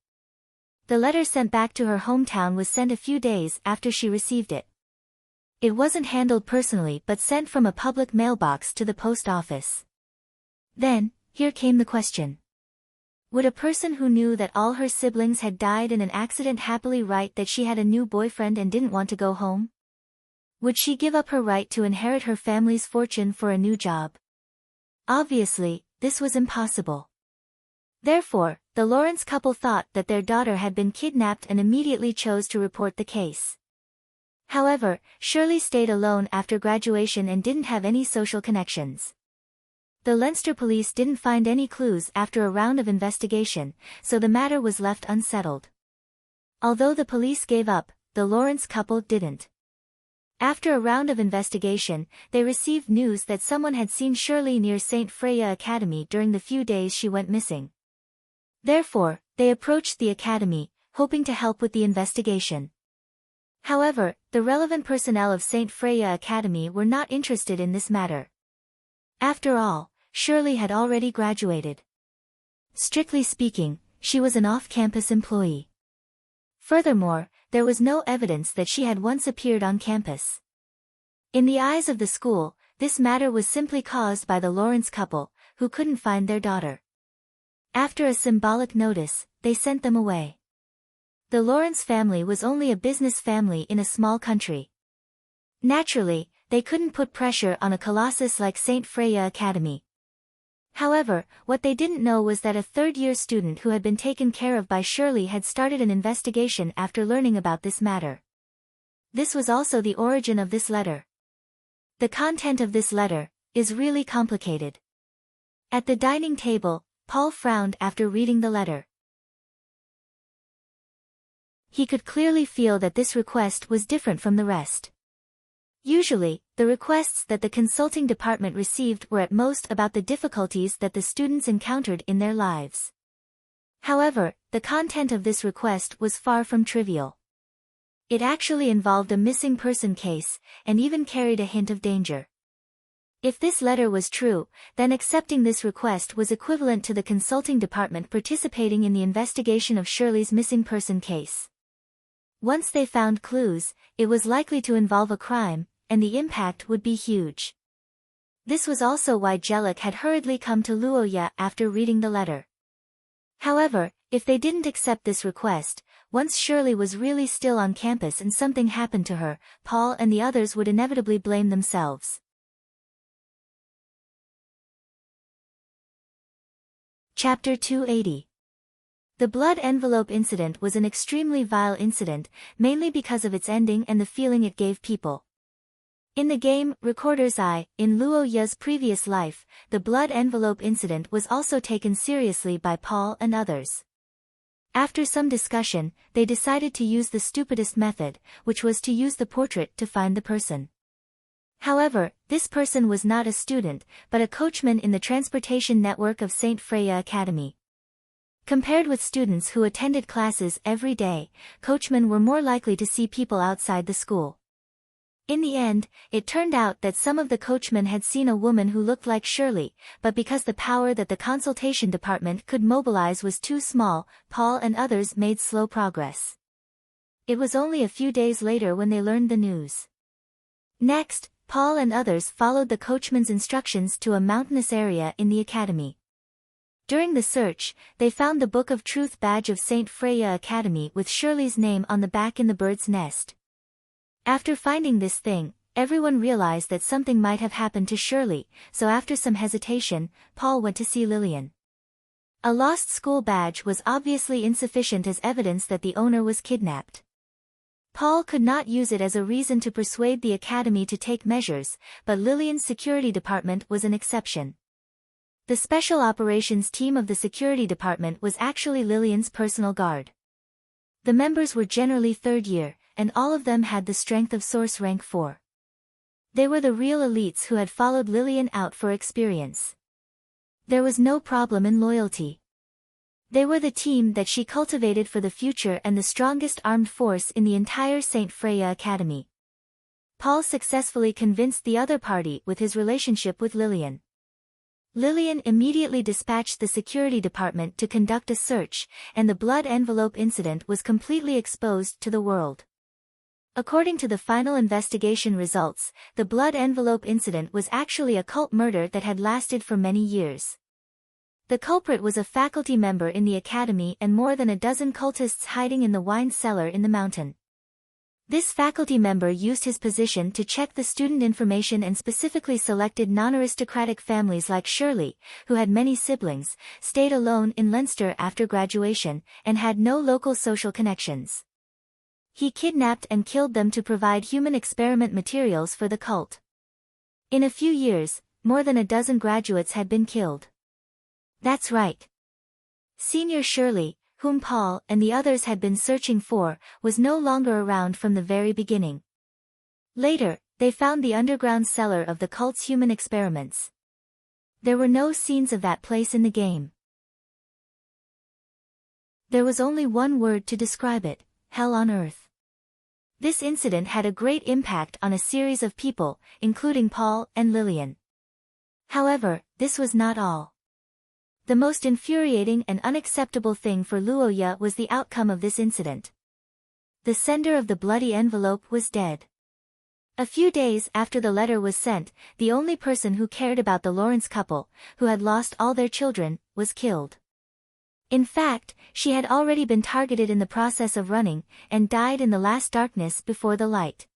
The letter sent back to her hometown was sent a few days after she received it. It wasn't handled personally but sent from a public mailbox to the post office. Then, here came the question. Would a person who knew that all her siblings had died in an accident happily write that she had a new boyfriend and didn't want to go home? Would she give up her right to inherit her family's fortune for a new job? Obviously, this was impossible. Therefore, the Lawrence couple thought that their daughter had been kidnapped and immediately chose to report the case. However, Shirley stayed alone after graduation and didn't have any social connections. The Leinster police didn't find any clues after a round of investigation, so the matter was left unsettled. Although the police gave up, the Lawrence couple didn't. After a round of investigation, they received news that someone had seen Shirley near St. Freya Academy during the few days she went missing. Therefore, they approached the academy, hoping to help with the investigation. However, the relevant personnel of St. Freya Academy were not interested in this matter. After all, Shirley had already graduated. Strictly speaking, she was an off-campus employee. Furthermore, there was no evidence that she had once appeared on campus. In the eyes of the school, this matter was simply caused by the Lawrence couple, who couldn't find their daughter. After a symbolic notice, they sent them away. The Lawrence family was only a business family in a small country. Naturally, they couldn't put pressure on a colossus like St. Freya Academy. However, what they didn't know was that a third-year student who had been taken care of by Shirley had started an investigation after learning about this matter. This was also the origin of this letter. The content of this letter is really complicated. At the dining table, Paul frowned after reading the letter. He could clearly feel that this request was different from the rest. Usually, the requests that the consulting department received were at most about the difficulties that the students encountered in their lives. However, the content of this request was far from trivial. It actually involved a missing person case, and even carried a hint of danger. If this letter was true, then accepting this request was equivalent to the consulting department participating in the investigation of Shirley's missing person case. Once they found clues, it was likely to involve a crime, and the impact would be huge. This was also why Jellic had hurriedly come to Luoya after reading the letter. However, if they didn't accept this request, once Shirley was really still on campus and something happened to her, Paul and the others would inevitably blame themselves. Chapter 280. The blood envelope incident was an extremely vile incident, mainly because of its ending and the feeling it gave people. In the game, Recorder's Eye, in Luo Ya's previous life, the blood envelope incident was also taken seriously by Paul and others. After some discussion, they decided to use the stupidest method, which was to use the portrait to find the person. However, this person was not a student, but a coachman in the transportation network of St. Freya Academy. Compared with students who attended classes every day, coachmen were more likely to see people outside the school. In the end, it turned out that some of the coachmen had seen a woman who looked like Shirley, but because the power that the consultation department could mobilize was too small, Paul and others made slow progress. It was only a few days later when they learned the news. Next, Paul and others followed the coachman's instructions to a mountainous area in the academy. During the search, they found the Book of Truth badge of St. Freya Academy with Shirley's name on the back in the bird's nest. After finding this thing, everyone realized that something might have happened to Shirley, so after some hesitation, Paul went to see Lillian. A lost school badge was obviously insufficient as evidence that the owner was kidnapped. Paul could not use it as a reason to persuade the academy to take measures, but Lillian's security department was an exception. The special operations team of the security department was actually Lillian's personal guard. The members were generally third year, and all of them had the strength of source rank 4. They were the real elites who had followed Lillian out for experience. There was no problem in loyalty. They were the team that she cultivated for the future and the strongest armed force in the entire St. Freya Academy. Paul successfully convinced the other party with his relationship with Lillian. Lillian immediately dispatched the security department to conduct a search, and the blood envelope incident was completely exposed to the world. According to the final investigation results, the blood envelope incident was actually a cult murder that had lasted for many years. The culprit was a faculty member in the academy and more than a dozen cultists hiding in the wine cellar in the mountain. This faculty member used his position to check the student information and specifically selected non-aristocratic families like Shirley, who had many siblings, stayed alone in Leinster after graduation, and had no local social connections. He kidnapped and killed them to provide human experiment materials for the cult. In a few years, more than a dozen graduates had been killed. That's right. Senior Shirley, whom Paul and the others had been searching for, was no longer around from the very beginning. Later, they found the underground cellar of the cult's human experiments. There were no scenes of that place in the game. There was only one word to describe it: hell on earth. This incident had a great impact on a series of people, including Paul and Lillian. However, this was not all. The most infuriating and unacceptable thing for Luoya was the outcome of this incident. The sender of the bloody envelope was dead. A few days after the letter was sent, the only person who cared about the Lawrence couple, who had lost all their children, was killed. In fact, she had already been targeted in the process of running, and died in the last darkness before the light.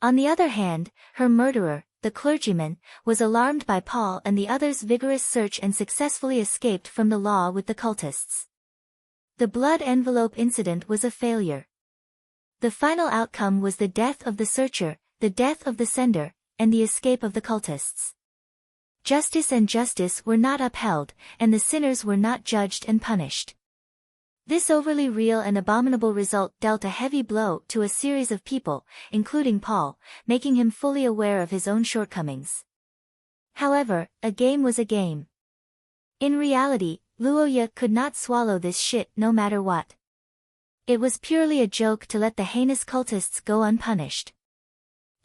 On the other hand, her murderer, the clergyman, was alarmed by Paul and the others' vigorous search and successfully escaped from the law with the cultists. The blood envelope incident was a failure. The final outcome was the death of the searcher, the death of the sender, and the escape of the cultists. Justice and justice were not upheld, and the sinners were not judged and punished. This overly real and abominable result dealt a heavy blow to a series of people, including Paul, making him fully aware of his own shortcomings. However, a game was a game. In reality, Luoya could not swallow this shit no matter what. It was purely a joke to let the heinous cultists go unpunished.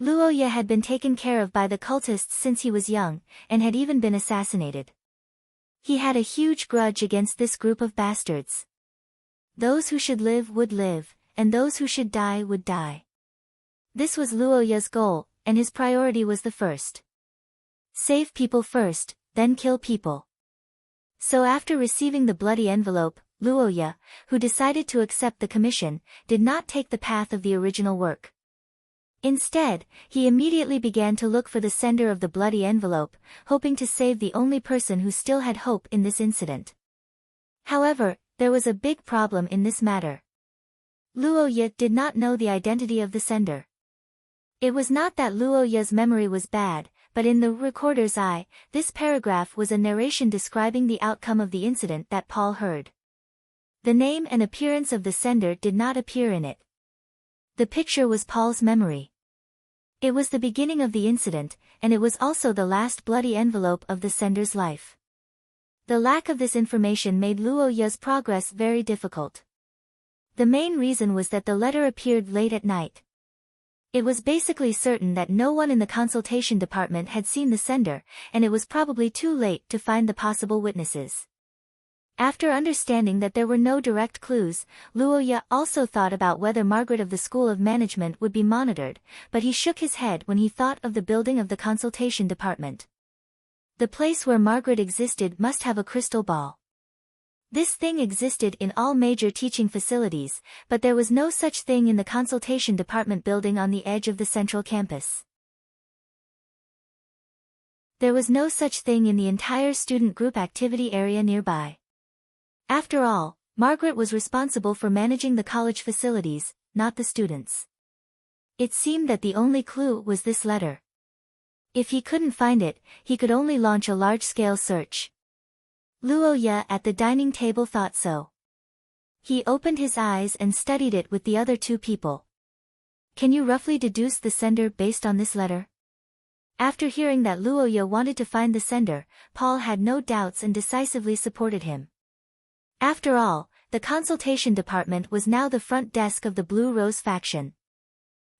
Luoya had been taken care of by the cultists since he was young, and had even been assassinated. He had a huge grudge against this group of bastards. Those who should live would live, and those who should die would die. This was Luoya's goal, and his priority was the first. Save people first, then kill people. So after receiving the bloody envelope, Luoya, who decided to accept the commission, did not take the path of the original work. Instead, he immediately began to look for the sender of the bloody envelope, hoping to save the only person who still had hope in this incident. However, there was a big problem in this matter. Luoya did not know the identity of the sender. It was not that Luoya's memory was bad, but in the recorder's eye, this paragraph was a narration describing the outcome of the incident that Paul heard. The name and appearance of the sender did not appear in it. The picture was Paul's memory. It was the beginning of the incident, and it was also the last bloody envelope of the sender's life. The lack of this information made Luoya's progress very difficult. The main reason was that the letter appeared late at night. It was basically certain that no one in the consultation department had seen the sender, and it was probably too late to find the possible witnesses. After understanding that there were no direct clues, Luoya also thought about whether Margaret of the School of Management would be monitored, but he shook his head when he thought of the building of the consultation department. The place where Margaret existed must have a crystal ball. This thing existed in all major teaching facilities, but there was no such thing in the consultation department building on the edge of the central campus. There was no such thing in the entire student group activity area nearby. After all, Margaret was responsible for managing the college facilities, not the students. It seemed that the only clue was this letter. If he couldn't find it, he could only launch a large-scale search. Luoya at the dining table thought so. He opened his eyes and studied it with the other two people. Can you roughly deduce the sender based on this letter? After hearing that Luoya wanted to find the sender, Paul had no doubts and decisively supported him. After all, the consultation department was now the front desk of the Blue Rose faction.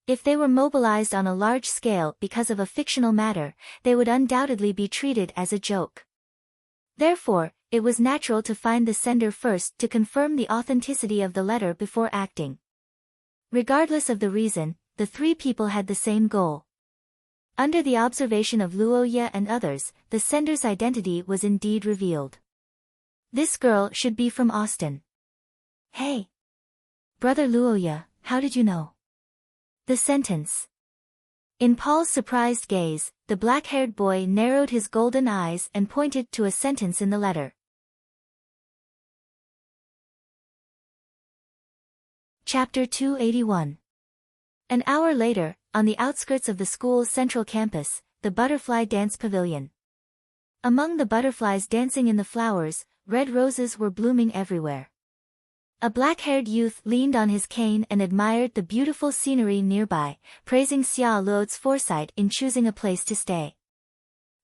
If they were mobilized on a large scale because of a fictional matter, they would undoubtedly be treated as a joke. Therefore, it was natural to find the sender first to confirm the authenticity of the letter before acting. Regardless of the reason, the three people had the same goal. Under the observation of Luoya and others, the sender's identity was indeed revealed. This girl should be from Austin. Hey! Brother Luoya, how did you know? The sentence. In Paul's surprised gaze, the black-haired boy narrowed his golden eyes and pointed to a sentence in the letter. Chapter 281. An hour later, on the outskirts of the school's central campus, the butterfly dance pavilion. Among the butterflies dancing in the flowers, red roses were blooming everywhere. A black-haired youth leaned on his cane and admired the beautiful scenery nearby, praising Xia Luo's foresight in choosing a place to stay.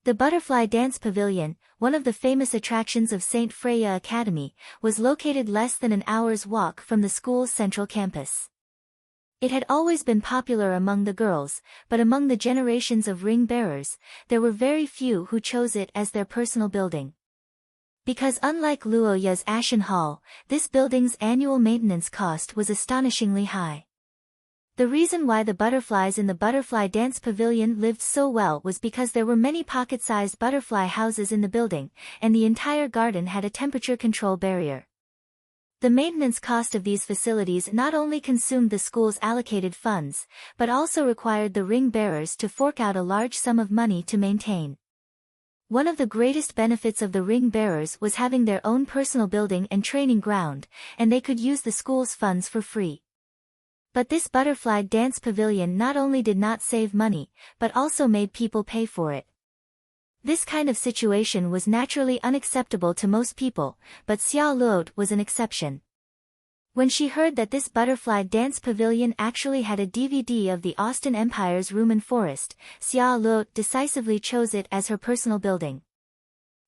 The Butterfly Dance Pavilion, one of the famous attractions of St. Freya Academy, was located less than an hour's walk from the school's central campus. It had always been popular among the girls, but among the generations of ring-bearers, there were very few who chose it as their personal building. Because unlike Luoya's Ashen Hall, this building's annual maintenance cost was astonishingly high. The reason why the butterflies in the Butterfly Dance Pavilion lived so well was because there were many pocket-sized butterfly houses in the building, and the entire garden had a temperature control barrier. The maintenance cost of these facilities not only consumed the school's allocated funds, but also required the ring-bearers to fork out a large sum of money to maintain. One of the greatest benefits of the ring-bearers was having their own personal building and training ground, and they could use the school's funds for free. But this butterfly dance pavilion not only did not save money, but also made people pay for it. This kind of situation was naturally unacceptable to most people, but Xiao Luo was an exception. When she heard that this butterfly dance pavilion actually had a DVD of the Austin Empire's Room and Forest, Xiao Luo decisively chose it as her personal building.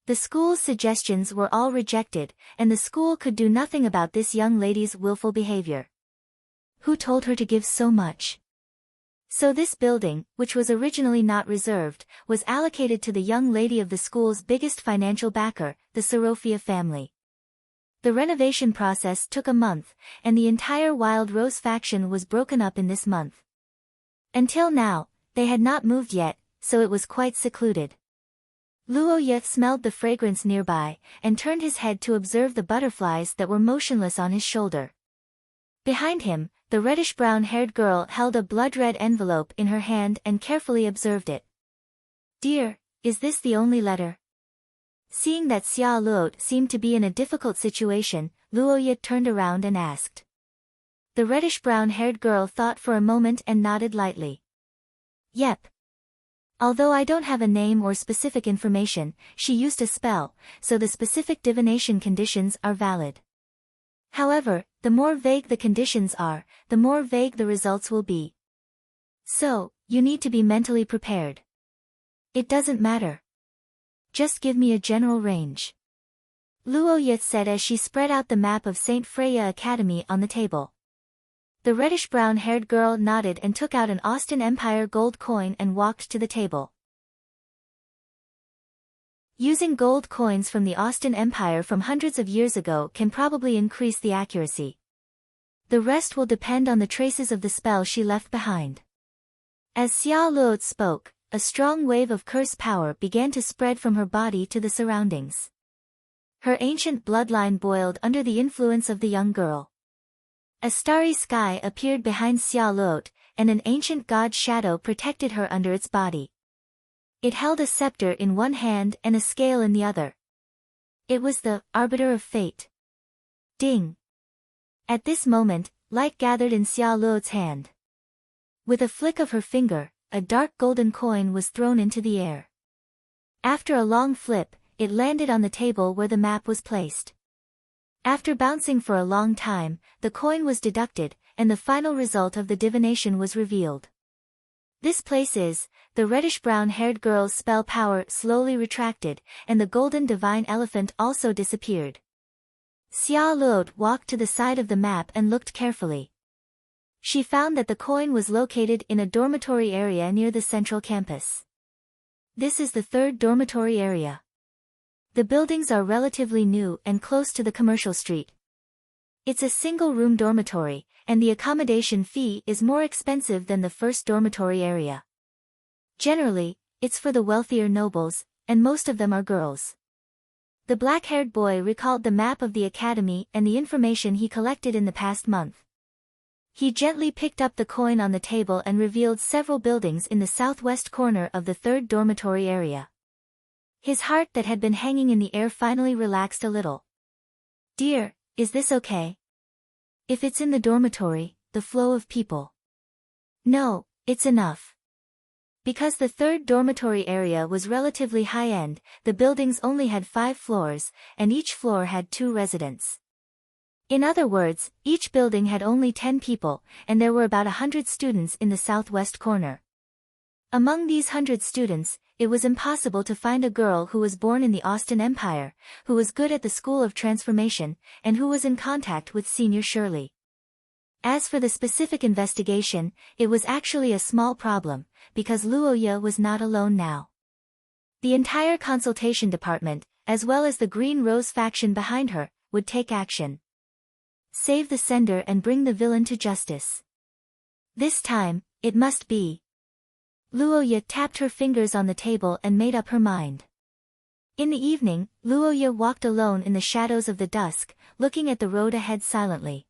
The school's suggestions were all rejected, and the school could do nothing about this young lady's willful behavior. Who told her to give so much? So this building, which was originally not reserved, was allocated to the young lady of the school's biggest financial backer, the Sorofia family. The renovation process took a month, and the entire Wild Rose faction was broken up in this month. Until now, they had not moved yet, so it was quite secluded. Luo Ye smelled the fragrance nearby, and turned his head to observe the butterflies that were motionless on his shoulder. Behind him, the reddish-brown-haired girl held a blood-red envelope in her hand and carefully observed it. "Dear, is this the only letter?" Seeing that Xiao Luo seemed to be in a difficult situation, Luo Ye turned around and asked. The reddish-brown-haired girl thought for a moment and nodded lightly. "Yep. Although I don't have a name or specific information, she used a spell, so the specific divination conditions are valid. However, the more vague the conditions are, the more vague the results will be. So, you need to be mentally prepared. It doesn't matter. Just give me a general range," Luo Ye said as she spread out the map of St. Freya Academy on the table. The reddish-brown-haired girl nodded and took out an Austin Empire gold coin and walked to the table. Using gold coins from the Austin Empire from hundreds of years ago can probably increase the accuracy. The rest will depend on the traces of the spell she left behind. As Xiao Luo spoke, a strong wave of curse power began to spread from her body to the surroundings. Her ancient bloodline boiled under the influence of the young girl. A starry sky appeared behind Xiao Luo, and an ancient god's shadow protected her under its body. It held a scepter in one hand and a scale in the other. It was the arbiter of fate. Ding! At this moment, light gathered in Xiao Luo's hand. With a flick of her finger, a dark golden coin was thrown into the air. After a long flip, it landed on the table where the map was placed. After bouncing for a long time, the coin was deducted, and the final result of the divination was revealed. This place is, the reddish-brown-haired girl's spell power slowly retracted, and the golden divine elephant also disappeared. Xiao Luo walked to the side of the map and looked carefully. She found that the coin was located in a dormitory area near the central campus. This is the third dormitory area. The buildings are relatively new and close to the commercial street. It's a single-room dormitory, and the accommodation fee is more expensive than the first dormitory area. Generally, it's for the wealthier nobles, and most of them are girls. The black-haired boy recalled the map of the academy and the information he collected in the past month. He gently picked up the coin on the table and revealed several buildings in the southwest corner of the third dormitory area. His heart that had been hanging in the air finally relaxed a little. "Dear, is this okay? If it's in the dormitory, the flow of people." "No, it's enough." Because the third dormitory area was relatively high-end, the buildings only had 5 floors, and each floor had 2 residents. In other words, each building had only 10 people, and there were about 100 students in the southwest corner. Among these 100 students, it was impossible to find a girl who was born in the Austin Empire, who was good at the School of Transformation, and who was in contact with Senior Shirley. As for the specific investigation, it was actually a small problem, because Luo Ye was not alone now. The entire consultation department, as well as the Green Rose faction behind her, would take action. Save the sender and bring the villain to justice. This time, it must be. Luo Ye tapped her fingers on the table and made up her mind. In the evening, Luo Ye walked alone in the shadows of the dusk, looking at the road ahead silently.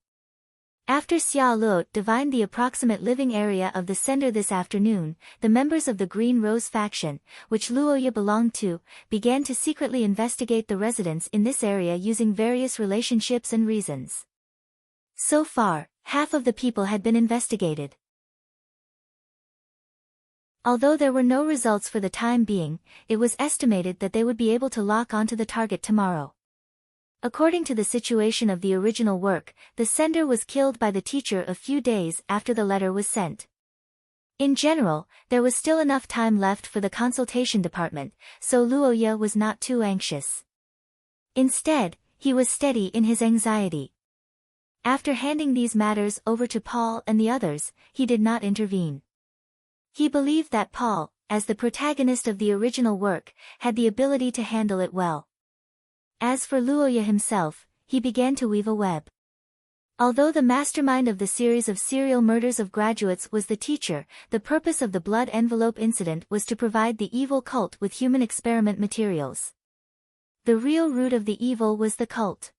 After Xiao Luo divined the approximate living area of the sender this afternoon, the members of the Green Rose faction, which Luo Ye belonged to, began to secretly investigate the residents in this area using various relationships and reasons. So far, half of the people had been investigated. Although there were no results for the time being, it was estimated that they would be able to lock onto the target tomorrow. According to the situation of the original work, the sender was killed by the teacher a few days after the letter was sent. In general, there was still enough time left for the consultation department, so Luoya was not too anxious. Instead, he was steady in his anxiety. After handing these matters over to Paul and the others, he did not intervene. He believed that Paul, as the protagonist of the original work, had the ability to handle it well. As for Luoya himself, he began to weave a web. Although the mastermind of the series of serial murders of graduates was the teacher, the purpose of the blood envelope incident was to provide the evil cult with human experiment materials. The real root of the evil was the cult.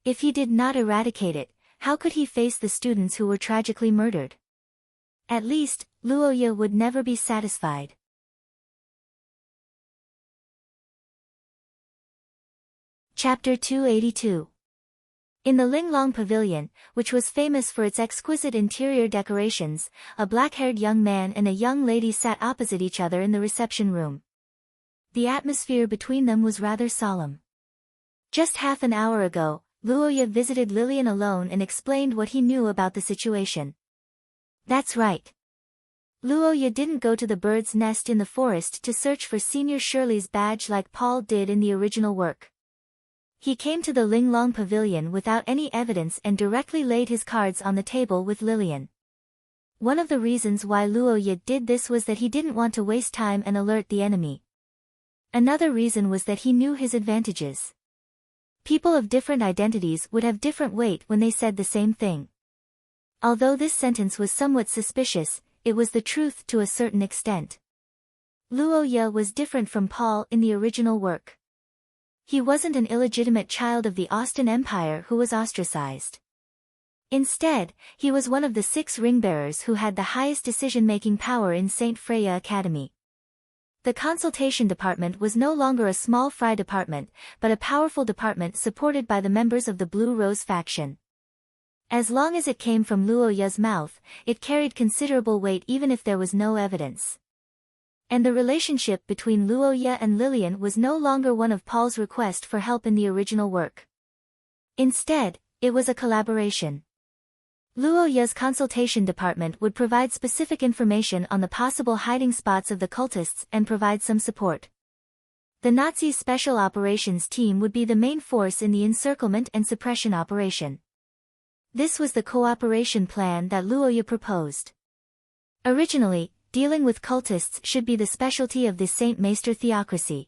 If he did not eradicate it, how could he face the students who were tragically murdered? At least, Luoya would never be satisfied. Chapter 282. In the Linglong Pavilion, which was famous for its exquisite interior decorations, a black-haired young man and a young lady sat opposite each other in the reception room. The atmosphere between them was rather solemn. Just half an hour ago, Luoya visited Lillian alone and explained what he knew about the situation. That's right. Luoya didn't go to the bird's nest in the forest to search for Senior Shirley's badge like Paul did in the original work. He came to the Linglong Pavilion without any evidence and directly laid his cards on the table with Lillian. One of the reasons why Luoya did this was that he didn't want to waste time and alert the enemy. Another reason was that he knew his advantages. People of different identities would have different weight when they said the same thing. Although this sentence was somewhat suspicious, it was the truth to a certain extent. Luoya was different from Paul in the original work. He wasn't an illegitimate child of the Austin Empire who was ostracized. Instead, he was one of the 6 ring-bearers who had the highest decision-making power in St. Freya Academy. The consultation department was no longer a small fry department, but a powerful department supported by the members of the Blue Rose faction. As long as it came from Luoya's mouth, it carried considerable weight even if there was no evidence. And the relationship between Luoya and Lillian was no longer one of Paul's request for help in the original work. Instead, it was a collaboration. Luoya's consultation department would provide specific information on the possible hiding spots of the cultists and provide some support. The Nazi Special Operations Team would be the main force in the encirclement and suppression operation. This was the cooperation plan that Luoya proposed. Originally, dealing with cultists should be the specialty of the Saint Maester theocracy.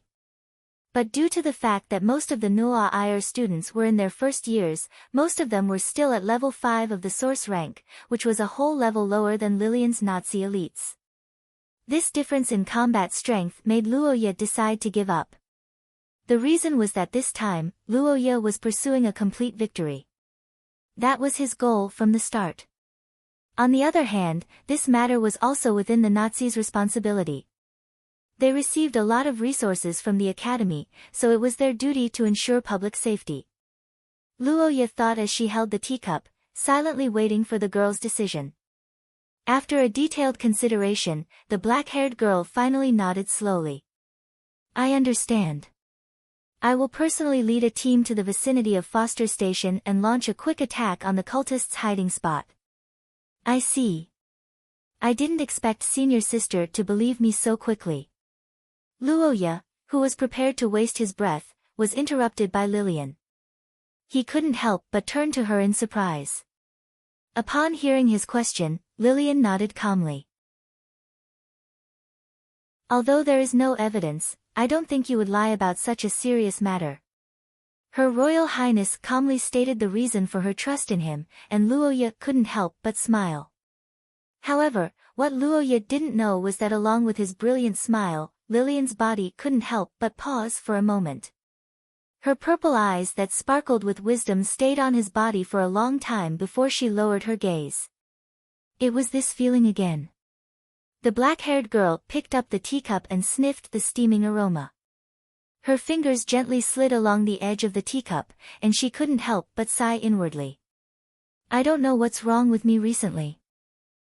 But due to the fact that most of the Noa Ir students were in their first years, most of them were still at level 5 of the source rank, which was a whole level lower than Lillian's Nazi elites. This difference in combat strength made Luoya decide to give up. The reason was that this time, Luoya was pursuing a complete victory. That was his goal from the start. On the other hand, this matter was also within the Nazis' responsibility. They received a lot of resources from the academy, so it was their duty to ensure public safety. Luoya thought as she held the teacup, silently waiting for the girl's decision. After a detailed consideration, the black-haired girl finally nodded slowly. I understand. I will personally lead a team to the vicinity of Foster Station and launch a quick attack on the cultists' hiding spot. I see. I didn't expect Senior Sister to believe me so quickly. Luoya, who was prepared to waste his breath, was interrupted by Lillian. He couldn't help but turn to her in surprise. Upon hearing his question, Lillian nodded calmly. Although there is no evidence, I don't think you would lie about such a serious matter. Her Royal Highness calmly stated the reason for her trust in him, and Luoya couldn't help but smile. However, what Luoya didn't know was that along with his brilliant smile, Lillian's body couldn't help but pause for a moment. Her purple eyes that sparkled with wisdom stayed on his body for a long time before she lowered her gaze. It was this feeling again. The black-haired girl picked up the teacup and sniffed the steaming aroma. Her fingers gently slid along the edge of the teacup, and she couldn't help but sigh inwardly. I don't know what's wrong with me recently.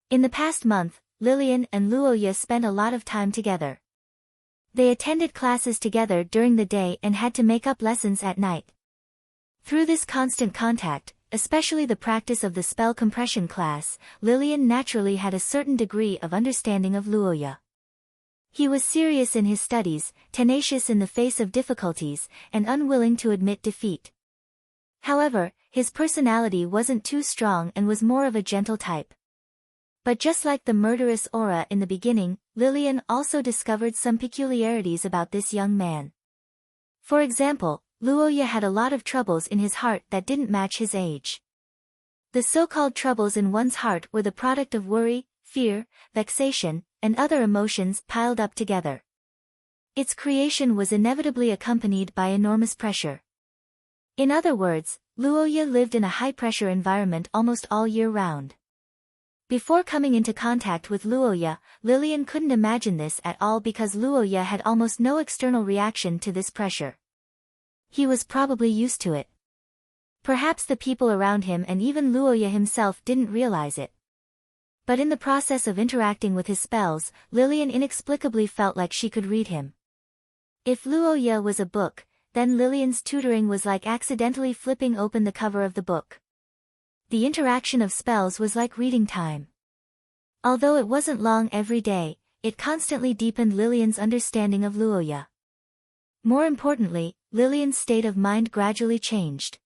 In the past month, Lillian and Luoya spent a lot of time together. They attended classes together during the day and had to make up lessons at night. Through this constant contact, especially the practice of the spell compression class, Lillian naturally had a certain degree of understanding of Luoya. He was serious in his studies, tenacious in the face of difficulties, and unwilling to admit defeat. However, his personality wasn't too strong and was more of a gentle type. But just like the murderous aura in the beginning, Lillian also discovered some peculiarities about this young man. For example, Luoya had a lot of troubles in his heart that didn't match his age. The so-called troubles in one's heart were the product of worry, fear, vexation, and other emotions piled up together. Its creation was inevitably accompanied by enormous pressure. In other words, Luoya lived in a high-pressure environment almost all year round. Before coming into contact with Luoya, Lillian couldn't imagine this at all because Luoya had almost no external reaction to this pressure. He was probably used to it. Perhaps the people around him and even Luoya himself didn't realize it. But in the process of interacting with his spells, Lillian inexplicably felt like she could read him. If Luoya was a book, then Lillian's tutoring was like accidentally flipping open the cover of the book. The interaction of spells was like reading time. Although it wasn't long every day, it constantly deepened Lillian's understanding of Luoya. More importantly, Lillian's state of mind gradually changed.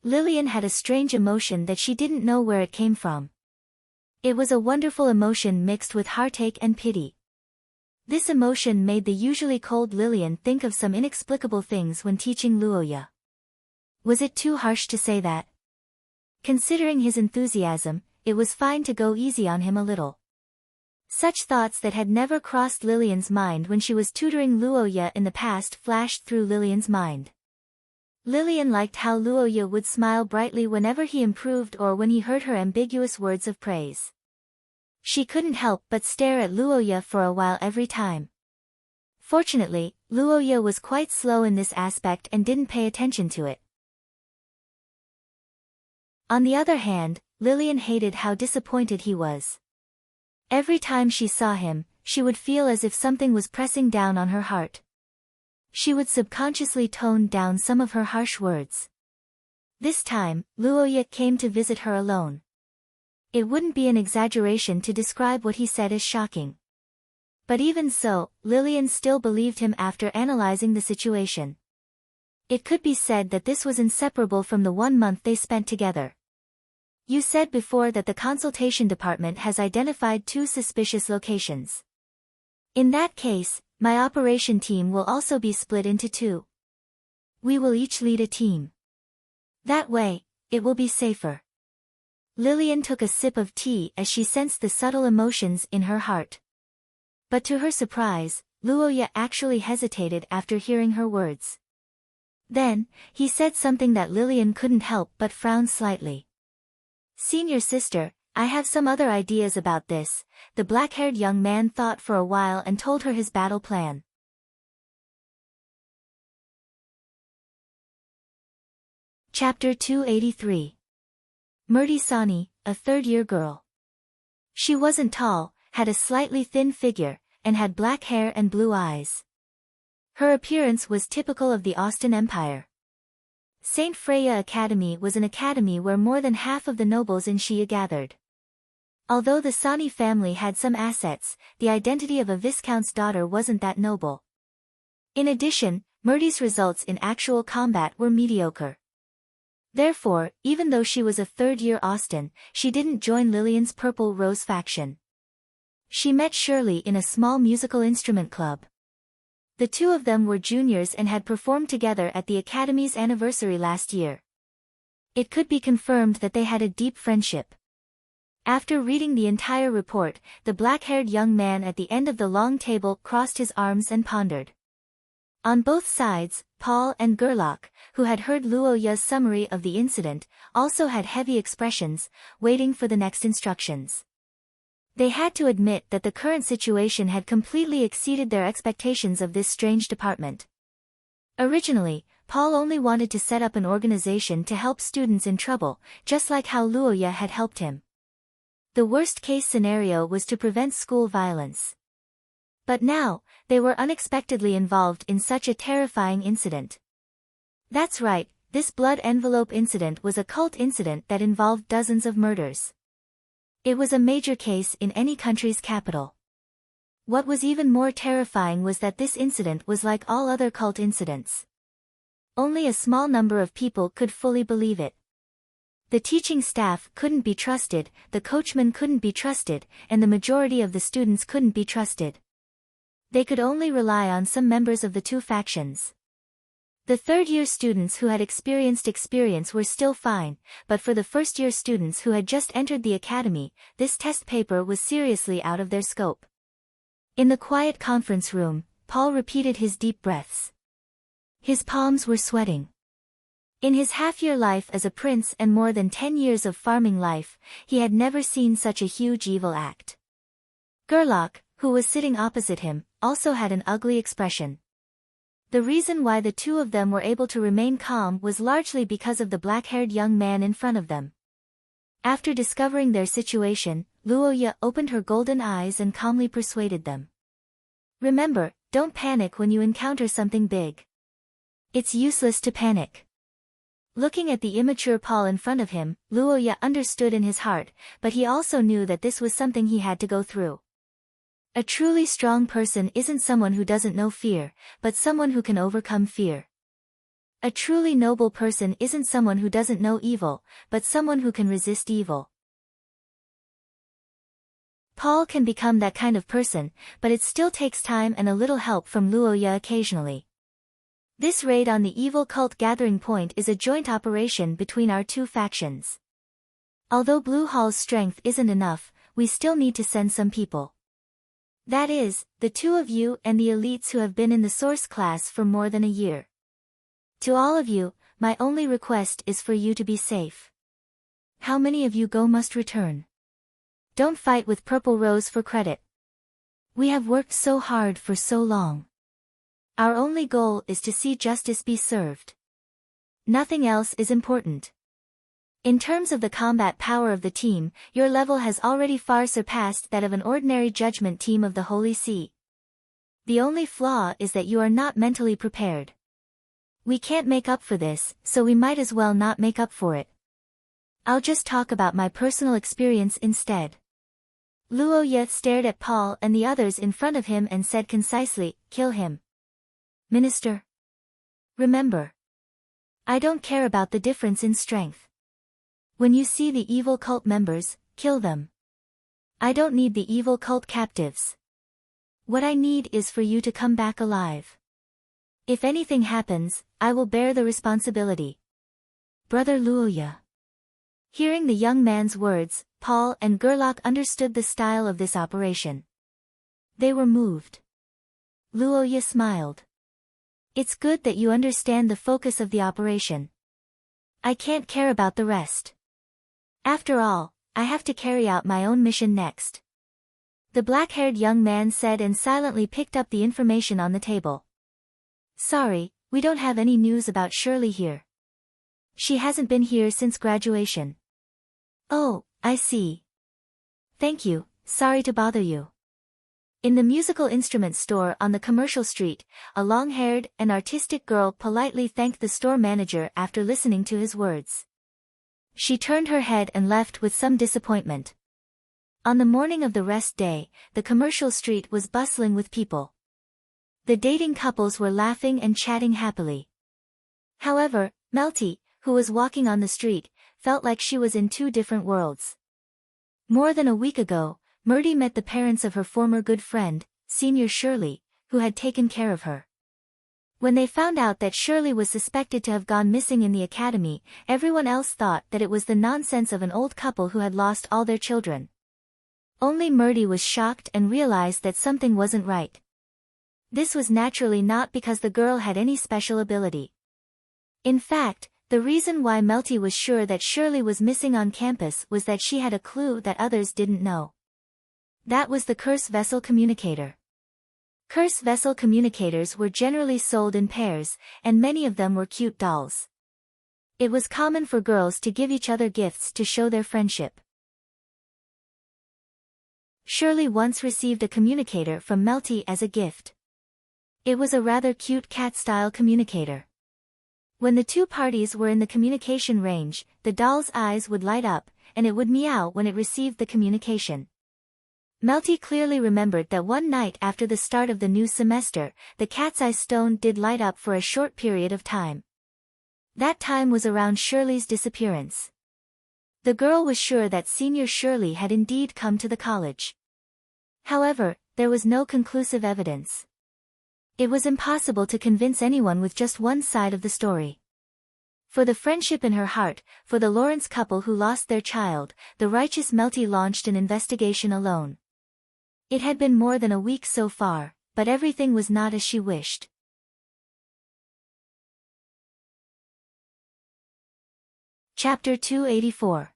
Lillian had a strange emotion that she didn't know where it came from. It was a wonderful emotion mixed with heartache and pity. This emotion made the usually cold Lillian think of some inexplicable things when teaching Luoya. Was it too harsh to say that? Considering his enthusiasm, it was fine to go easy on him a little. Such thoughts that had never crossed Lillian's mind when she was tutoring Luoya in the past flashed through Lillian's mind. Lillian liked how Luoya would smile brightly whenever he improved or when he heard her ambiguous words of praise. She couldn't help but stare at Luoya for a while every time. Fortunately, Luoya was quite slow in this aspect and didn't pay attention to it. On the other hand, Lillian hated how disappointed he was. Every time she saw him, she would feel as if something was pressing down on her heart. She would subconsciously tone down some of her harsh words. This time, Luoya came to visit her alone. It wouldn't be an exaggeration to describe what he said as shocking. But even so, Lillian still believed him after analyzing the situation. It could be said that this was inseparable from the 1 month they spent together. You said before that the consultation department has identified 2 suspicious locations. In that case, my operation team will also be split into 2. We will each lead a team. That way, it will be safer. Lillian took a sip of tea as she sensed the subtle emotions in her heart. But to her surprise, Luoya actually hesitated after hearing her words. Then, he said something that Lillian couldn't help but frown slightly. "Senior sister, I have some other ideas about this," the black-haired young man thought for a while and told her his battle plan. Chapter 283. Murti, a third-year girl. She wasn't tall, had a slightly thin figure, and had black hair and blue eyes. Her appearance was typical of the Austin Empire. St. Freya Academy was an academy where more than half of the nobles in Xia gathered. Although the Sani family had some assets, the identity of a viscount's daughter wasn't that noble. In addition, Murti's results in actual combat were mediocre. Therefore, even though she was a third-year Austin, she didn't join Lillian's Purple Rose faction. She met Shirley in a small musical instrument club. The 2 of them were juniors and had performed together at the Academy's anniversary last year. It could be confirmed that they had a deep friendship. After reading the entire report, the black-haired young man at the end of the long table crossed his arms and pondered. On both sides, Paul and Gerlach, who had heard Luoya's summary of the incident, also had heavy expressions, waiting for the next instructions. They had to admit that the current situation had completely exceeded their expectations of this strange department. Originally, Paul only wanted to set up an organization to help students in trouble, just like how Luoya had helped him. The worst-case scenario was to prevent school violence. But now, they were unexpectedly involved in such a terrifying incident. That's right, this blood envelope incident was a cult incident that involved dozens of murders. It was a major case in any country's capital. What was even more terrifying was that this incident was like all other cult incidents. Only a small number of people could fully believe it. The teaching staff couldn't be trusted, the coachmen couldn't be trusted, and the majority of the students couldn't be trusted. They could only rely on some members of the two factions. The third-year students who had experience were still fine, but for the first-year students who had just entered the academy, this test paper was seriously out of their scope. In the quiet conference room, Paul repeated his deep breaths. His palms were sweating. In his half-year life as a prince and more than 10 years of farming life, he had never seen such a huge evil act. Gerlach, who was sitting opposite him, also had an ugly expression. The reason why the two of them were able to remain calm was largely because of the black-haired young man in front of them. After discovering their situation, Luoya opened her golden eyes and calmly persuaded them. Remember, don't panic when you encounter something big. It's useless to panic. Looking at the immature Paul in front of him, Luoya understood in his heart, but he also knew that this was something he had to go through. A truly strong person isn't someone who doesn't know fear, but someone who can overcome fear. A truly noble person isn't someone who doesn't know evil, but someone who can resist evil. Paul can become that kind of person, but it still takes time and a little help from Luoya occasionally. This raid on the evil cult gathering point is a joint operation between our two factions. Although Blue Hall's strength isn't enough, we still need to send some people. That is, the two of you and the elites who have been in the source class for more than a year. To all of you, my only request is for you to be safe. How many of you go must return. Don't fight with Purple Rose for credit. We have worked so hard for so long. Our only goal is to see justice be served. Nothing else is important. In terms of the combat power of the team, your level has already far surpassed that of an ordinary judgment team of the Holy See. The only flaw is that you are not mentally prepared. We can't make up for this, so we might as well not make up for it. I'll just talk about my personal experience instead. Luoya stared at Paul and the others in front of him and said concisely, "Kill him. Minister. Remember. I don't care about the difference in strength. When you see the evil cult members, kill them. I don't need the evil cult captives. What I need is for you to come back alive. If anything happens, I will bear the responsibility. Brother Luoya." Hearing the young man's words, Paul and Gerlach understood the style of this operation. They were moved. Luoya smiled. "It's good that you understand the focus of the operation. I can't care about the rest. After all, I have to carry out my own mission next." The black-haired young man said and silently picked up the information on the table. "Sorry, we don't have any news about Shirley here. She hasn't been here since graduation." "Oh, I see. Thank you, sorry to bother you." In the musical instrument store on the commercial street, a long-haired and artistic girl politely thanked the store manager after listening to his words. She turned her head and left with some disappointment. On the morning of the rest day, the commercial street was bustling with people. The dating couples were laughing and chatting happily. However, Melty, who was walking on the street, felt like she was in two different worlds. More than a week ago, Murdy met the parents of her former good friend, Senior Shirley, who had taken care of her. When they found out that Shirley was suspected to have gone missing in the academy, everyone else thought that it was the nonsense of an old couple who had lost all their children. Only Murdy was shocked and realized that something wasn't right. This was naturally not because the girl had any special ability. In fact, the reason why Melty was sure that Shirley was missing on campus was that she had a clue that others didn't know. That was the curse vessel communicator. Curse vessel communicators were generally sold in pairs, and many of them were cute dolls. It was common for girls to give each other gifts to show their friendship. Shirley once received a communicator from Melty as a gift. It was a rather cute cat-style communicator. When the two parties were in the communication range, the doll's eyes would light up, and it would meow when it received the communication. Melty clearly remembered that one night after the start of the new semester, the cat's eye stone did light up for a short period of time. That time was around Shirley's disappearance. The girl was sure that Senior Shirley had indeed come to the college. However, there was no conclusive evidence. It was impossible to convince anyone with just one side of the story. For the friendship in her heart, for the Lawrence couple who lost their child, the righteous Melty launched an investigation alone. It had been more than a week so far, but everything was not as she wished. Chapter 284.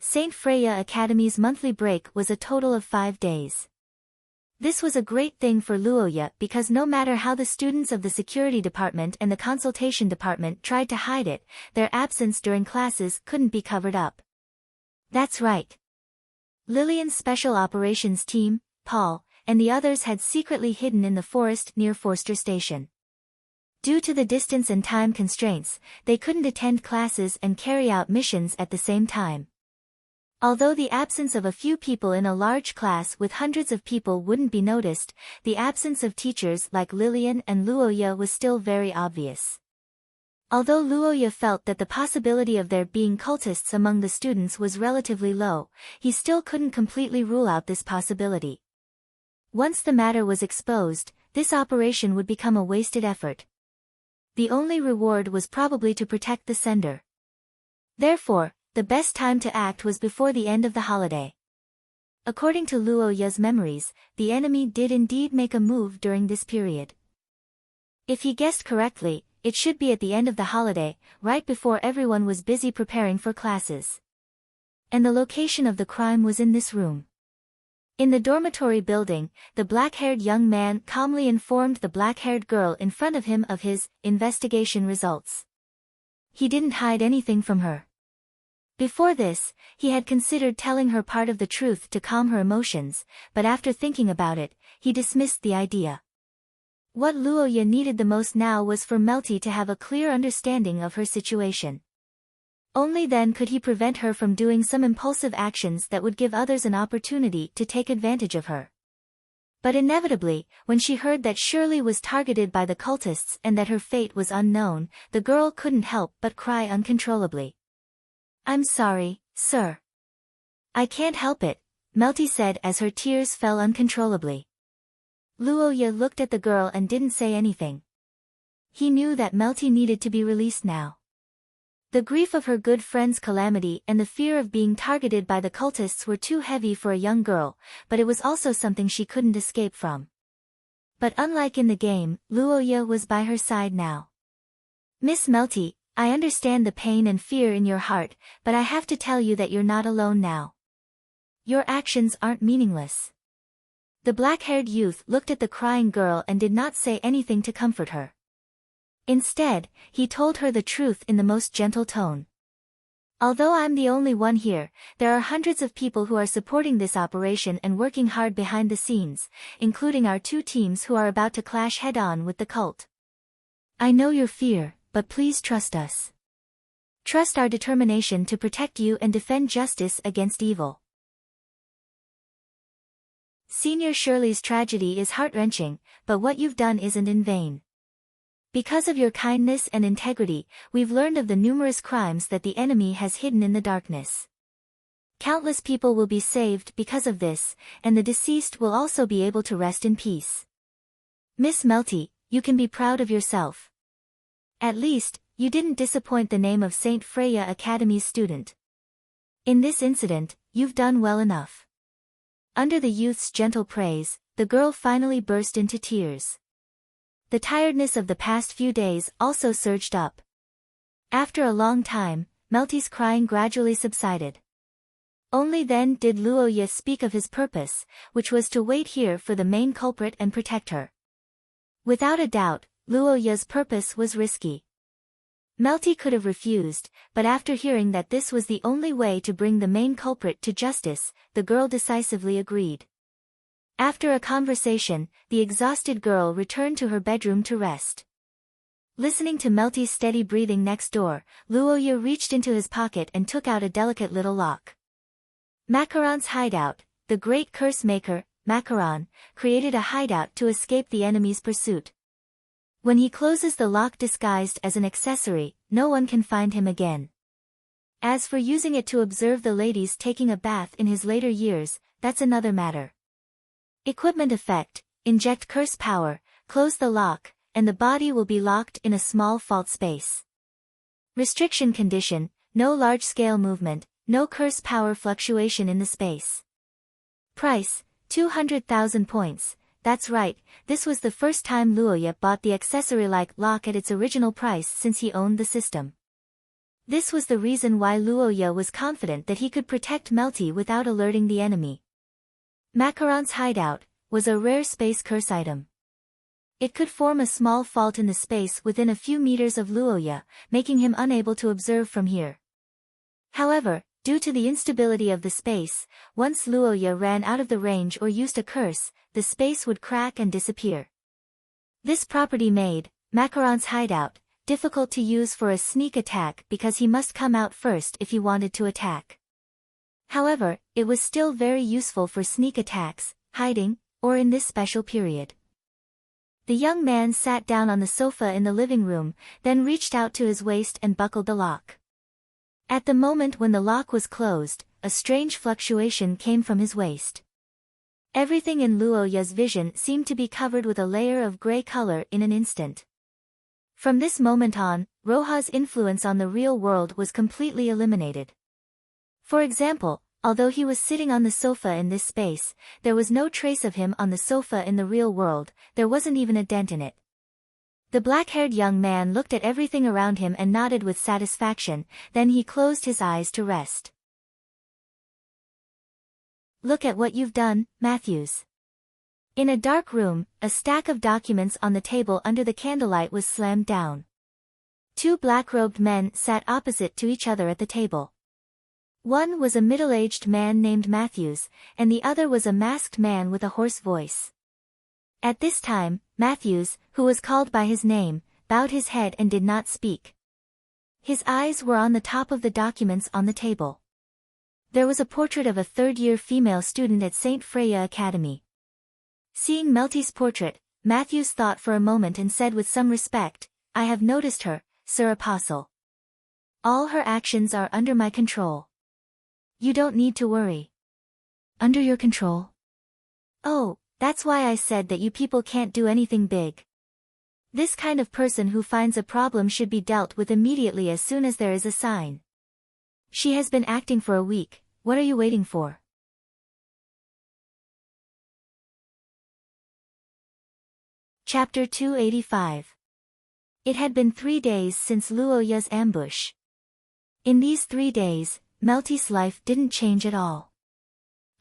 St. Freya Academy's monthly break was a total of 5 days. This was a great thing for Luoya because no matter how the students of the security department and the consultation department tried to hide it, their absence during classes couldn't be covered up. That's right. Lillian's special operations team, Paul, and the others had secretly hidden in the forest near Forster Station. Due to the distance and time constraints, they couldn't attend classes and carry out missions at the same time. Although the absence of a few people in a large class with hundreds of people wouldn't be noticed, the absence of teachers like Lillian and Luoya was still very obvious. Although Luoya felt that the possibility of there being cultists among the students was relatively low, he still couldn't completely rule out this possibility. Once the matter was exposed, this operation would become a wasted effort. The only reward was probably to protect the sender. Therefore, the best time to act was before the end of the holiday. According to Luoya's memories, the enemy did indeed make a move during this period. If he guessed correctly, it should be at the end of the holiday, right before everyone was busy preparing for classes. And the location of the crime was in this room. In the dormitory building, the black-haired young man calmly informed the black-haired girl in front of him of his investigation results. He didn't hide anything from her. Before this, he had considered telling her part of the truth to calm her emotions, but after thinking about it, he dismissed the idea. What Luoya needed the most now was for Melty to have a clear understanding of her situation. Only then could he prevent her from doing some impulsive actions that would give others an opportunity to take advantage of her. But inevitably, when she heard that Shirley was targeted by the cultists and that her fate was unknown, the girl couldn't help but cry uncontrollably. "I'm sorry, sir. I can't help it," Melty said as her tears fell uncontrollably. Luoya looked at the girl and didn't say anything. He knew that Melty needed to be released now. The grief of her good friend's calamity and the fear of being targeted by the cultists were too heavy for a young girl, but it was also something she couldn't escape from. But unlike in the game, Luoya was by her side now. "Miss Melty, I understand the pain and fear in your heart, but I have to tell you that you're not alone now. Your actions aren't meaningless." The black-haired youth looked at the crying girl and did not say anything to comfort her. Instead, he told her the truth in the most gentle tone. "Although I'm the only one here, there are hundreds of people who are supporting this operation and working hard behind the scenes, including our 2 teams who are about to clash head-on with the cult. I know your fear, but please trust us. Trust our determination to protect you and defend justice against evil." Senior Shirley's tragedy is heart-wrenching, but what you've done isn't in vain. Because of your kindness and integrity, we've learned of the numerous crimes that the enemy has hidden in the darkness. Countless people will be saved because of this, and the deceased will also be able to rest in peace. Miss Melty, you can be proud of yourself. At least, you didn't disappoint the name of St. Freya Academy's student. In this incident, you've done well enough. Under the youth's gentle praise, the girl finally burst into tears. The tiredness of the past few days also surged up. After a long time, Melty's crying gradually subsided. Only then did Luoya speak of his purpose, which was to wait here for the main culprit and protect her. Without a doubt, Luoya's purpose was risky. Melty could have refused, but after hearing that this was the only way to bring the main culprit to justice, the girl decisively agreed. After a conversation, the exhausted girl returned to her bedroom to rest. Listening to Melty's steady breathing next door, Luoya reached into his pocket and took out a delicate little lock. Macaron's hideout. The great curse maker, Macaron, created a hideout to escape the enemy's pursuit. When he closes the lock disguised as an accessory, no one can find him again. As for using it to observe the ladies taking a bath in his later years, that's another matter. Equipment effect: inject curse power, close the lock, and the body will be locked in a small fault space. Restriction condition: no large-scale movement, no curse power fluctuation in the space. Price: 200,000 points. That's right, this was the first time Luoya bought the accessory-like lock at its original price since he owned the system. This was the reason why Luoya was confident that he could protect Melty without alerting the enemy. Macaron's hideout was a rare space curse item. It could form a small fault in the space within a few meters of Luoya, making him unable to observe from here. However, due to the instability of the space, once Luoya ran out of the range or used a curse, the space would crack and disappear. This property made Macaron's hideout difficult to use for a sneak attack because he must come out first if he wanted to attack. However, it was still very useful for sneak attacks, hiding, or in this special period. The young man sat down on the sofa in the living room, then reached out to his waist and buckled the lock. At the moment when the lock was closed, a strange fluctuation came from his waist. Everything in Luoya's vision seemed to be covered with a layer of gray color in an instant. From this moment on, Roha's influence on the real world was completely eliminated. For example, although he was sitting on the sofa in this space, there was no trace of him on the sofa in the real world, there wasn't even a dent in it. The black-haired young man looked at everything around him and nodded with satisfaction, then he closed his eyes to rest. Look at what you've done, Matthews. In a dark room, a stack of documents on the table under the candlelight was slammed down. Two black-robed men sat opposite to each other at the table. One was a middle-aged man named Matthews, and the other was a masked man with a hoarse voice. At this time, Matthews, who was called by his name, bowed his head and did not speak. His eyes were on the top of the documents on the table. There was a portrait of a third-year female student at St. Freya Academy. Seeing Melty's portrait, Matthews thought for a moment and said with some respect, "I have noticed her, Sir Apostle. All her actions are under my control. You don't need to worry." Under your control? Oh, that's why I said that you people can't do anything big. This kind of person who finds a problem should be dealt with immediately as soon as there is a sign. She has been acting for a week, what are you waiting for? Chapter 285. It had been 3 days since Luoya's ambush. In these 3 days, Melty's life didn't change at all.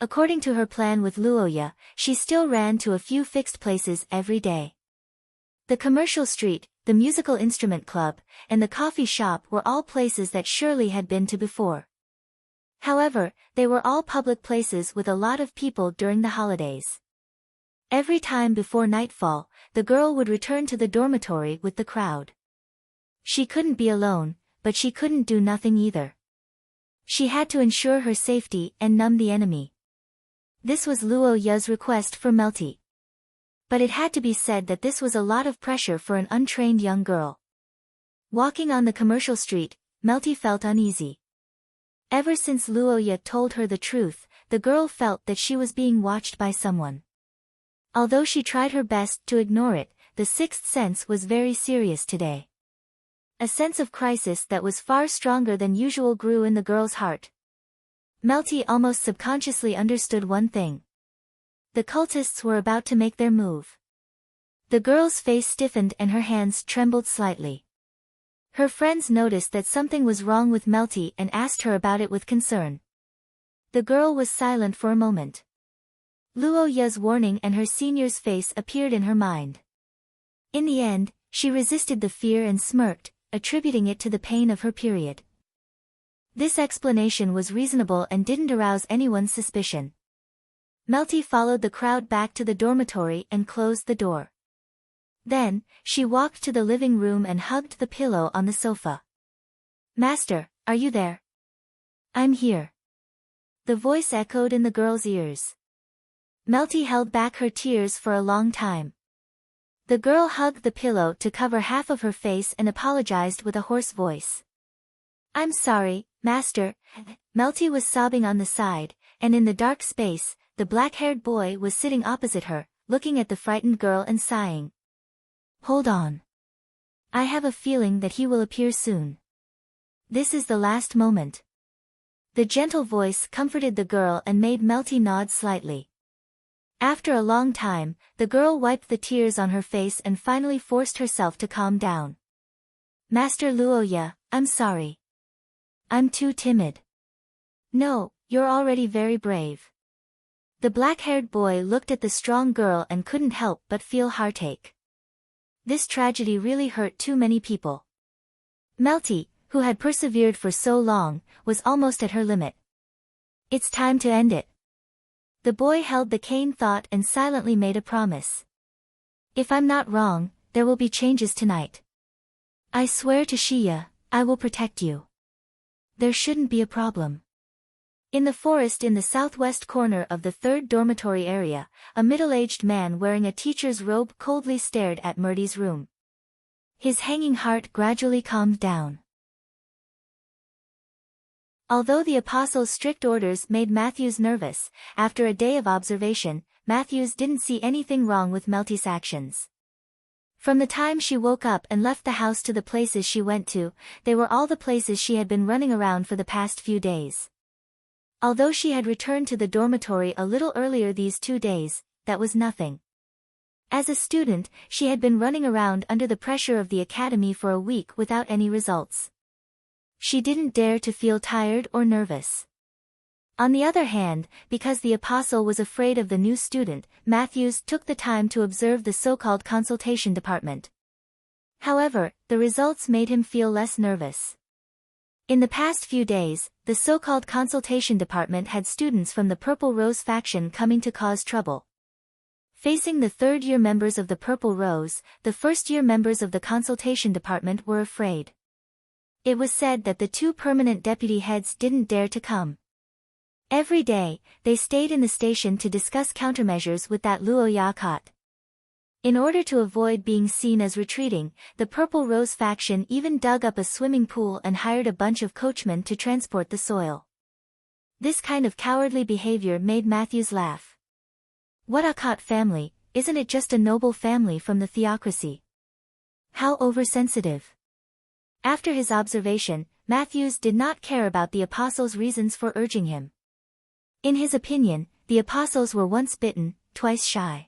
According to her plan with Luoya, she still ran to a few fixed places every day. The commercial street, the musical instrument club, and the coffee shop were all places that Shirley had been to before. However, they were all public places with a lot of people during the holidays. Every time before nightfall, the girl would return to the dormitory with the crowd. She couldn't be alone, but she couldn't do nothing either. She had to ensure her safety and numb the enemy. This was Luoya's request for Melty. But it had to be said that this was a lot of pressure for an untrained young girl. Walking on the commercial street, Melty felt uneasy. Ever since Luoya told her the truth, the girl felt that she was being watched by someone. Although she tried her best to ignore it, the sixth sense was very serious today. A sense of crisis that was far stronger than usual grew in the girl's heart. Melty almost subconsciously understood one thing. The cultists were about to make their move. The girl's face stiffened and her hands trembled slightly. Her friends noticed that something was wrong with Melty and asked her about it with concern. The girl was silent for a moment. Luo Ye's warning and her senior's face appeared in her mind. In the end, she resisted the fear and smirked, attributing it to the pain of her period. This explanation was reasonable and didn't arouse anyone's suspicion. Melty followed the crowd back to the dormitory and closed the door. Then, she walked to the living room and hugged the pillow on the sofa. "Master, are you there?" "I'm here." The voice echoed in the girl's ears. Melty held back her tears for a long time. The girl hugged the pillow to cover half of her face and apologized with a hoarse voice. "I'm sorry, Master." Melty was sobbing on the side, and in the dark space, the black-haired boy was sitting opposite her, looking at the frightened girl and sighing. "Hold on. I have a feeling that he will appear soon. This is the last moment." The gentle voice comforted the girl and made Melty nod slightly. After a long time, the girl wiped the tears on her face and finally forced herself to calm down. "Master Luoya, I'm sorry. I'm too timid." "No, you're already very brave." The black-haired boy looked at the strong girl and couldn't help but feel heartache. This tragedy really hurt too many people. Melty, who had persevered for so long, was almost at her limit. "It's time to end it." The boy held the cane thought and silently made a promise. "If I'm not wrong, there will be changes tonight. I swear to Shiya, I will protect you. There shouldn't be a problem." In the forest in the southwest corner of the third dormitory area, a middle-aged man wearing a teacher's robe coldly stared at Murdy's room. His hanging heart gradually calmed down. Although the apostle's strict orders made Matthews nervous, after a day of observation, Matthews didn't see anything wrong with Melty's actions. From the time she woke up and left the house to the places she went to, they were all the places she had been running around for the past few days. Although she had returned to the dormitory a little earlier these 2 days, that was nothing. As a student, she had been running around under the pressure of the academy for a week without any results. She didn't dare to feel tired or nervous. On the other hand, because the apostle was afraid of the new student, Matthews took the time to observe the so-called consultation department. However, the results made him feel less nervous. In the past few days, the so-called consultation department had students from the Purple Rose faction coming to cause trouble. Facing the third-year members of the Purple Rose, the first-year members of the consultation department were afraid. It was said that the 2 permanent deputy heads didn't dare to come. Every day, they stayed in the station to discuss countermeasures with that Luo Yakat. In order to avoid being seen as retreating, the Purple Rose faction even dug up a swimming pool and hired a bunch of coachmen to transport the soil. This kind of cowardly behavior made Matthews laugh. What Yakat family, isn't it just a noble family from the theocracy? How oversensitive. After his observation, Matthews did not care about the apostles' reasons for urging him. In his opinion, the apostles were once bitten, twice shy.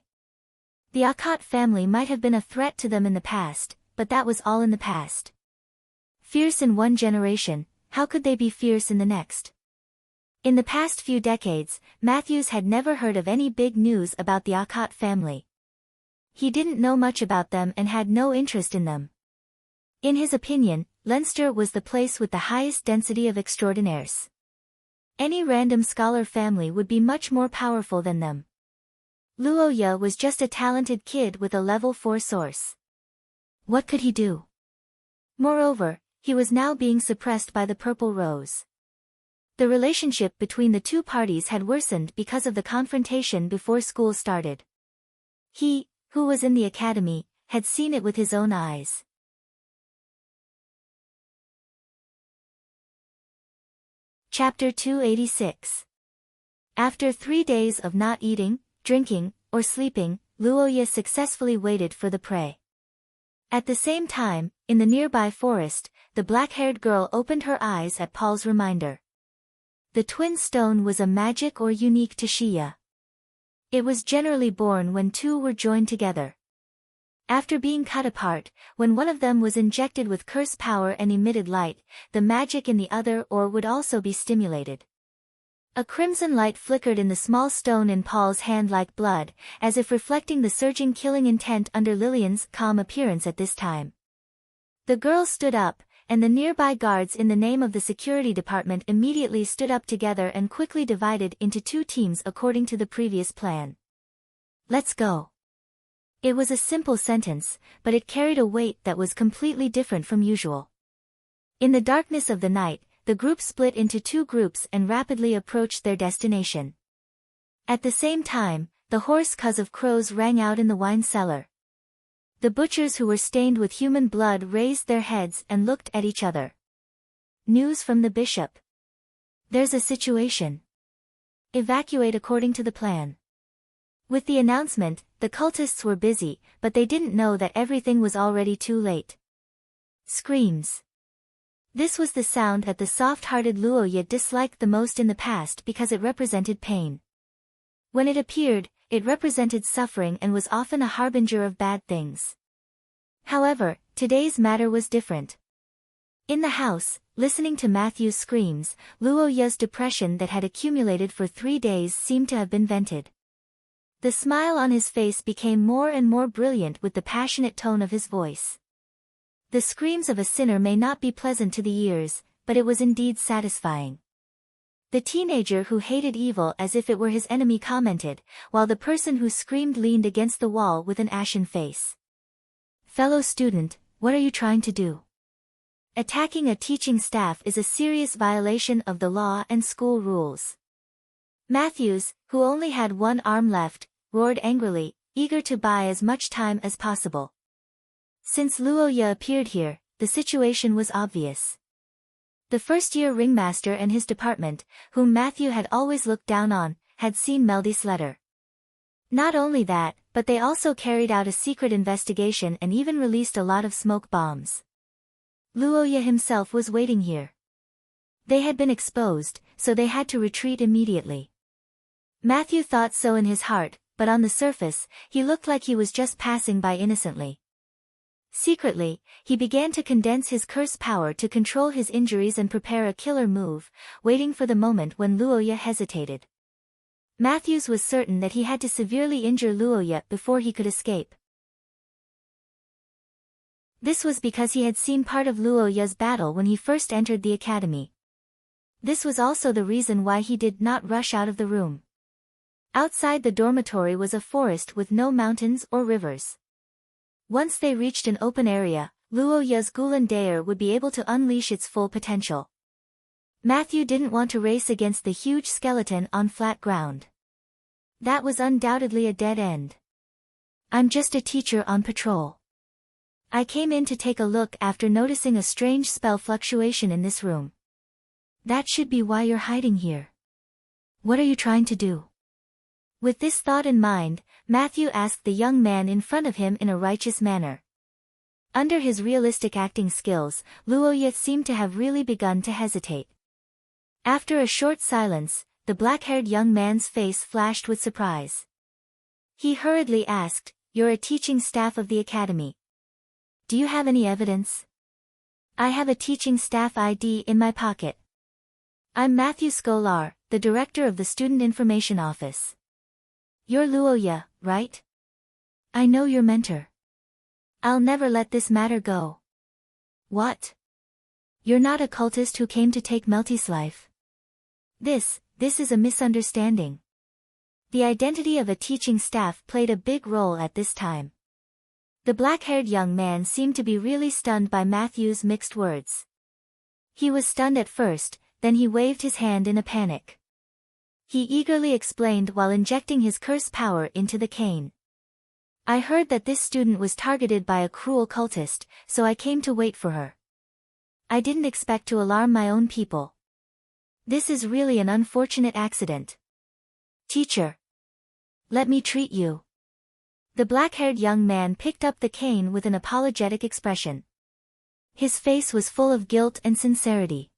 The Yakat family might have been a threat to them in the past, but that was all in the past. Fierce in one generation, how could they be fierce in the next? In the past few decades, Matthews had never heard of any big news about the Yakat family. He didn't know much about them and had no interest in them. In his opinion, Leinster was the place with the highest density of extraordinaires. Any random scholar family would be much more powerful than them. Luoya was just a talented kid with a level 4 source. What could he do? Moreover, he was now being suppressed by the Purple Rose. The relationship between the 2 parties had worsened because of the confrontation before school started. He, who was in the academy, had seen it with his own eyes. Chapter 286. After 3 days of not eating, drinking, or sleeping, Luoya successfully waited for the prey. At the same time, in the nearby forest, the black-haired girl opened her eyes at Paul's reminder. The twin stone was a magic or unique to Shiya. It was generally born when 2 were joined together. After being cut apart, when one of them was injected with curse power and emitted light, the magic in the other or would also be stimulated. A crimson light flickered in the small stone in Paul's hand like blood, as if reflecting the surging killing intent under Lillian's calm appearance at this time. The girl stood up, and the nearby guards in the name of the security department immediately stood up together and quickly divided into two teams according to the previous plan. "Let's go." It was a simple sentence, but it carried a weight that was completely different from usual. In the darkness of the night, the group split into two groups and rapidly approached their destination. At the same time, the hoarse cuz of crows rang out in the wine cellar. The butchers who were stained with human blood raised their heads and looked at each other. "News from the bishop. There's a situation. Evacuate according to the plan." With the announcement, the cultists were busy, but they didn't know that everything was already too late. Screams. This was the sound that the soft-hearted Luoya disliked the most in the past because it represented pain. When it appeared, it represented suffering and was often a harbinger of bad things. However, today's matter was different. In the house, listening to Matthew's screams, Luoya's depression that had accumulated for 3 days seemed to have been vented. The smile on his face became more and more brilliant with the passionate tone of his voice. The screams of a sinner may not be pleasant to the ears, but it was indeed satisfying. The teenager who hated evil as if it were his enemy commented, while the person who screamed leaned against the wall with an ashen face. "Fellow student, what are you trying to do? Attacking a teaching staff is a serious violation of the law and school rules." Matthews, who only had one arm left, roared angrily, eager to buy as much time as possible. Since Luoya appeared here, the situation was obvious. The first-year ringmaster and his department, whom Matthew had always looked down on, had seen Meldy's letter. Not only that, but they also carried out a secret investigation and even released a lot of smoke bombs. Luoya himself was waiting here. They had been exposed, so they had to retreat immediately. Matthew thought so in his heart, but on the surface, he looked like he was just passing by innocently. Secretly, he began to condense his curse power to control his injuries and prepare a killer move, waiting for the moment when Luoya hesitated. Matthews was certain that he had to severely injure Luoya before he could escape. This was because he had seen part of Luoya's battle when he first entered the academy. This was also the reason why he did not rush out of the room. Outside the dormitory was a forest with no mountains or rivers. Once they reached an open area, Luoya's Gulan Daer would be able to unleash its full potential. Matthew didn't want to race against the huge skeleton on flat ground. That was undoubtedly a dead end. "I'm just a teacher on patrol. I came in to take a look after noticing a strange spell fluctuation in this room." "That should be why you're hiding here. What are you trying to do?" With this thought in mind, Matthew asked the young man in front of him in a righteous manner. Under his realistic acting skills, Luoya seemed to have really begun to hesitate. After a short silence, the black-haired young man's face flashed with surprise. He hurriedly asked, "You're a teaching staff of the academy. Do you have any evidence?" "I have a teaching staff ID in my pocket. I'm Matthew Scholar, the director of the Student Information Office." "You're Luoya, right? I know your mentor. I'll never let this matter go." "What? You're not a cultist who came to take Melty's life?" This is a misunderstanding." The identity of a teaching staff played a big role at this time. The black-haired young man seemed to be really stunned by Matthew's mixed words. He was stunned at first, then he waved his hand in a panic. He eagerly explained while injecting his curse power into the cane. "I heard that this student was targeted by a cruel cultist, so I came to wait for her. I didn't expect to alarm my own people. This is really an unfortunate accident. Teacher, let me treat you." The black-haired young man picked up the cane with an apologetic expression. His face was full of guilt and sincerity.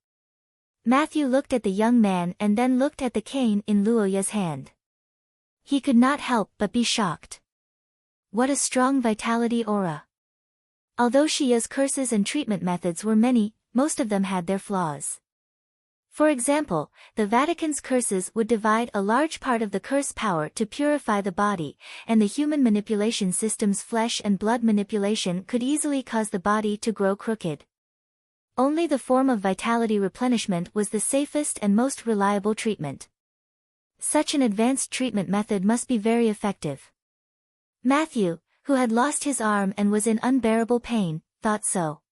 Matthew looked at the young man and then looked at the cane in Luoya's hand. He could not help but be shocked. What a strong vitality aura. Although Shia's curses and treatment methods were many, most of them had their flaws. For example, the Vatican's curses would divide a large part of the curse power to purify the body, and the human manipulation system's flesh and blood manipulation could easily cause the body to grow crooked. Only the form of vitality replenishment was the safest and most reliable treatment. Such an advanced treatment method must be very effective. Matthew, who had lost his arm and was in unbearable pain, thought so.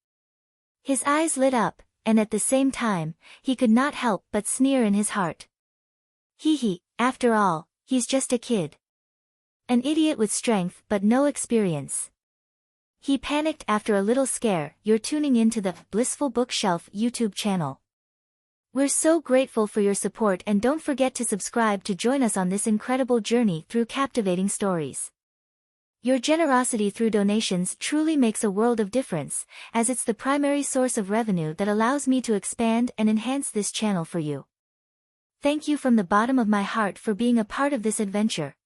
His eyes lit up, and at the same time, he could not help but sneer in his heart. After all, he's just a kid. An idiot with strength but no experience. He panicked after a little scare. You're tuning into the Blissful Bookshelf YouTube channel. We're so grateful for your support, and don't forget to subscribe to join us on this incredible journey through captivating stories. Your generosity through donations truly makes a world of difference, as it's the primary source of revenue that allows me to expand and enhance this channel for you. Thank you from the bottom of my heart for being a part of this adventure.